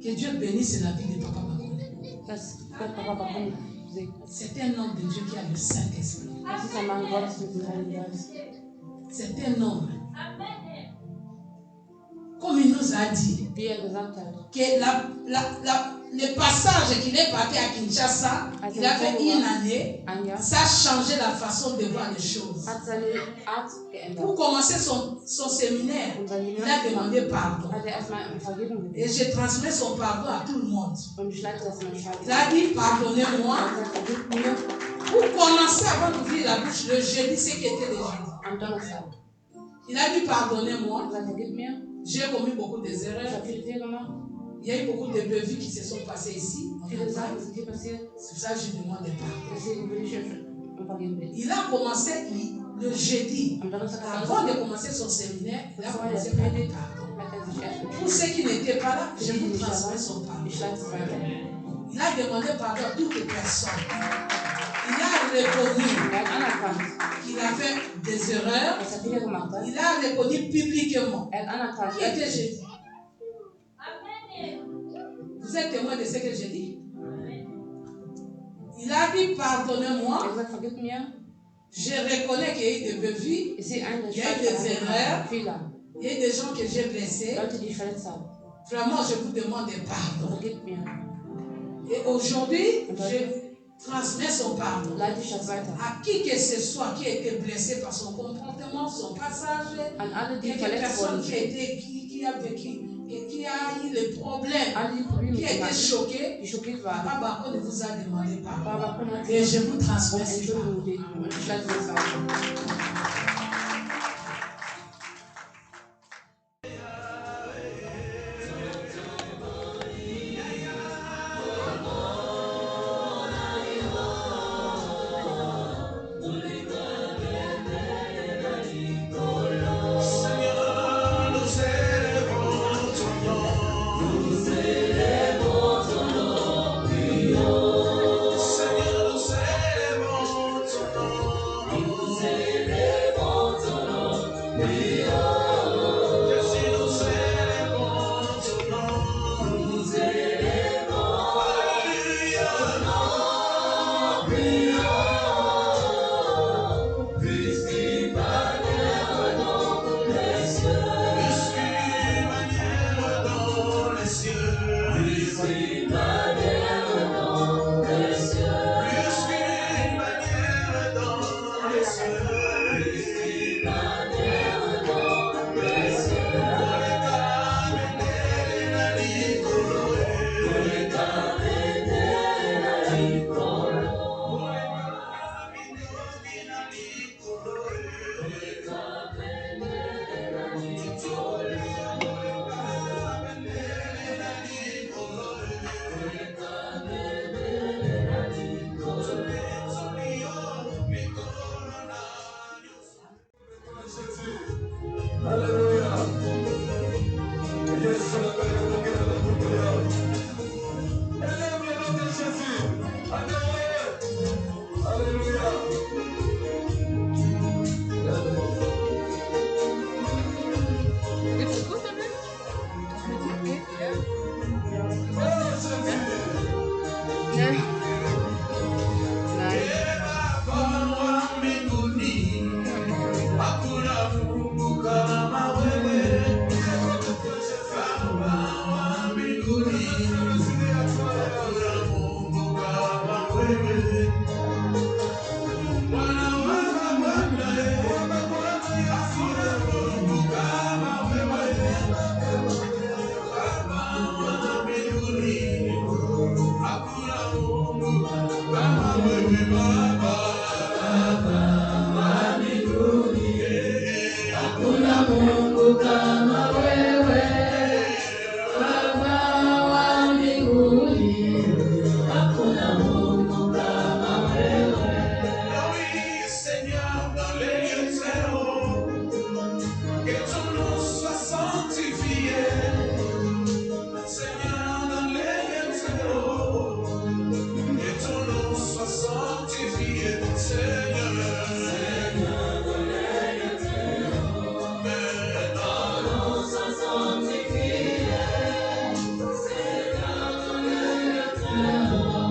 Que Dieu bénisse la vie de Papa Makone. C'est un homme de Dieu qui a le Saint-Esprit. C'est un homme. Comme il nous a nous a dit wie gesagt hat, que le passage qu'il est parti à Kinshasa, il a fait une année, ein Jahr, ça a changé la façon de voir les choses. hat seine Art geändert. Pour commencer son séminaire, Und sein il a demandé pardon. hat erstmal um Vergebung Et gebeten. je transmets son pardon à tout le monde. Und ich leite das meinem Vater. Il a dit pardonnez-moi. Er sagt, vergib mir Pour commencer avant d'ouvrir la bouche, le jeudi, c'est qui était le jeudi. am Donnerstag. Il a dit pardonnez-moi. Er sagt, vergib mir. J'ai commis beaucoup Ich d'erreurs. habe viele Fehler gemacht. Il y a eu beaucoup de bévues qui se sont passées ici. En Viele Allemagne. Sachen sind hier passiert. C'est pour ça que je demande pardon. Deswegen will ich um Vergebung beten. Il a commencé le jeudi. Am Donnerstag Avant de commencer son séminaire, il a commencé par le pardon. hat er sich erst Pour ceux qui n'étaient pas là, je die vous nicht da transmets waren, son pardon. ich leite es weiter. Il a demandé pardon à toutes les personnes. Il a reconnu Er hat anerkannt, qu'il a fait des erreurs. dass er Fehler gemacht hat. Il a reconnu publiquement. Er hat anerkannt, Qui était jeudi? Vous êtes témoin de ce que j'ai dit? Il a dit pardonnez-moi. er hat gesagt, vergib mir. Je reconnais qu'il y a eu des bévues. Ich sehe ein, dass Il y a eu des erreurs. Fehler, Il y a eu des gens que j'ai blessés. Leute, die ich verletzt habe. Vraiment, je vous demande pardon. Vergib mir. Et aujourd'hui, je transmets son pardon Leite ich das weiter. à qui que ce soit qui a été blessé par son comportement, son passage, An alle, die quelque verletzt personne worden sind. qui a vécu, qui a eu les problèmes, Alle, die Probleme qui a été gemacht haben, choqué. die schockiert waren. Papa Bako vous a demandé pardon. Baba Kun hat Et sich je vous transmets um ce pardon. Entschuldigung gebeten. Und ich leite das weiter. Geht's dir gut damit? Mit dir? Ja. Ne? Nein.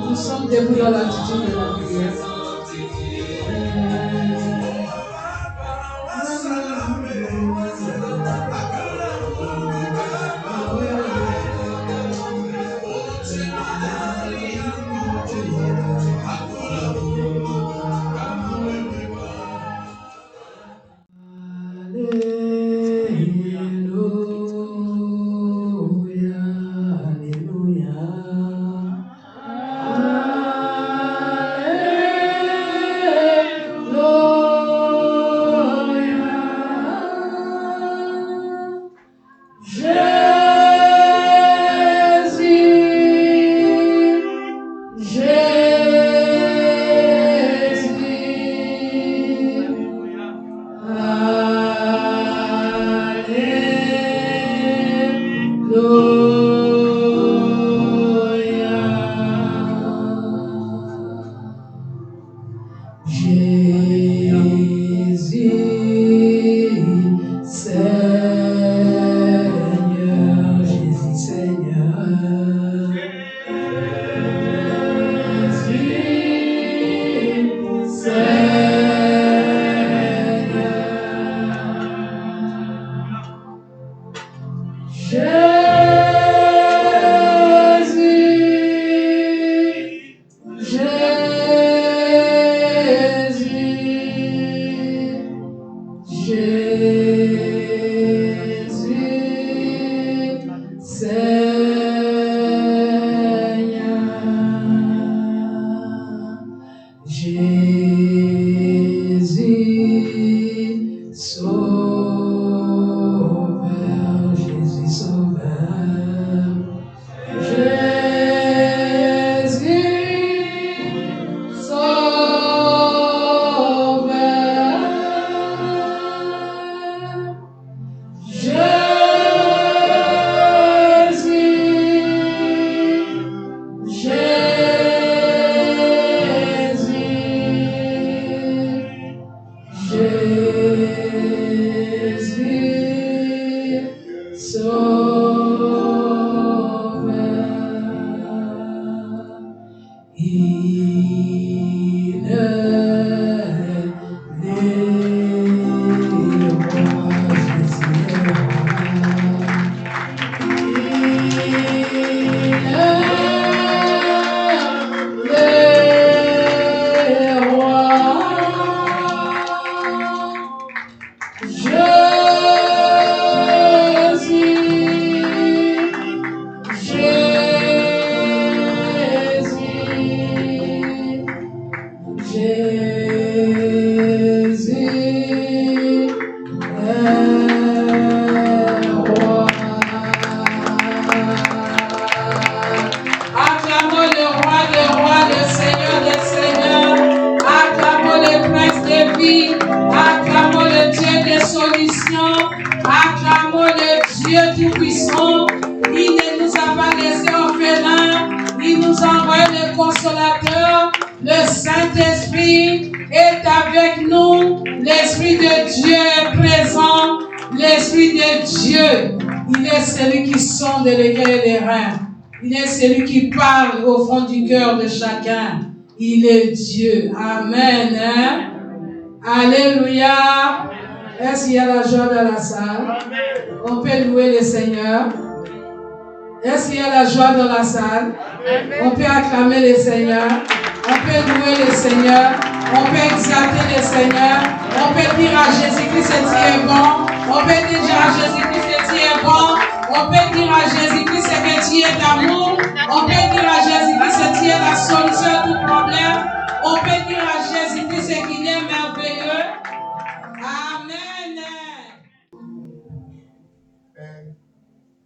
Nous sommes debout dans l'attitude de la prière. Dieu Tout-Puissant. Il ne nous a pas laissés orphelins. Il nous a envoyé le consolateur. Le Saint-Esprit est avec nous. L'Esprit de Dieu est présent. L'Esprit de Dieu, il est celui qui sonde les cœurs et les reins. Il est celui qui parle au fond du cœur de chacun. Il est Dieu. Amen. Hein? Alléluia. Est-ce qu'il y a la joie dans la salle? On peut louer le Seigneur. Est-ce qu'il y a la joie dans la salle? On peut acclamer le Seigneur. On peut louer le Seigneur. On peut exalter le Seigneur. On peut dire à Jésus-Christ que tu es bon. On peut dire à Jésus-Christ que tu es bon. On peut dire à Jésus-Christ que tu es d'amour. On peut dire à Jésus-Christ que tu es la solution à tout problème. On peut dire à Jésus-Christ qu'il est merveilleux. Amen. Père,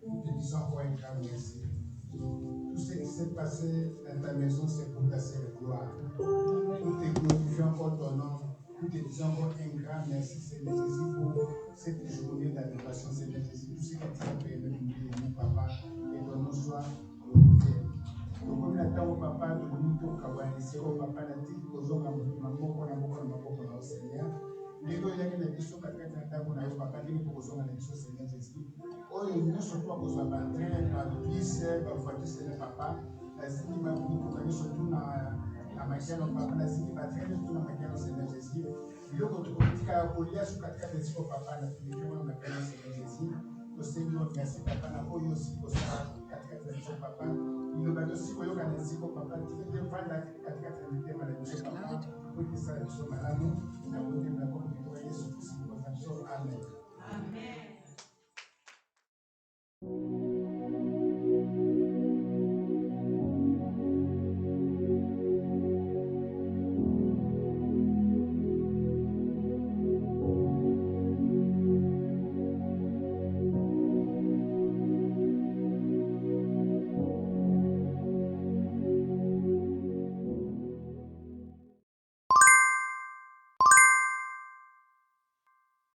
nous te disons encore un grand merci. Tout ce qui s'est passé dans ta maison, c'est pour ta seule gloire. Nous te glorifions encore ton nom. Nous te disons encore un grand merci, Seigneur Jésus, pour cette journée d'adoration, Seigneur Jésus. Tout ce que tu as fait de nous, Papa, et de nous soir glorifiés. Donc, comme la terre au Papa, de nous, au Kawanisi, au Papa, la tique, aux hommes, au Seigneur. Lelo yaki na biso kakati na ndako na yo papa ndenge tokozonga na biso Seigneur Jésus oyo nyonso to akozwa batrain babus bavoiture Seigneur papa naziki babutuka nyonso tu na makeno papa naziki batrain nyonso tu na makeno Seigneur Jésus biloko tokotika kolia so katikati esiko papa na tulikema na makeno Seigneur Jésus tosengi yo merci papa na oyo osi kosala katikati na biso papa liloba tosi koyoka na esiko papa tikete vanda katikati na mitema na biso papa okisala biso malamu na kote na kombo ya Yesu Kristo. Amen.